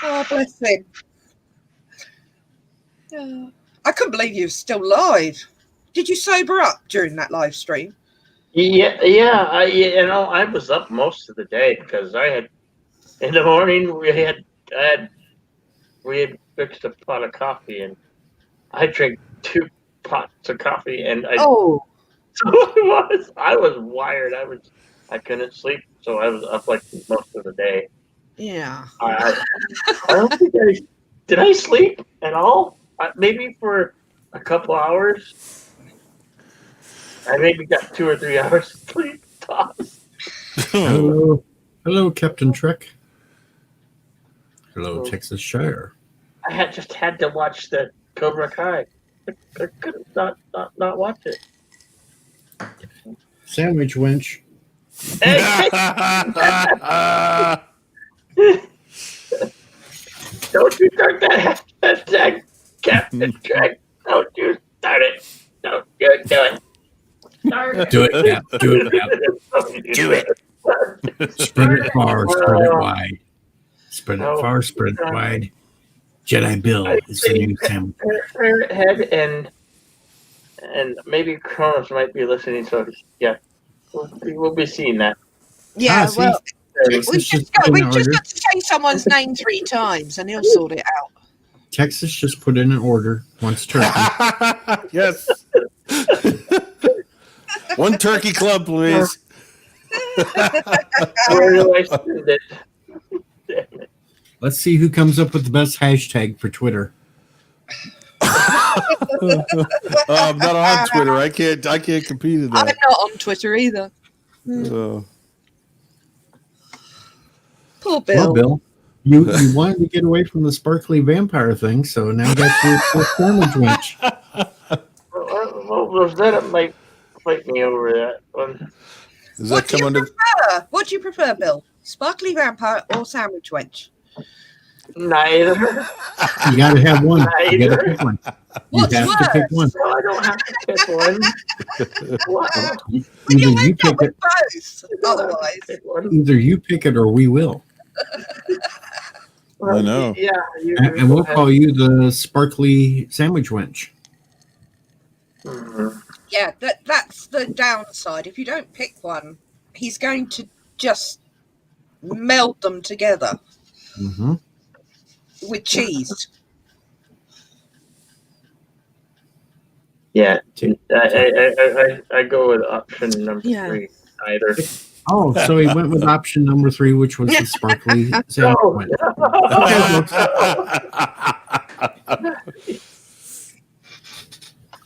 Oh, bless him. I couldn't believe you were still live. Did you sober up during that live stream? Yeah. I was up most of the day because I had in the morning we had fixed a pot of coffee and I drank 2 pots of coffee and I was wired. I couldn't sleep, so I was up like most of the day. Yeah. I don't think did I sleep at all? Maybe for a couple hours. I maybe got 2 or 3 hours of sleep tops. Hello, Captain Trek. Hello, Texas Shire. I just had to watch the Cobra Kai. I couldn't not watch it. Sandwich wench. Hey, don't you start that hashtag, Captain Trek. Don't you start it. Don't you do it. Do it, Cap. Do it, Cap. Do it. Spread it far, spread it wide. Spread it far, spread it wide. Jedi Bill is the new sandwich. Head and maybe Kronos might be listening. So yeah, we'll be seeing that. Yeah, see? well, we Texas just put in got an order. to say someone's name 3 times and he'll sort it out. Texas just put in an order. Wants turkey. Yes. 1 turkey club, please. Where do I send it? Damn it. Let's see who comes up with the best hashtag for Twitter. I'm not on Twitter. I can't compete in I'm that. not on Twitter either. Uh, Poor Bill. Well, Bill, You wanted to get away from the sparkly vampire thing, so now that's your sandwich wench. What was that? It might fight me over that one. Does What that come under? What do you prefer, Bill? Sparkly vampire or sandwich wench? Neither. You got to have one. You got Neither. to pick one. What's you have to pick one. No, I don't have to pick one. What? When Either you'll you end up pick with it, both, otherwise. Pick one. either you pick it, or we will, I know. Yeah. and we'll call you the sparkly sandwich wench. Mhm. Yeah, that's the downside. If you don't pick one, he's going to just meld them together Mm-hmm. with cheese. Yeah. I go with option number Yeah. 3. Either. Oh, so he went with option number 3, which was the sparkly sandwich No. wench.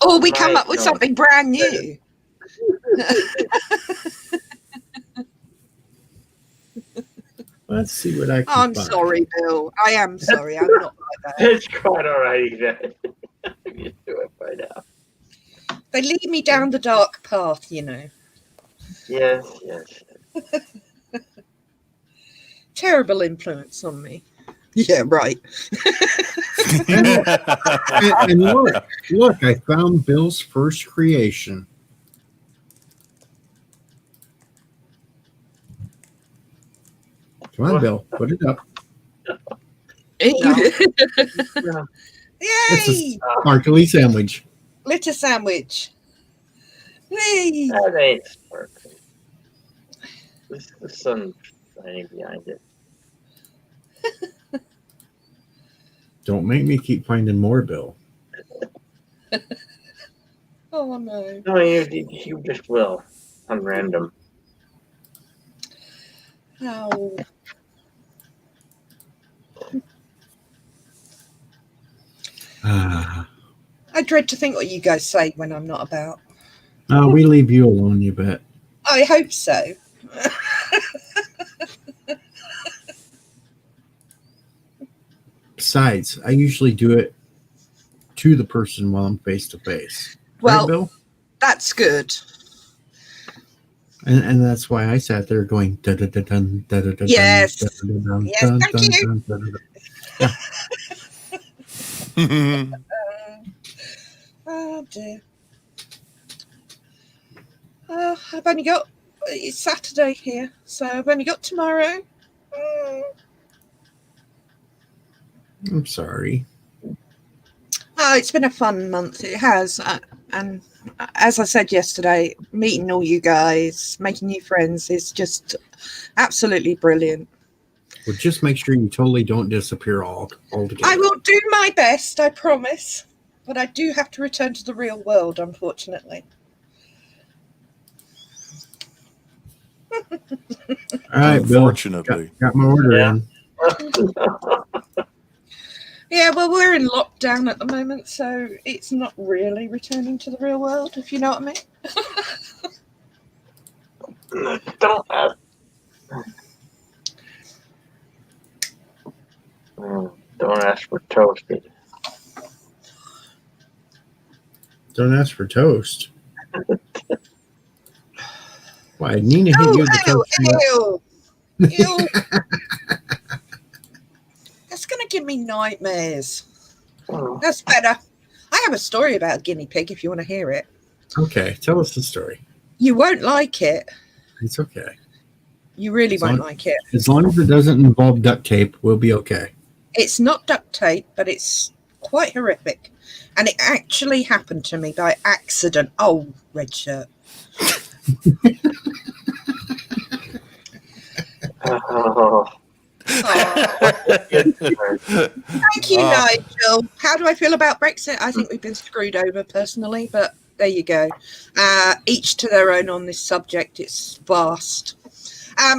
Or we come up with No. something brand new. Let's see what I can I'm find. sorry, Bill. I am sorry. I'm not like that. It's quite all right. I'm used to it by now. They lead me down the dark path, you know. Yes. Terrible influence on me. Yeah, right. And look, I found Bill's first creation. Come on, Bill, put it up. No. It's Yay! a sparkly sandwich. Glitter sandwich. Yay! That ain't sparkling. The sun's shining behind it. Don't make me keep finding more, Bill. Oh no. No, you just will. On random. Oh. Ah, I dread to think what you guys say when I'm not about. oh, we leave you alone, you bet. I hope so. Besides, I usually do it to the person while I'm face to face. Well, Right, Bill? that's good. And that's why I sat there going da da da dun da da da. Yes. Dun, dun, Yes, dun, thank dun, you. dun, dun, dun. Oh dear. I've only got it's Saturday here, so I've only got tomorrow. I'm sorry. Oh, it's been a fun month. It has, and as I said yesterday, meeting all you guys, making new friends is just absolutely brilliant. Well, just make sure you totally don't disappear altogether. I will do my best, I promise, but I do have to return to the real world, unfortunately. All right, Bill. Unfortunately. Got my order Yeah. in. Yeah, well, we're in lockdown at the moment, so it's not really returning to the real world, if you know what I mean. Don't ask. Don't ask for toasted. Don't ask for toast. Why, Nina hit you with the toast? Ew. That's going to give me nightmares. Oh, That's better. I have a story about a guinea pig if you want to hear it. Okay, tell us the story. You won't like it. It's okay. You really As won't long- like it. As long as it doesn't involve duct tape, we'll be okay. It's not duct tape, but it's quite horrific. And it actually happened to me by accident. Oh, red shirt. oh. Thank you, Nigel. How do I feel about Brexit? I think we've been screwed over personally, but there you go. Each to their own on this subject. It's vast.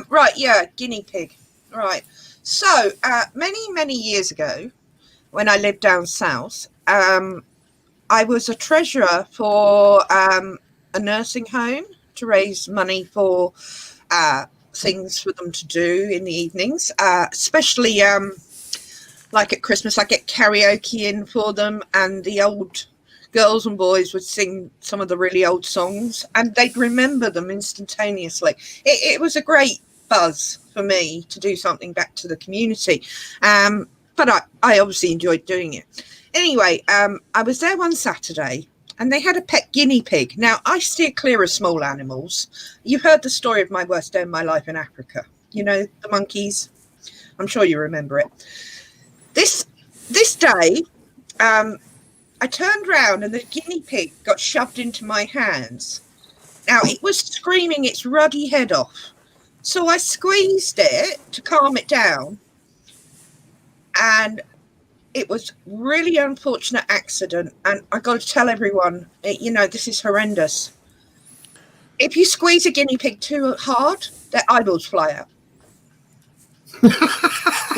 Right, yeah, guinea pig. Right. So, many years ago, when I lived down south, I was a treasurer for a nursing home to raise money for things for them to do in the evenings, especially like at Christmas. I get karaoke in for them, and the old girls and boys would sing some of the really old songs, and they'd remember them instantaneously. It was a great buzz for me to do something back to the community, but I obviously enjoyed doing it. Anyway, I was there one Saturday, and they had a pet guinea pig. Now, I steer clear of small animals. You've heard the story of my worst day of my life in Africa. You know, the monkeys. I'm sure you remember it. This day, I turned round and the guinea pig got shoved into my hands. Now, it was screaming its ruddy head off. So I squeezed it to calm it down. And it was really unfortunate accident. And I got to tell everyone, this is horrendous. If you squeeze a guinea pig too hard, their eyeballs fly out.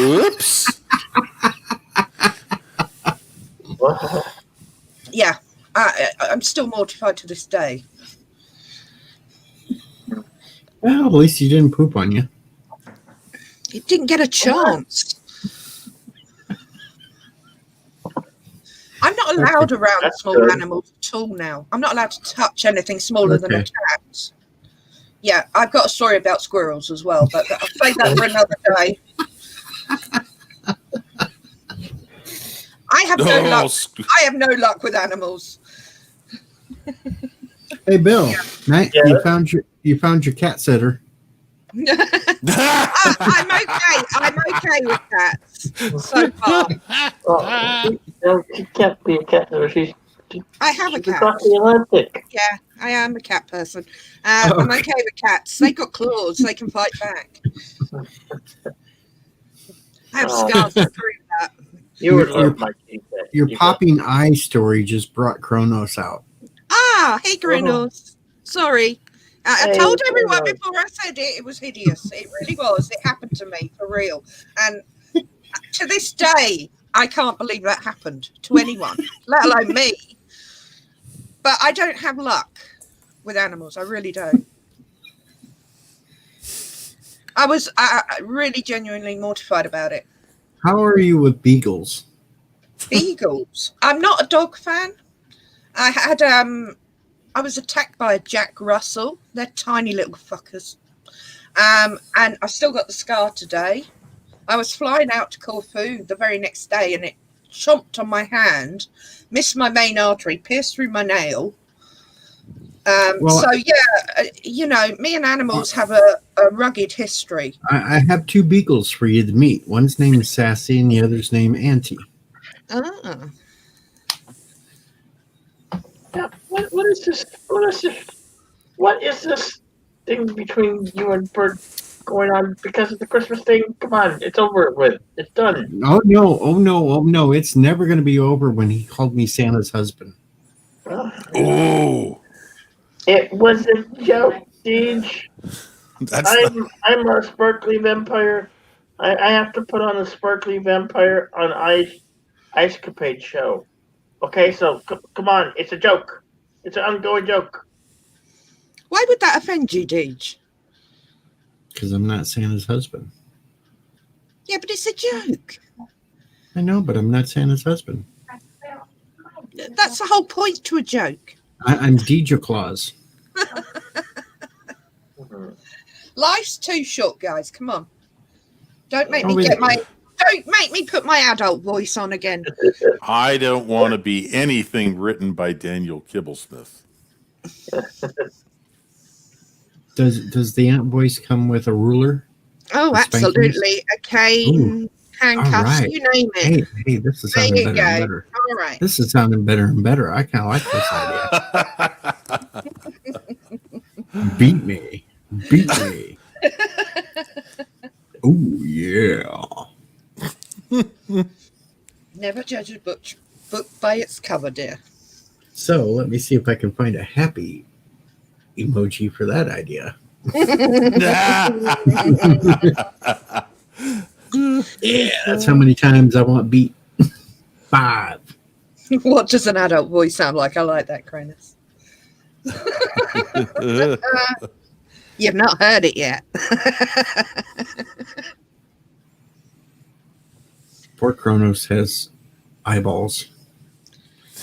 Oops. Yeah, I'm still mortified to this day. Well, at least you didn't poop on you. It didn't get a chance. I'm not allowed around That's small good. animals at all now. I'm not allowed to touch anything smaller than a cat. Yeah, I've got a story about squirrels as well, but I'll save that for another day. I have no luck. I have no luck with animals. Hey, Bill, Yeah. you found your cat sitter. I'm okay. I'm okay with cats so far. She can't be a cat. I have a She's cat. across the Atlantic. Yeah, I am a cat person. I'm okay with cats. They've got claws. They can fight back. I have scars to prove that. You would Your- love my tea set. Your You popping eye story just brought Kronos out. Hey, Grinos. Sorry. I Hey, told everyone Grinos. before I said it, it was hideous. It really was. It happened to me, for real. And to this day, I can't believe that happened to anyone, let alone me. But I don't have luck with animals. I really don't. I was really genuinely mortified about it. How are you with beagles? Beagles. I'm not a dog fan. I was attacked by a Jack Russell. They're tiny little fuckers. And I've still got the scar today. I was flying out to Corfu the very next day, and it chomped on my hand, missed my main artery, pierced through my nail. Me and animals have a rugged history. I have two beagles for you to meet. One's named Sassy and the other's named Auntie. Ah. Yeah, what is this? What is this thing between you and Bert going on because of the Christmas thing? Come on, it's over with. It's done. Oh no! It's never going to be over when he called me Santa's husband. Oh, It was a joke, Deej. that's I'm a sparkly vampire. I have to put on a sparkly vampire on Ice Capade show. Okay, so come on, it's a joke. It's an ongoing joke. Why would that offend you, Deej? Because I'm not Santa's husband. Yeah, but it's a joke. I know, but I'm not Santa's husband. That's the whole point to a joke. I'm Deidre Claus. Life's too short, guys. Come on. Don't make Oh, me wait. don't make me put my adult voice on again. I don't want to be anything written by Daniel Kibblesmith. Does the ant voice come with a ruler? Oh, The spankings? absolutely. A cane, handcuffs, all right. you name it. Hey, this is There sounding you better and go. better. All right. This is sounding better and better. I kind of like this idea. Beat me. Oh yeah. Never judge a book by its cover, dear. So let me see if I can find a happy emoji for that idea. Yeah, that's how many times I want beat. 5. What does an adult voice sound like? I like that, Cronus. You've not heard it yet. Poor Kronos has eyeballs.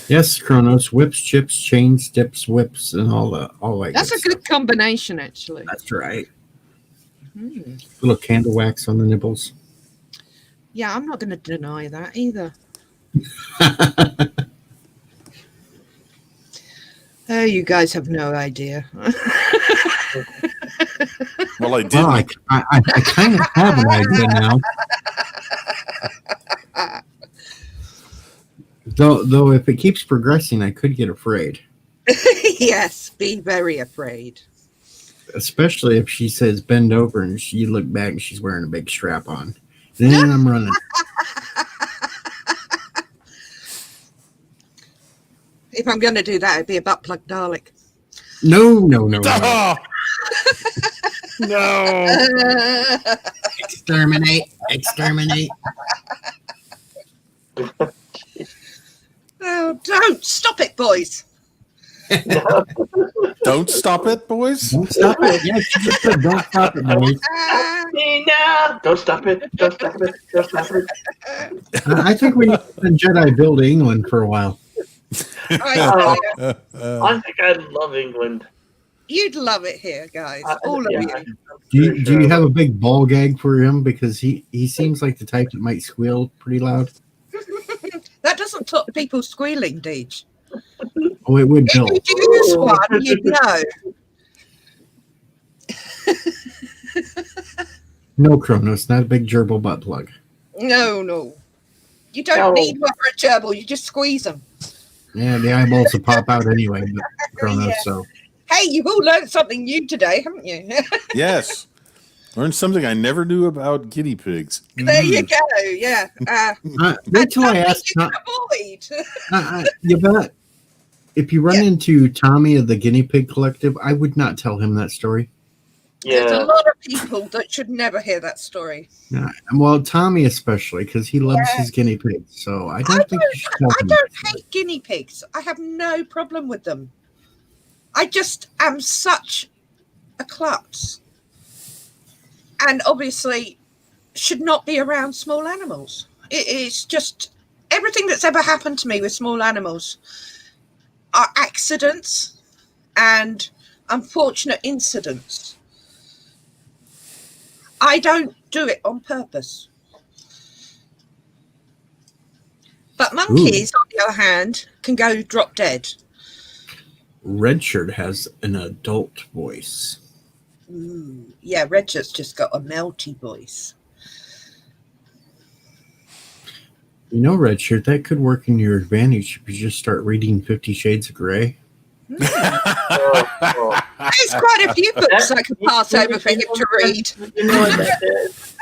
Yes, Kronos, whips, chips, chains, dips, whips, and all that. That's a good stuff. combination, actually. That's right. Hmm. Little candle wax on the nipples. Yeah, I'm not going to deny that either. Oh, you guys have no idea. Well, I Well, didn't. I kind of have an idea now. Though, if it keeps progressing, I could get afraid. Yes, be very afraid. Especially if she says bend over and you look back and she's wearing a big strap on. Then I'm running. If I'm going to do that, it'd be a butt plug Dalek. No. Oh! No. Exterminate. Oh, don't stop it, boys. Don't stop it, boys. Don't stop it. Yeah, she just said don't stop it, boys. No, don't stop it. Don't stop it. Don't stop it. I think we need to Jedi build England for a while. I tell you, I think I love England. you'd love it here, guys. All of Yeah, you. Do you have a big ball gag for him? Because he seems like the type that might squeal pretty loud. That doesn't stop people squealing, Deej. Oh, it would, Bill. If you use one, you'd know. No, Kronos, not a big gerbil butt plug. No. You don't No. need one for a gerbil. You just squeeze them. Yeah, the eyeballs will pop out anyway, but Kronos, Yeah. so. Hey, you've all learned something new today, haven't you? Yes. Learned something I never knew about guinea pigs. There you go. Yeah. Wait till I ask. You can avoid. You bet. If you run into Tommy of the Guinea Pig Collective, I would not tell him that story. There's a Yeah. lot of people that should never hear that story. Yeah, well, Tommy especially, because he loves his guinea pigs. So I don't think you should tell I him. don't hate guinea pigs. I have no problem with them. I just am such a klutz. And obviously should not be around small animals. It is just everything that's ever happened to me with small animals are accidents and unfortunate incidents. I don't do it on purpose. But monkeys, on the other hand, can go drop dead. Redshirt has an adult voice. Ooh, yeah, Redshirt's just got a melty voice. You know, Redshirt, that could work in your advantage if you just start reading 50 Shades of Grey. There's quite a few books I could pass over for him to read. You know what that is?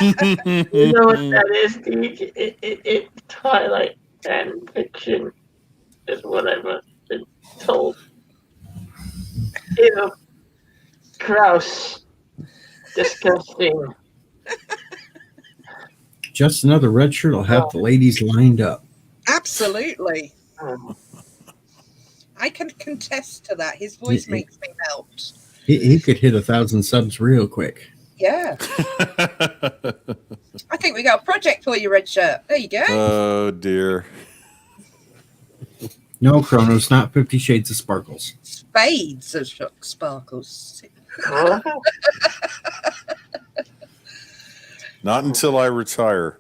You know what that is, Deej? It Twilight fan fiction is what I've been told. Ew. Gross. Disgusting. Just another Redshirt will have the ladies lined up. Absolutely. Oh, I can contest to that. His voice makes me melt. He could hit 1,000 subs real quick. Yeah. I think we got a project for you, Redshirt. There you go. Oh, dear. No, Kronos, not 50 Shades of Sparkles. Spades of sparkles. Not until I retire.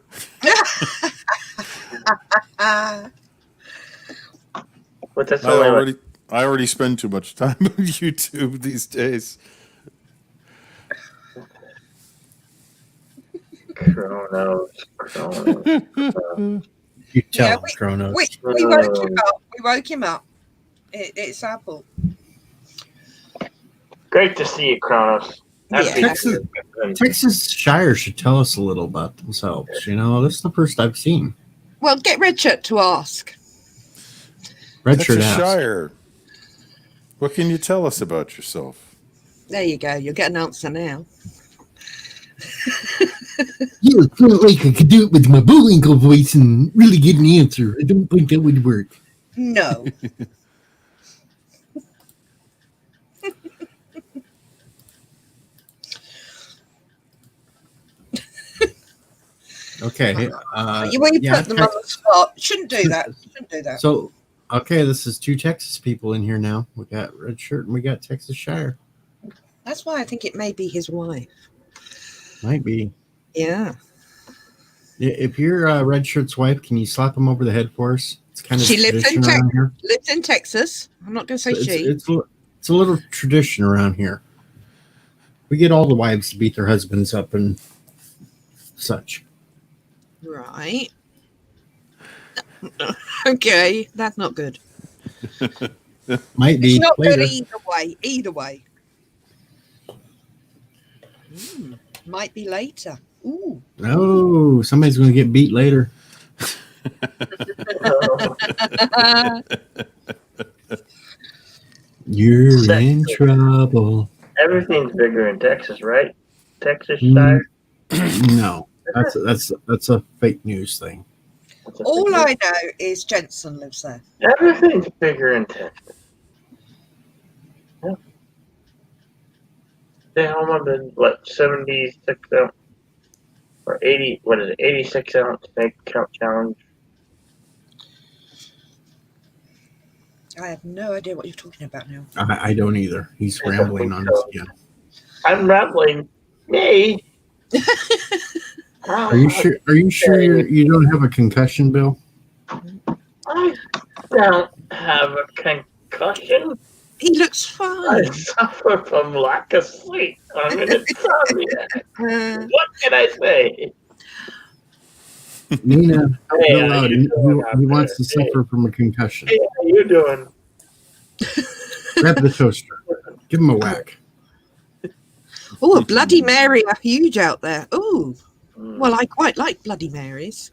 But that's I all I already spend too much time on YouTube these days. Kronos. You tell Yeah, him, Kronos. We woke him up. We woke him up. It's Apple. Great to see you, Kronos. Yeah. Texas Shire should tell us a little about themselves. You know, this is the first I've seen. Well, get Redshirt to ask. Redshirt Texas asked. Shire. What can you tell us about yourself? There you go. You'll get an answer now. You felt like I could do it with my Bullwinkle voice and really get an answer. I don't think that would work. No. Okay. You yeah, put them on the spot. Shouldn't do that. Shouldn't do that. So, okay, this is 2 Texas people in here now. We got Red Shirt and we got Texas Shire. That's why I think it may be his wife. Might be. Yeah. If you're Red Shirt's wife, can you slap him over the head for us? It's kind of She lives in tradition around here. Lives in Texas. I'm not going to say she. It's a little tradition around here. We get all the wives to beat their husbands up and such. Right. Okay, that's not good. Might be It's not later. good either way. Either way. Might be later. Ooh. Oh, somebody's going to get beat later. You're in trouble. Everything's bigger in Texas, right? Texas Mm. Shire. No, that's a fake news thing. All I know is Jensen lives there. Everything's bigger in Texas. Yeah. Stay home on the 76 ounce or 80? What is it? 86 ounce steak count challenge. I have no idea what you're talking about now. I don't either. He's rambling on us again. I'm rambling. Me. Are you sure? Are you sure you don't have a concussion, Bill? I don't have a concussion. He looks I fine. suffer from lack of sleep. I'm in insomniac. What can I say? Nina, Hey, Bill how out. you He doing out wants to there? suffer from a concussion. Hey, how you doing? Grab the toaster. Give him a whack. Oh, a Bloody Mary are huge out there. Oh, well, I quite like Bloody Marys.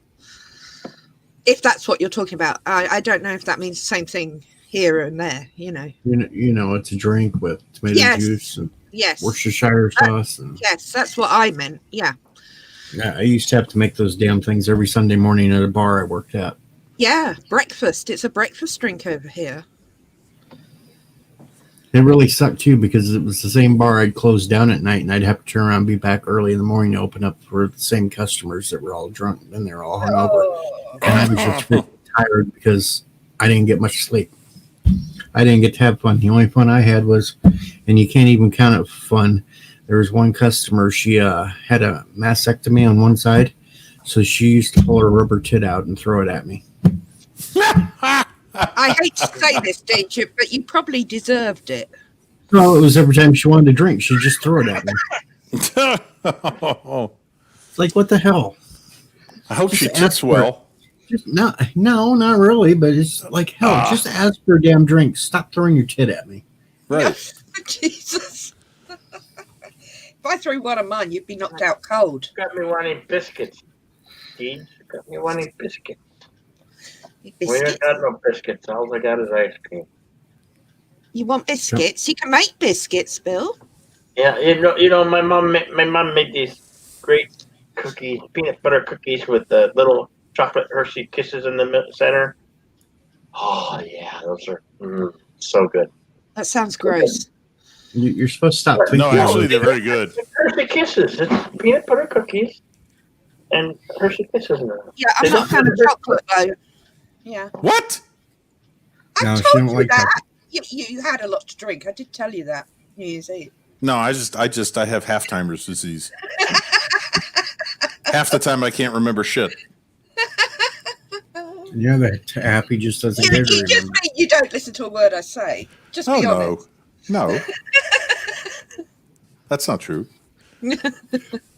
If that's what you're talking about. I don't know if that means the same thing here and there, you know. You know, it's a drink with tomato Yes. juice and Yes. Worcestershire sauce. And Yes, that's what I meant. Yeah. yeah, I used to have to make those damn things every Sunday morning at a bar I worked at. Yeah, breakfast. It's a breakfast drink over here. It really sucked too because it was the same bar I'd close down at night and I'd have to turn around and be back early in the morning to open up for the same customers that were all drunk and they're all hungover. Oh. And I was just really tired because I didn't get much sleep. I didn't get to have fun. The only fun I had was, and you can't even count it fun, there was one customer, she had a mastectomy on one side, so she used to pull her rubber tit out and throw it at me. I hate to say this, Danger, but you probably deserved it. No, it was every time she wanted to drink, she'd just throw it at me. Oh, It's like, what the hell? I hope Just she ask tits for well. Just no, not really, but it's like, hell, just ask for a damn drink. Stop throwing your tit at me. Right. Jesus. If I threw one of mine, you'd be knocked out cold. Got me wanting biscuits. Deej, got me wanting biscuits. We Biscuits. ain't got no biscuits. All I got is ice cream. You want biscuits? You can make biscuits, Bill. Yeah, you know, my mom made these great cookies, peanut butter cookies with the little chocolate Hershey Kisses in the center. Oh yeah, those are so good. That sounds gross. You're supposed to stop thinking. No, actually, of they're very good. Hershey Kisses. It's peanut butter cookies and Hershey Kisses in them. Yeah, I'm not a fan of chocolate though. Yeah. What? I No, she told don't you like that. You had a lot to drink. I did tell you that New Year's Eve. No, I have half-timer's disease. Half the time I can't remember shit. Yeah, that happy just doesn't You get to just remember. mean you don't listen to a word I say. Just Oh be honest. no. That's not true.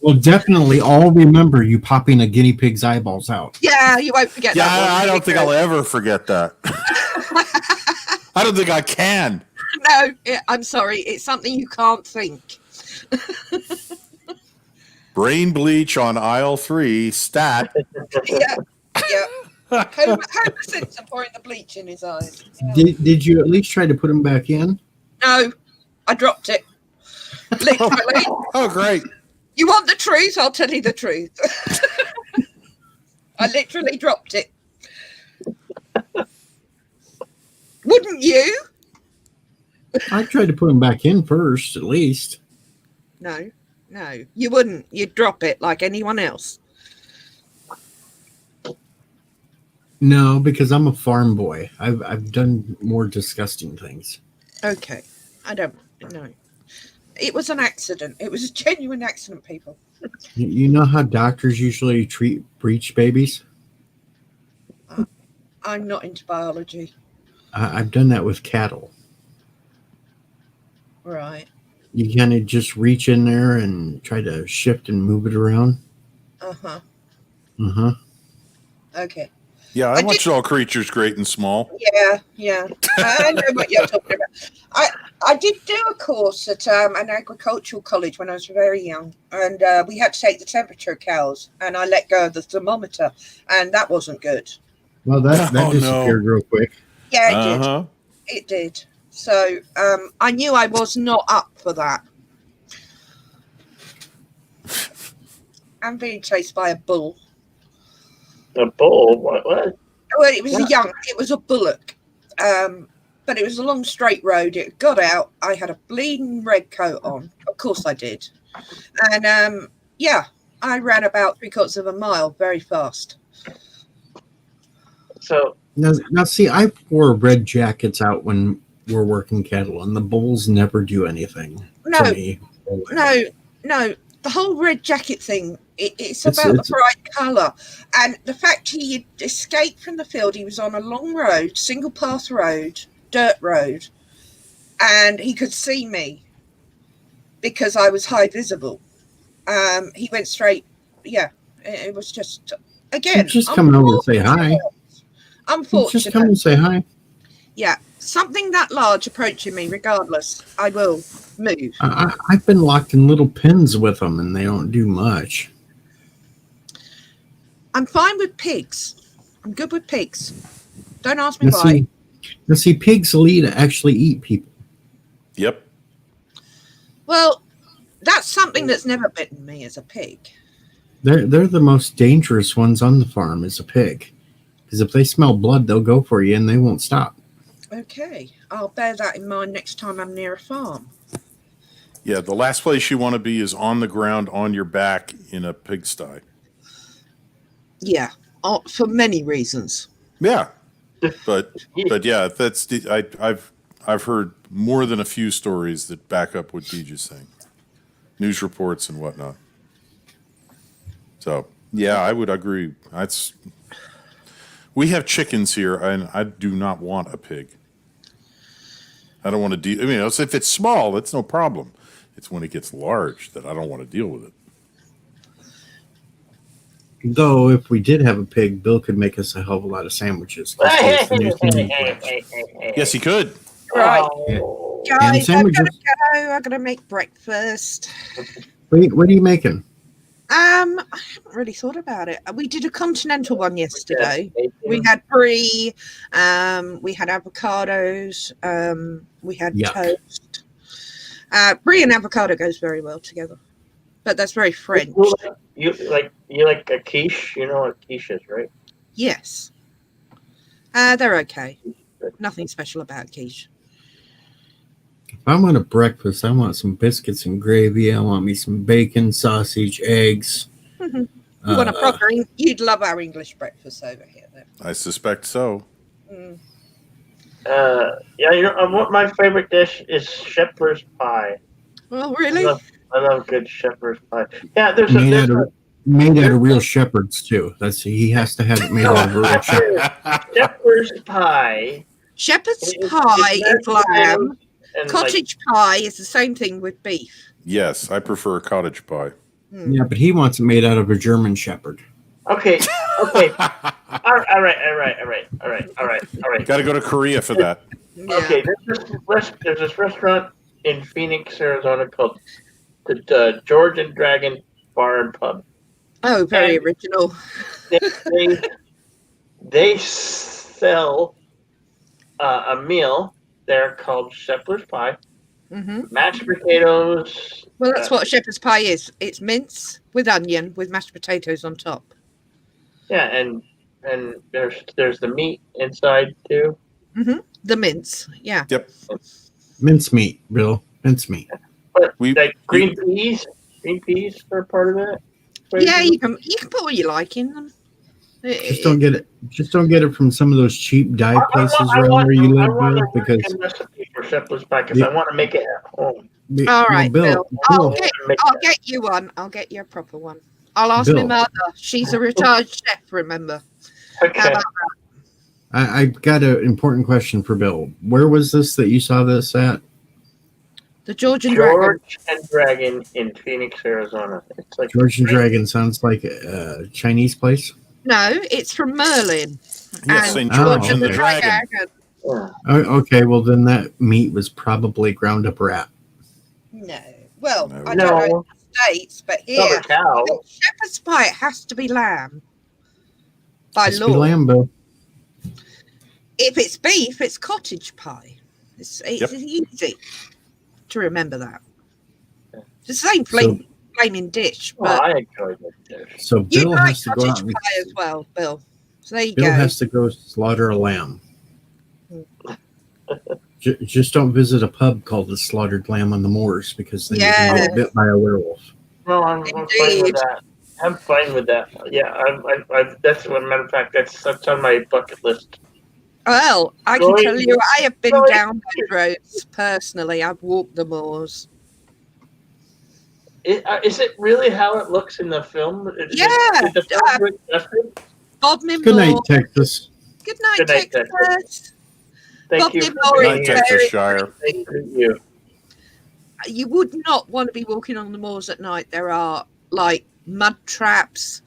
Well, definitely all remember you popping a guinea pig's eyeballs out. Yeah, you won't forget Yeah, that one. I don't think I'll ever forget that. I don't think I can. No, I'm sorry. It's something you can't think. Brain bleach on aisle 3, stat. Yeah. Homer Simpson pouring the bleach in his eyes. Yeah. Did you at least try to put them back in? No, I dropped it. Literally. Oh, great. You want the truth? I'll tell you the truth. I literally dropped it. Wouldn't you? I tried to put them back in first, at least. No, you wouldn't. You'd drop it like anyone else. No, because I'm a farm boy. I've done more disgusting things. Okay. I don't know. It was an accident. It was a genuine accident, people. You know how doctors usually treat breech babies? I'm not into biology. I've done that with cattle. Right. You kind of just reach in there and try to shift and move it around. Uh-huh. Uh-huh. Okay. Yeah, I I watched all creatures great and small. Yeah. I know what you're talking about. I did do a course at an agricultural college when I was very young, and we had to take the temperature of cows, and I let go of the thermometer, and that wasn't good. Well, that Oh, no. disappeared real quick. Yeah, it did. Uh-huh. It did. So I knew I was not up for that. I'm being chased by a bull. A bull? What? Well, it was a bullock. But it was a long straight road. It got out. I had a bleeding red coat on. Of course I did. And I ran about 3/4 of a mile very fast. So Now, see, I wore red jackets out when we're working cattle, and the bulls never do anything to me. No. The whole red jacket thing, it's about the bright colour. And the fact he escaped from the field, he was on a long road, single path road, dirt road, and he could see me because I was high visible. He went straight. Yeah, it was just, again. Just come over and say hi. Unfortunate. Just come and say hi. Yeah, something that large approaching me, regardless, I will move. I've been locked in little pens with them, and they don't do much. I'm fine with pigs. I'm good with pigs. Don't ask me why. See, pigs actually eat people. Yep. Well, that's something that's never bitten me as a pig. They're the most dangerous ones on the farm is a pig. Because if they smell blood, they'll go for you, and they won't stop. Okay, I'll bear that in mind next time I'm near a farm. Yeah, the last place you want to be is on the ground on your back in a pigsty. Yeah, for many reasons. Yeah, but yeah, I've heard more than a few stories that back up what Deej is saying, news reports and whatnot. So yeah, I would agree. We have chickens here, and I do not want a pig. I don't want to deal. I mean, if it's small, that's no problem. It's when it gets large that I don't want to deal with it. Though, if we did have a pig, Bill could make us a hell of a lot of sandwiches. Yes, he could. Right. Oh. Guys, I'm sandwiches. gonna go. I'm gonna make breakfast. What are you making? I haven't really thought about it. We did a continental one yesterday. We had brie, we had avocados, we had toast. Brie and avocado goes very well together, but that's very French. You like a quiche? You know what quiche is, right? Yes. They're okay. Nothing special about quiche. If I want a breakfast, I want some biscuits and gravy. I want me some bacon, sausage, eggs. You want a proper? You'd love our English breakfast over here, then. I suspect so. Yeah, what my favorite dish is shepherd's pie. Well, really? I love good shepherd's pie. Yeah, there's made out of real shepherds too. He has to have it made out of real shepherds. Shepherd's pie. Shepherd's pie is lamb. Cottage pie is the same thing with beef. Yes, I prefer a cottage pie. Yeah, but he wants it made out of a German shepherd. Okay. All right. Got to go to Korea for that. Yeah. Okay, there's this restaurant in Phoenix, Arizona called the George and Dragon Bar and Pub. Oh, very original. They sell a meal there called shepherd's pie, mashed potatoes. Well, that's what shepherd's pie is. It's mince with onion with mashed potatoes on top. Yeah, and there's the meat inside too. The mince, yeah. Yep. Mince meat, Bill. Mince meat. But green peas are part of it. Yeah, you can put what you like in them. Just don't get it. Just don't get it from some of those cheap dive places I around want, where you I live, want Bill. a Because working recipe for shepherd's pie because I want to make it at home. All right, Bill, I'll Bill, get you one. I'll get you a proper one. I'll ask my Bill. mother. She's a retired chef, remember? How Okay. about I've got an important question for Bill. Where was this that you saw this at? the Georgian Dragon? George and Dragon in Phoenix, Arizona. It's like George and Dragon sounds like a Chinese place. No, it's from Merlin. Yes, And St. George Oh, and the okay. Dragon. Yeah. Okay, well then that meat was probably ground up rat. No. Well, No. I don't know No, in the States, but not here, a cow. shepherd's pie, it has to be lamb by Must be law. lamb, Bill. If it's beef, it's cottage pie. It's Yep. easy to remember that. It's the same So, flaming dish, Well, but I enjoyed that dish. so you Bill like has to go out cottage and pie as well, Bill. So there you Bill go. has to go slaughter a lamb. Just don't visit a pub called the Slaughtered Lamb on the Moors because then you're gonna get bit by a werewolf. No, I'm fine Indeed. with that. I'm fine with that. Yeah, that's what matter of fact. That's on my bucket list. Well, I can Going- tell you, I have been going- down those roads personally. I've walked the moors. Is it really how it looks in the film? Yeah, Is the film good justice? Bodmin Good night, Moor. Texas. Good night, Good night, Texas. Thank you Bodmin for Moor being is here. Texas very Shire. Thank you. You would not want to be walking on the moors at night. There are like mud traps.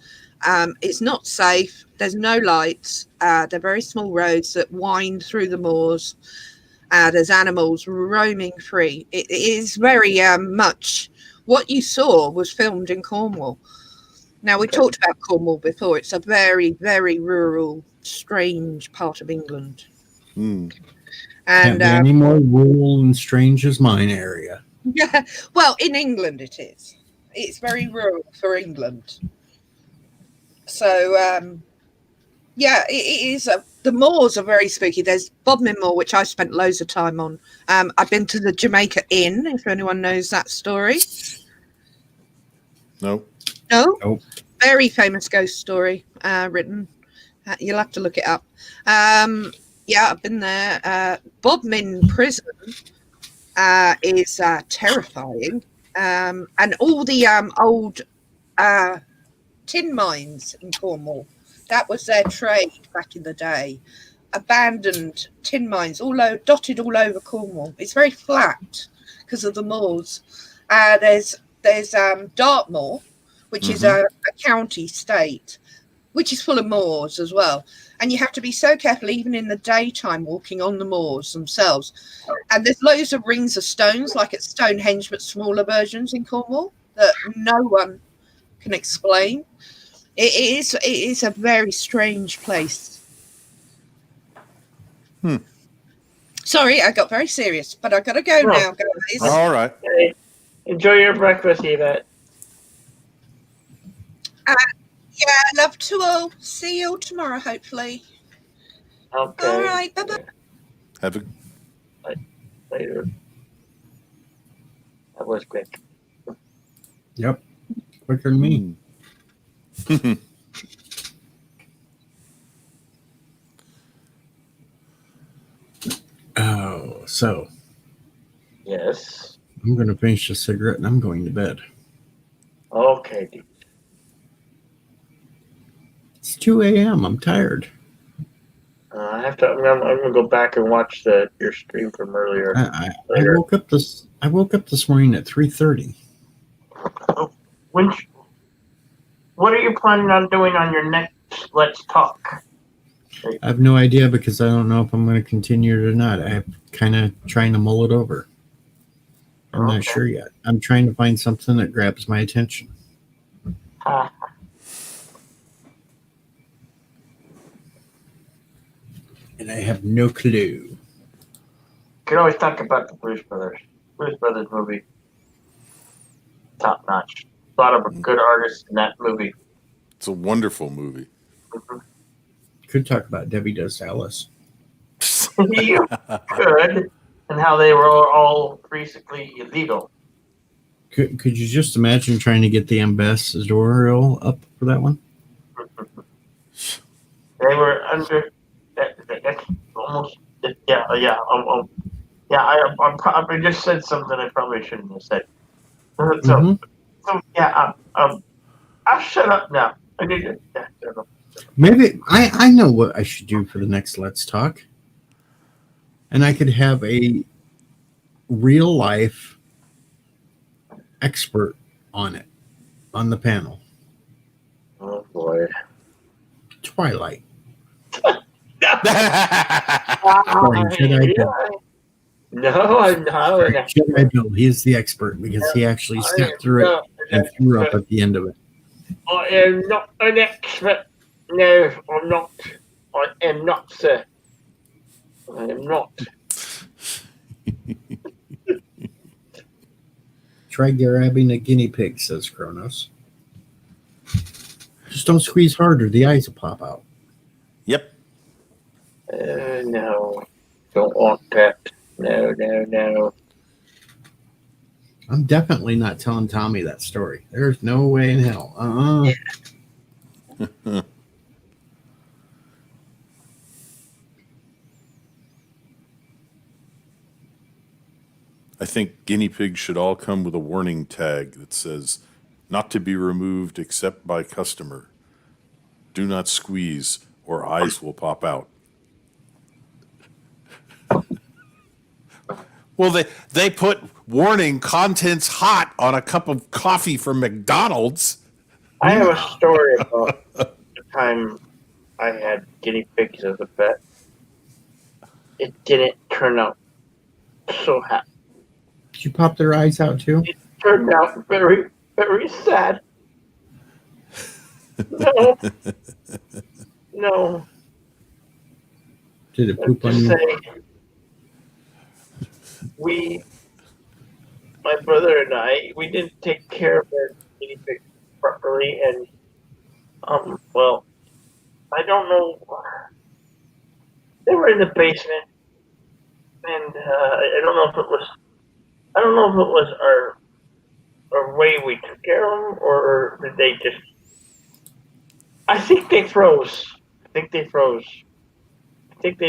It's not safe. There's no lights. They're very small roads that wind through the moors. There's animals roaming free. It is very much what you saw was filmed in Cornwall. Now, we talked about Cornwall before. It's a very, very rural, strange part of England. Hmm. Can't And be any more rural and strange as mine area. yeah, well, in England it is. It's very rural for England. So, yeah, it is. The moors are very spooky. There's Bodmin Moor, which I spent loads of time on. I've been to the Jamaica Inn, if anyone knows that story. No. No? Nope. Very famous ghost story written. You'll have to look it up. Yeah, I've been there. Bodmin Prison is terrifying. And all the old tin mines in Cornwall, that was their trade back in the day. Abandoned tin mines dotted all over Cornwall. It's very flat because of the moors. There's Dartmoor, which is a county state, which is full of moors as well. And you have to be so careful, even in the daytime, walking on the moors themselves. And there's loads of rings of stones, like at Stonehenge, but smaller versions in Cornwall that no one can explain. It is a very strange place. Sorry, I got very serious, but I got to go now, guys. All right. Hey, enjoy your breakfast, Yvette. Yeah, I love to all. See you all tomorrow, hopefully. Okay. All right, bye-bye. Have a Later. That was quick. Yep. Quicker than me. Oh, so Yes. I'm going to finish the cigarette and I'm going to bed. Okay. Dude. It's 2 a.m. I'm tired. I have to. I'm gonna go back and watch your stream from earlier. I woke up this morning at 3:30. What are you planning on doing on your next Let's Talk? I have no idea because I don't know if I'm going to continue it or not. I'm kind of trying to mull it over. I'm not sure yet. I'm trying to find something that grabs my attention. And I have no clue. You can always talk about the Blues Brothers. Blues Brothers movie. Top notch. A lot of good artists in that movie. It's a wonderful movie. Could talk about Debbie Does Dallas. You could. And how they were all basically illegal. Could you just imagine trying to get the ambassadorial up for that one? They were under. That's almost. Yeah. I probably just said something I probably shouldn't have said. So yeah. I'll shut up now. I need to. Yeah, shut up. Maybe I know what I should do for the next Let's Talk. And I could have a real life expert on it, on the panel. Oh boy. Twilight. Sorry, Jedi Bill. No, I'm not. Jedi Bill. He is the expert because he actually sat through it and threw up at the end of it. I am not an expert. No, I'm not. I am not, sir. I am not. Try grabbing a guinea pig, says Kronos. Just don't squeeze harder. The eyes will pop out. Yep. No. Don't want that. No. I'm definitely not telling Tommy that story. There's no way in hell. I think guinea pigs should all come with a warning tag that says, "Not to be removed except by customer. Do not squeeze or eyes will pop out." Well, they put warning contents hot on a cup of coffee from McDonald's. I have a story about the time I had guinea pigs as a pet. It didn't turn out so happy. Did you pop their eyes out too? It turned out very, very sad. No. Did it poop on you? My brother and I, we didn't take care of our guinea pigs properly, and well, I don't know. They were in the basement, and I don't know if it was our way we took care of them, or did they just? I think they froze. I think they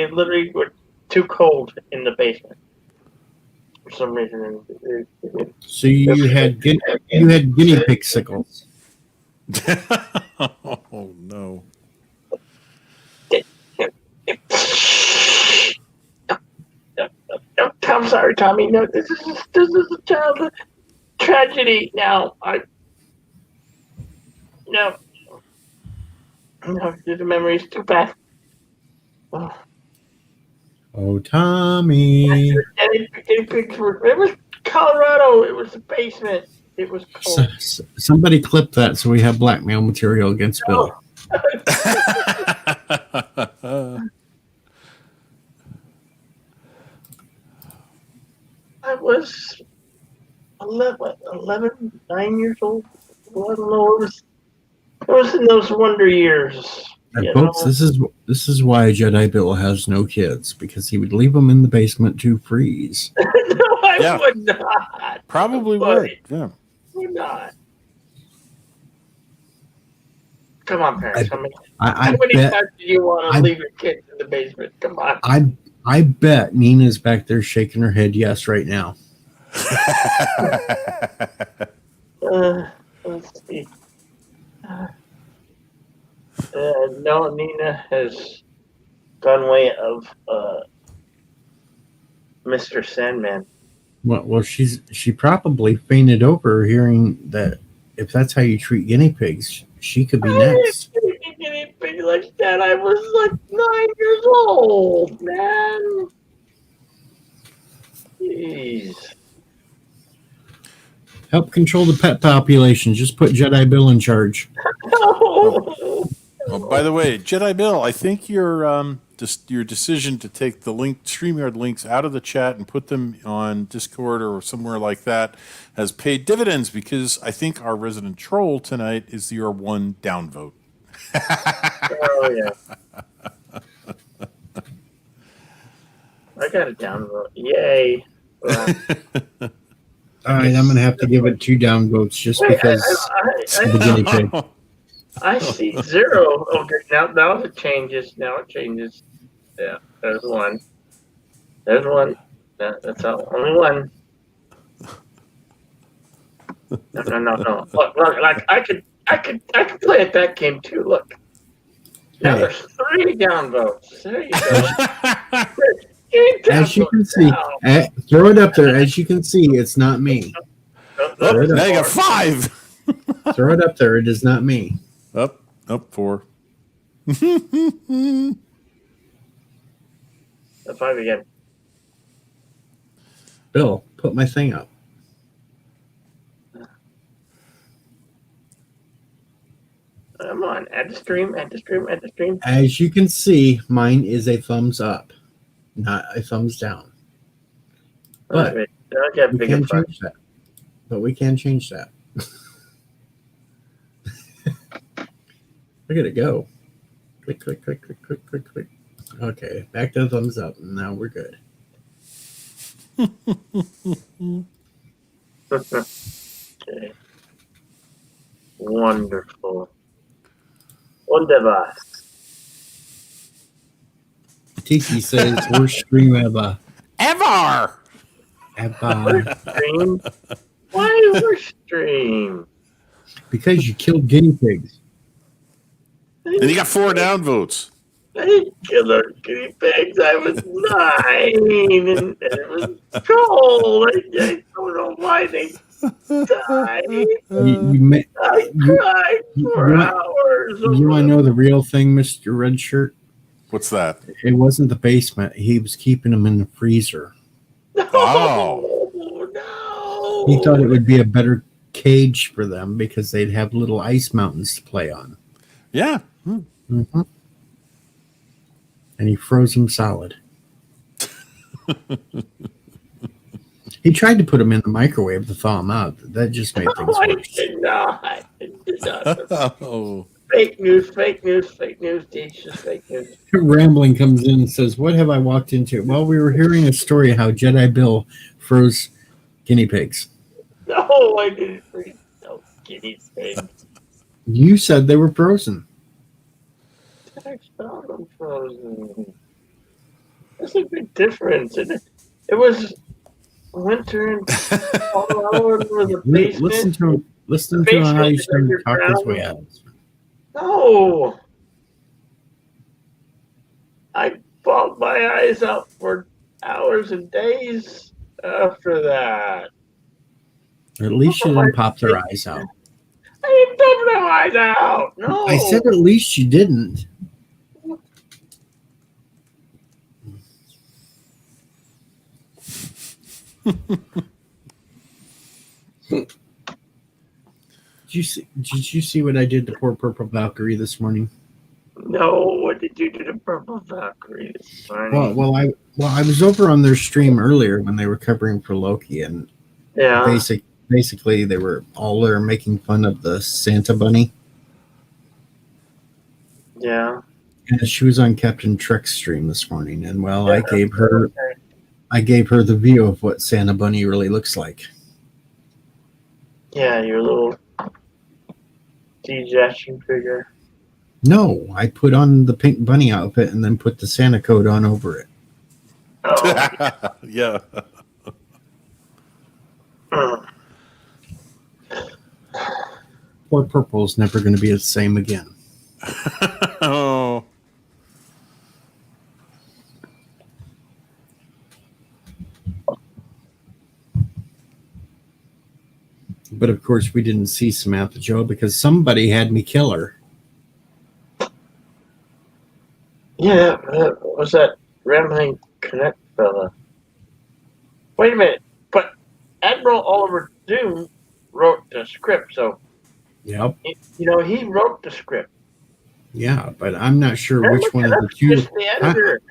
literally were too cold in the basement for some reason. So you had guinea pig sickles. Oh no! I'm sorry, Tommy. No, this is a childhood tragedy. Now, no, the memory is too bad. Oh, Tommy! It was Colorado. It was the basement. It was cold. Somebody clip that so we have blackmail material against Bill. I was 9 years old. I don't know. It was in those wonder years. And folks, this is why Jedi Bill has no kids, because he would leave them in the basement to freeze. No, I would not. Probably would. Yeah. Would not. Come on, parents. How many times do you want to leave your kids in the basement? Come on. I bet Nina's back there shaking her head yes right now. Let's see. No, Nina has gone way of Mr. Sandman. Well, she probably fainted over hearing that if that's how you treat guinea pigs, she could be next. I didn't treat a guinea pig like that. I was like 9 years old, man. Jeez. Help control the pet population. Just put Jedi Bill in charge. Oh, by the way, Jedi Bill, I think your decision to take the StreamYard links out of the chat and put them on Discord or somewhere like that has paid dividends, because I think our resident troll tonight is your one downvote. Oh yeah. I got a downvote. Yay. All right, I'm going to have to give it 2 downvotes just because of the guinea pig. I see 0. Okay, now it changes. Now it changes. Yeah, there's 1. There's 1. That's all. Only 1. No. Look, like I could play at that game too. Look. Now Hey. there's 3 downvotes. There you go. As you can see, throw it up there. As you can see, it's not me. Oh, now you got 5. Throw it up there. It is not me. Up 4. That's 5 again. Bill, put my thing up. Come on, add the stream. As you can see, mine is a thumbs up, not a thumbs down. But Right, I'll get we bigger can fun. change that. But we can change that. Look at it go. Click. Okay, back to the thumbs up. Now we're good. Okay. Wonderful. Wunderbar. Tiki says worst stream ever. Ever. Stream? Why worst stream? Because you killed guinea pigs. And you got 4 downvotes. I didn't kill our guinea pigs. I was 9 and it was cold. I don't know why they died. I cried for hours. You want to know the real thing, Mr. Red Shirt? What's that? It wasn't the basement. He was keeping them in the freezer. Oh. No. He thought it would be a better cage for them because they'd have little ice mountains to play on. Yeah. Mm-hmm. And he froze them solid. He tried to put them in the microwave to thaw them out. That just made things I worse. did not. Oh. Fake news. It's just fake news. Rambling comes in and says, "What have I walked into?" Well, we were hearing a story how Jedi Bill froze guinea pigs. No, I didn't freeze no guinea pigs. You said they were frozen. I found them frozen. There's a big difference. It was winter in Colorado in the basement. Listen to how you started to talk this way out. No. I bawled my eyes out for hours and days after that. At least you didn't pop their eyes out. I didn't pop their eyes out. No. I said at least you didn't. Did you see what I did to poor Purple Valkyrie this morning? No, what did you do to Purple Valkyrie this morning? Well, I was over on their stream earlier when they were covering for Loki, and Yeah. basically they were all there making fun of the Santa Bunny. Yeah. And she was on Captain Trek's stream this morning, and well, Yeah. I gave her the view of what Santa Bunny really looks like. Yeah, your little action figure. No, I put on the pink bunny outfit and then put the Santa coat on over it. Oh. Yeah. Poor Purple's never going to be the same again. Oh. But of course, we didn't see Samantha Joe because somebody had me kill her. Yeah, was that Rambling Connect fella? Wait a minute, but Admiral Oliver Doom wrote the script, so Yep. he wrote the script. Yeah, but I'm not sure which one of the two. Just the editor.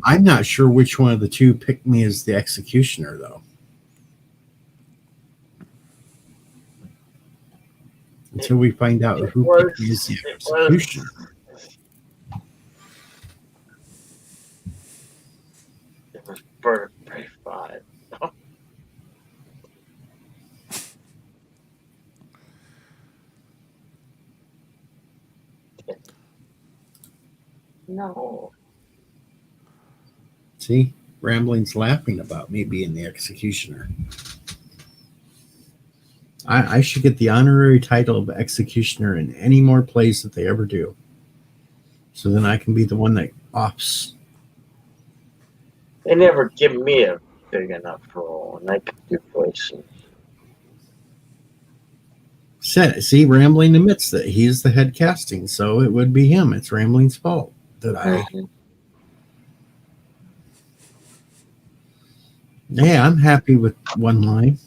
I'm not sure which one of the two picked me as the executioner, though. Until we find out who picked me as the executioner. It was Bird of Prey 5. No. See, Rambling's laughing about me being the executioner. I should get the honorary title of executioner in any more plays that they ever do. So then I can be the one that offs. They never give me a big enough role, and I could do voices. See, Rambling admits that he's the head casting, so it would be him. It's Rambling's fault that I. Yeah, I'm happy with one line.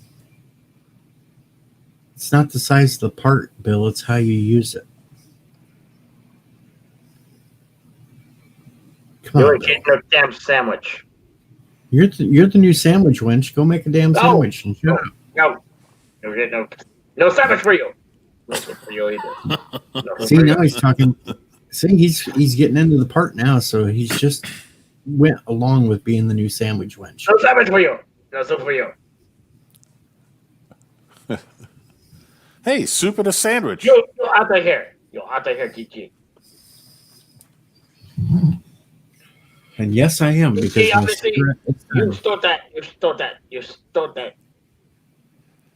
It's not the size of the part, Bill. It's how you use it. Come You're on, Bill. getting a damn sandwich. You're the new sandwich wench. Go make a damn sandwich and shut up. No sandwich for you. Nothing for you either. See, now he's talking. See, he's getting into the part now, so he's just went along with being the new sandwich wench. No sandwich for you. No soup for you. Hey, soup and a sandwich. You out of here. You out of here, GG. And yes, I am, because See, my obviously, cigarette is You done. stole that. You stole that. You stole that.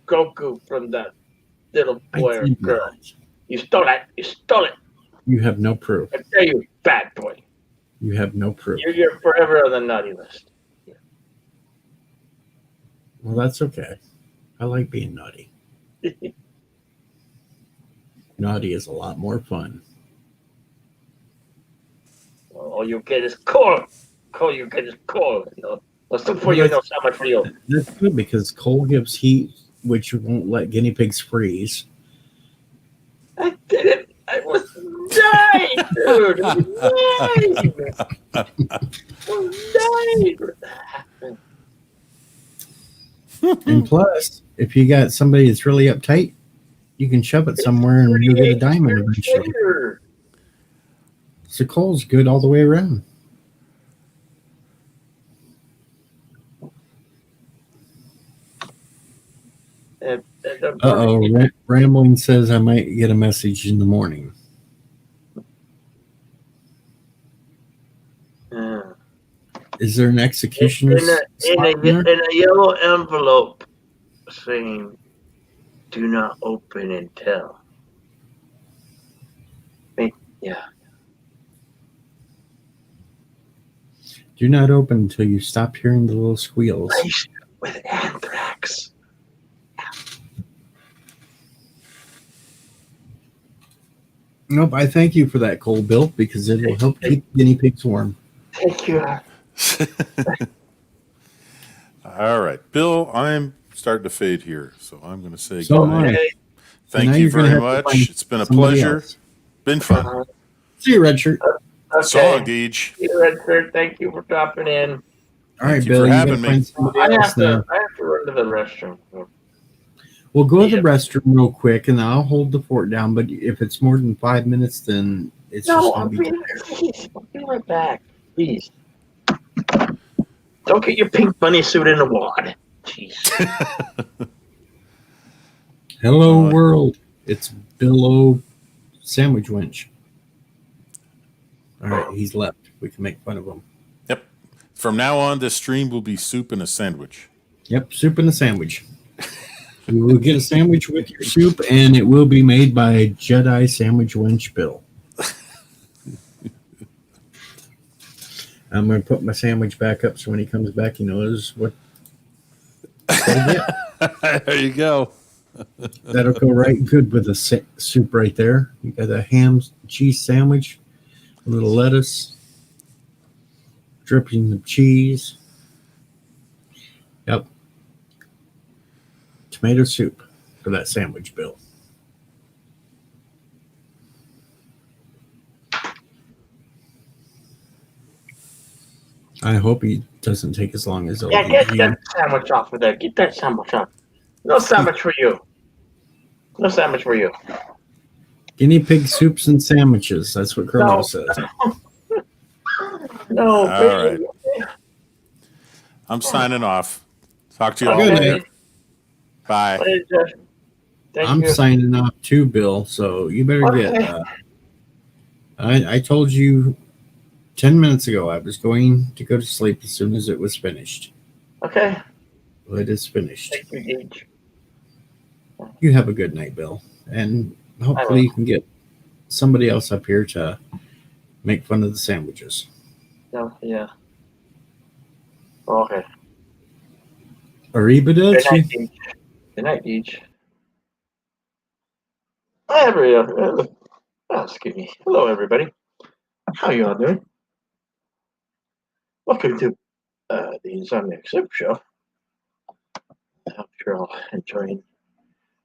Goku from that little boy I or did girl. not. You stole that. You stole it. You have no proof. I tell you, bad boy. You have no proof. You're forever on the naughty list. Well, that's okay. I like being naughty. Naughty is a lot more fun. All you get is coal. Coal you get is coal. No soup for you, no sandwich for you. That's good because coal gives heat, which won't let guinea pigs freeze. I did it. I was dying, dude. I was dying. And plus, if you got somebody that's really uptight, you can shove it somewhere and you'll get a diamond eventually. So coal's good all the way around. Uh-oh, Rambling says I might get a message in the morning. Is there an executioner's in a yellow envelope saying, "Do not open and tell." Yeah. Do not open until you stop hearing the little squeals. With anthrax. Nope, I thank you for that, Cole Bill, because it will help keep guinea pigs warm. Thank you. All right, Bill, I'm starting to fade here, so I'm going to say So am goodnight. I. Thank now you you're gonna very have to much. find It's been a somebody pleasure. else. Been fun. See you, Red Shirt. So long, Deej. Redford, thank you for dropping in. All right, Thank you Bill, for you having gotta me. find somebody I else now. have to run to the restroom. We'll go to the Yeah. restroom real quick, and I'll hold the fort down. But if it's more than 5 minutes, then it's just No, gonna I'll be. be right back. Please. Don't get your pink bunny suit in a wad. Jeez. Hello, world. It's Bill O. Sandwich Wench. All right, he's left. We can make fun of him. Yep. From now on, this stream will be soup and a sandwich. Yep, soup and a sandwich. You will get a sandwich with your soup, and it will be made by Jedi Sandwich Wench Bill. I'm going to put my sandwich back up so when he comes back, he knows what to get. There you go. That'll go right good with the soup right there. You got a ham cheese sandwich, a little lettuce, dripping of cheese. Yep. Tomato soup for that sandwich, Bill. I hope he doesn't take as long as Yeah, get that sandwich off of there. Get that sandwich off. No sandwich for you. No sandwich for you. Guinea pig soups and sandwiches. That's what Colonel No. says. No, All baby. I'm signing off. Talk to you all Good later. night. Bye. Thank I'm you. signing off too, Bill. So you better Okay. get. I told you 10 minutes ago. I was going to go to sleep as soon as it was finished. Okay. Well, it is finished. Thank you, Gage. You have a good night, Bill. And I hopefully will. you can get somebody else up here to make fun of the sandwiches. No, yeah. Okay. Good night, Arrivederci. Gage. Good night, Gage. Hi, everybody. Oh, excuse me. Hello, everybody. How you all doing? Welcome to the Insomniac Soup Show. I hope you're all enjoying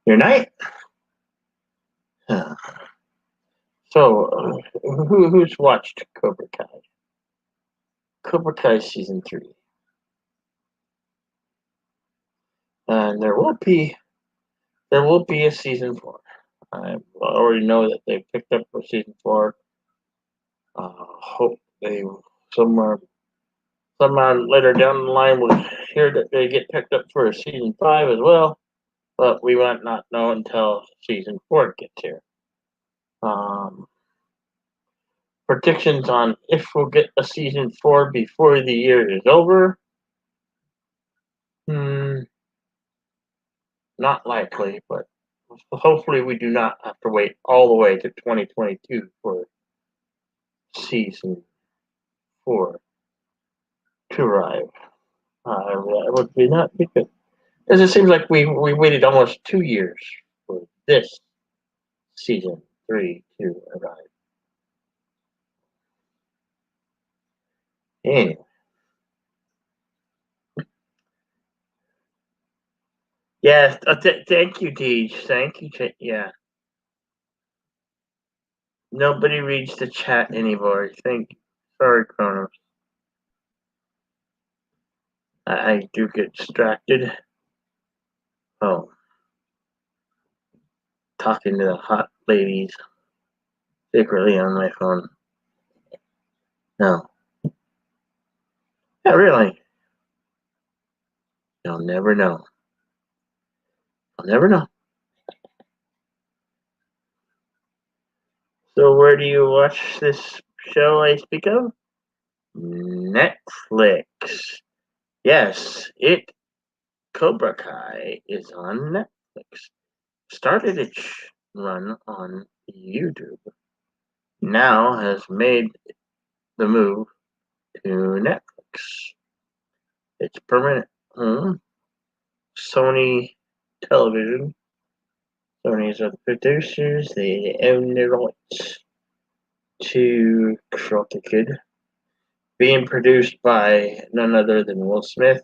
your night. Uh, who's watched Cobra Kai? Cobra Kai season 3, and there will be a season 4. I already know that they picked up for season 4. Hope they sometime later down the line we'll hear that they get picked up for a season 5 as well. But we might not know until season 4 gets here. Predictions on if we'll get a season 4 before the year is over. Not likely, but hopefully we do not have to wait all the way to 2022 for season 4 to arrive. That would be not be good. Because it seems like we waited almost 2 years for this season 3 to arrive. Anyway. Yeah, thank you, Deej. Thank you. Yeah. Nobody reads the chat anymore. Sorry, Kronos. I do get distracted. Oh. Talking to the hot ladies secretly on my phone. No. Yeah, really. You'll never know. I'll never know. So where do you watch this show I speak of? Netflix. Yes, Cobra Kai is on Netflix. Started its run on YouTube. Now has made the move to Netflix. Its permanent home, Sony Television. Sony's are the producers. They own the rights to Karate Kid. Being produced by none other than Will Smith,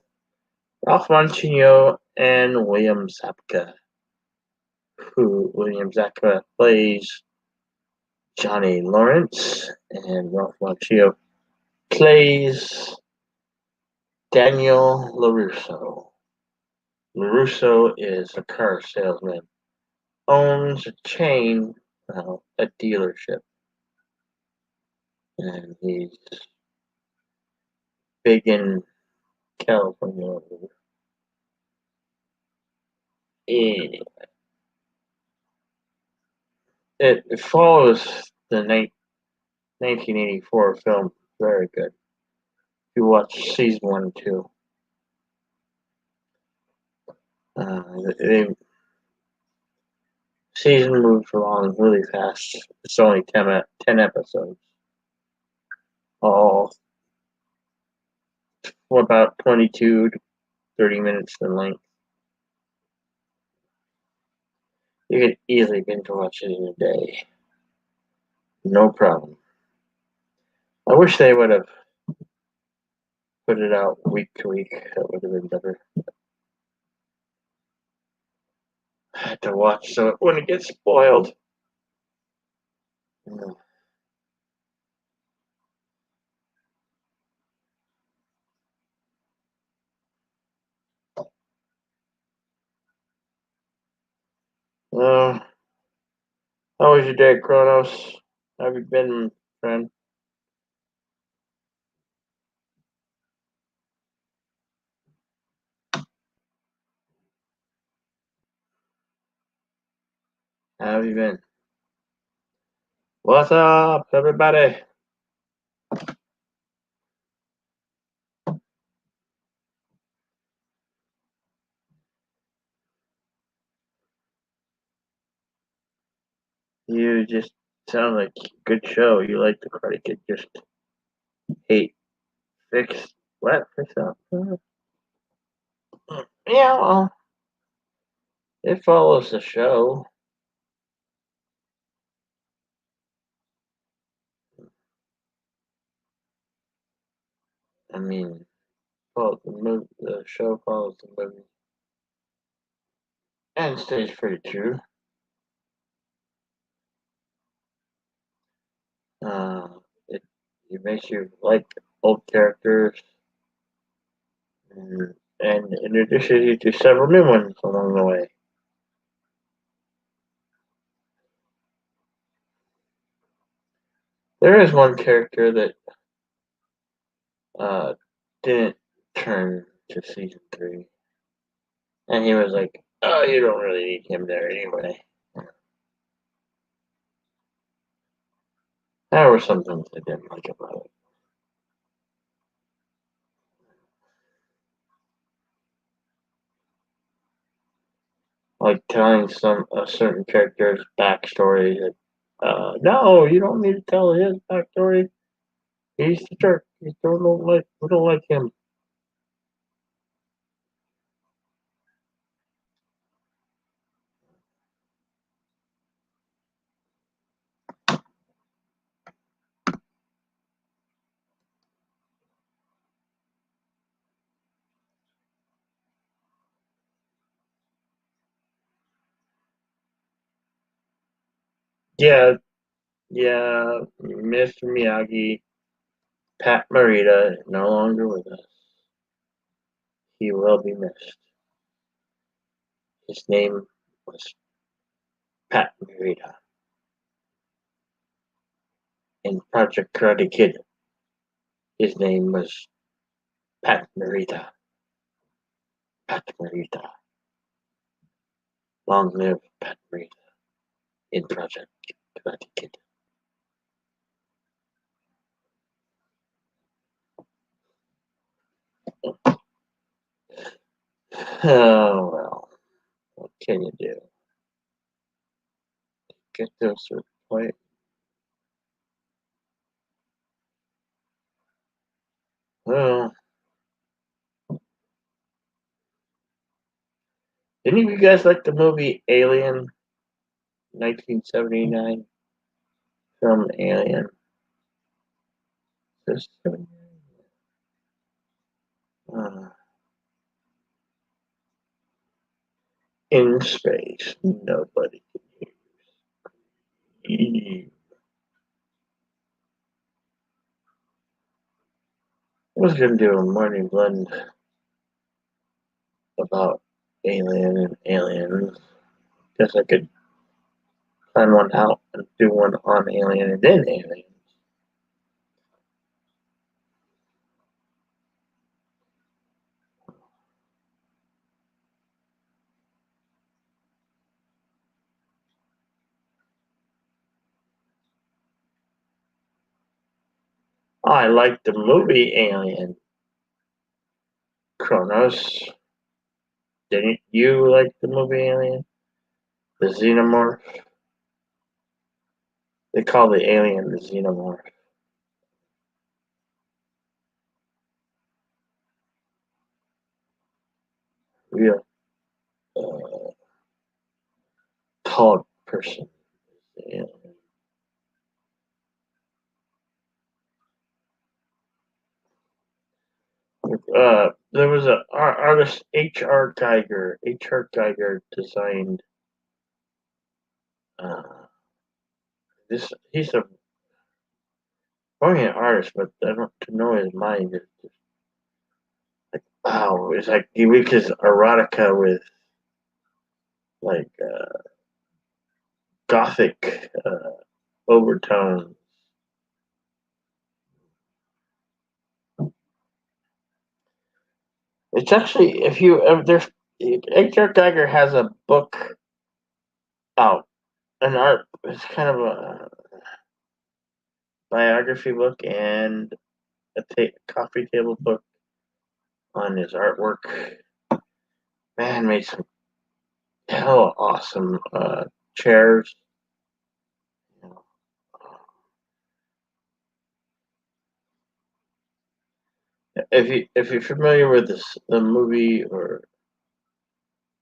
Ralph Macchio, and William Zabka. William Zabka plays Johnny Lawrence, and Ralph Macchio plays Daniel LaRusso. LaRusso is a car salesman, owns a chain, a dealership, and he's big in California. Anyway, it follows the 1984 film. Very good. You watch season 1 and 2. The season moves along really fast. It's only 10 episodes. All for about 22 to 30 minutes in length. You could easily binge watch it in a day. No problem. I wish they would have put it out week to week. That would have been better. I had to watch so it wouldn't get spoiled. How was your day, Kronos? How have you been, friend? How have you been? What's up, everybody? You just sound like a good show. You like the Karate Kid. Just hate fix what fix up. Yeah, well, it follows the show. I mean, the show follows the movie, and stays pretty true. Uh, it it makes you like old characters, and introduces you to several new ones along the way. There is one character that uh, didn't turn to season 3, and he was like, "Oh, you don't really need him there anyway." There were some things I didn't like about it. Like telling a certain character's backstory that, no, you don't need to tell his backstory. He's the jerk. We don't like him. Yeah, yeah, Mr. Miyagi, Pat Morita, no longer with us. He will be missed. His name was Pat Morita in Project Karate Kid. His name was Pat Morita. Pat Morita. Long live Pat Morita in Project Karate Kid. Oh well, what can you do? Get to a certain point. Well, didn't you guys like the movie Alien, 1979 film Alien? Uh, in space, nobody can hear you. I was gonna do a morning blend about Alien and aliens. Guess I could plan one out and do one on Alien and then Alien. I like the movie Alien. Kronos. Didn't you like the movie Alien? The xenomorph. They call the alien the xenomorph. Real tall person. Yeah. There was a artist H.R. Geiger. H.R. Geiger designed uh, this. He's a brilliant artist, but I don't know his mind. It's just like wow, it's like he mixes erotica with like gothic overtones. It's actually if you there's H.R. Geiger has a book out, an art. It's kind of a biography book and a coffee table book on his artwork. Man made some hell awesome chairs. if you're familiar with the movie or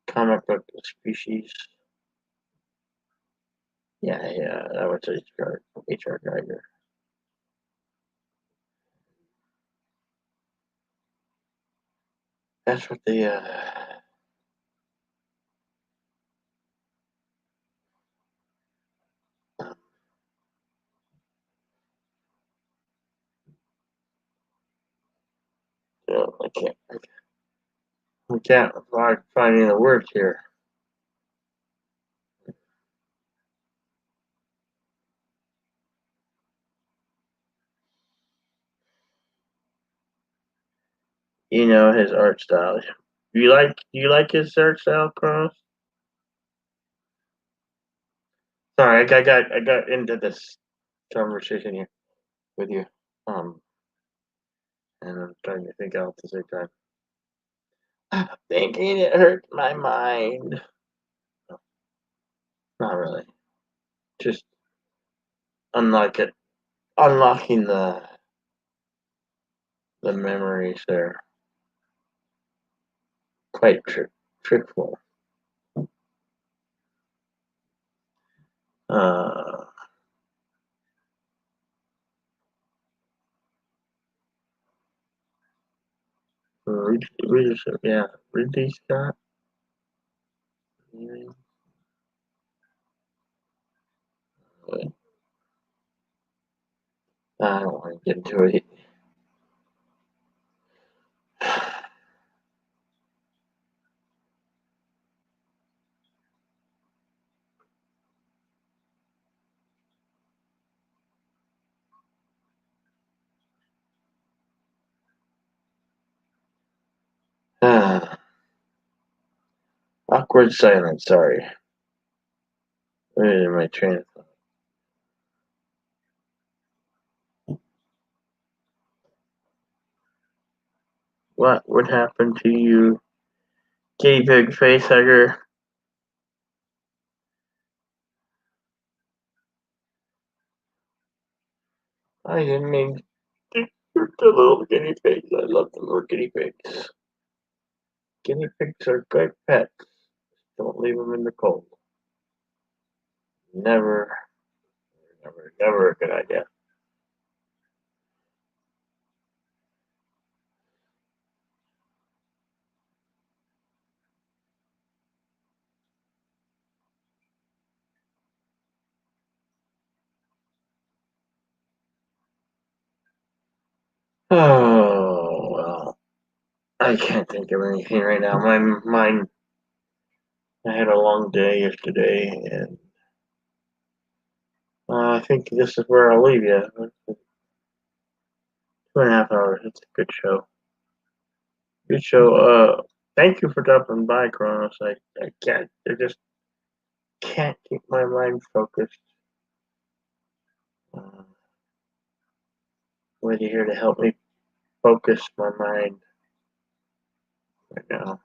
comic book Species, yeah, that was H.R. Geiger. That's what they I can't find any words here. You know his art style. You like his art style, Cross? Sorry, I got into this conversation here with you. And I'm trying to think out at the same time. Thinking it hurts my mind. No, not really. Just unlocking the memories there. Quite trickful. Uh, Ridley Scott. I don't want to get into it. Awkward silence. Sorry. Where is my train of thought? What would happen to you, guinea pig face hugger? I didn't mean the little guinea pigs. I love the little guinea pigs. Guinea pigs are great pets. Don't leave them in the cold. Never a good idea. Oh, well. I can't think of anything right now. My mind, I had a long day yesterday, and I think this is where I'll leave you. 2.5 hours. It's a good show. Good show. Thank you for dropping by, Kronos. I just can't keep my mind focused. Whether you're here to help me focus my mind right now.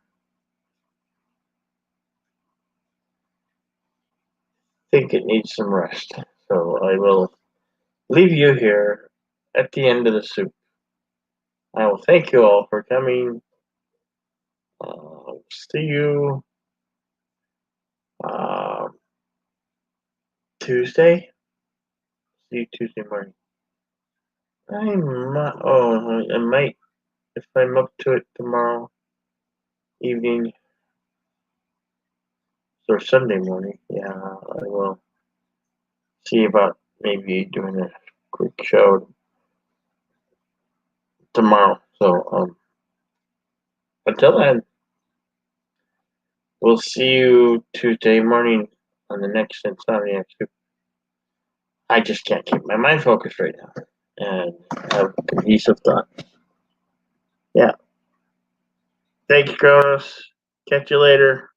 I think it needs some rest. So I will leave you here at the end of the soup. I will thank you all for coming. See you Tuesday. See you Tuesday morning. I might, if I'm up to it tomorrow evening or Sunday morning. Yeah, I will see about maybe doing a quick show tomorrow. So until then, we'll see you Tuesday morning on the next Insomniac Soup. I just can't keep my mind focused right now and have cohesive thought. Yeah. Thank you, Kronos. Catch you later.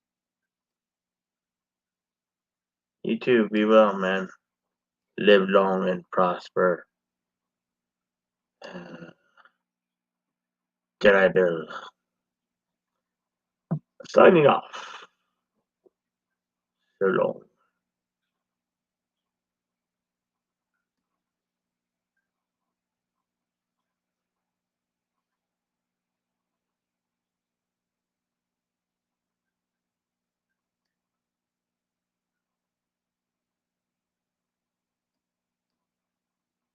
You too. Be well, man. Live long and prosper. Jedi Bill. Signing off. So long.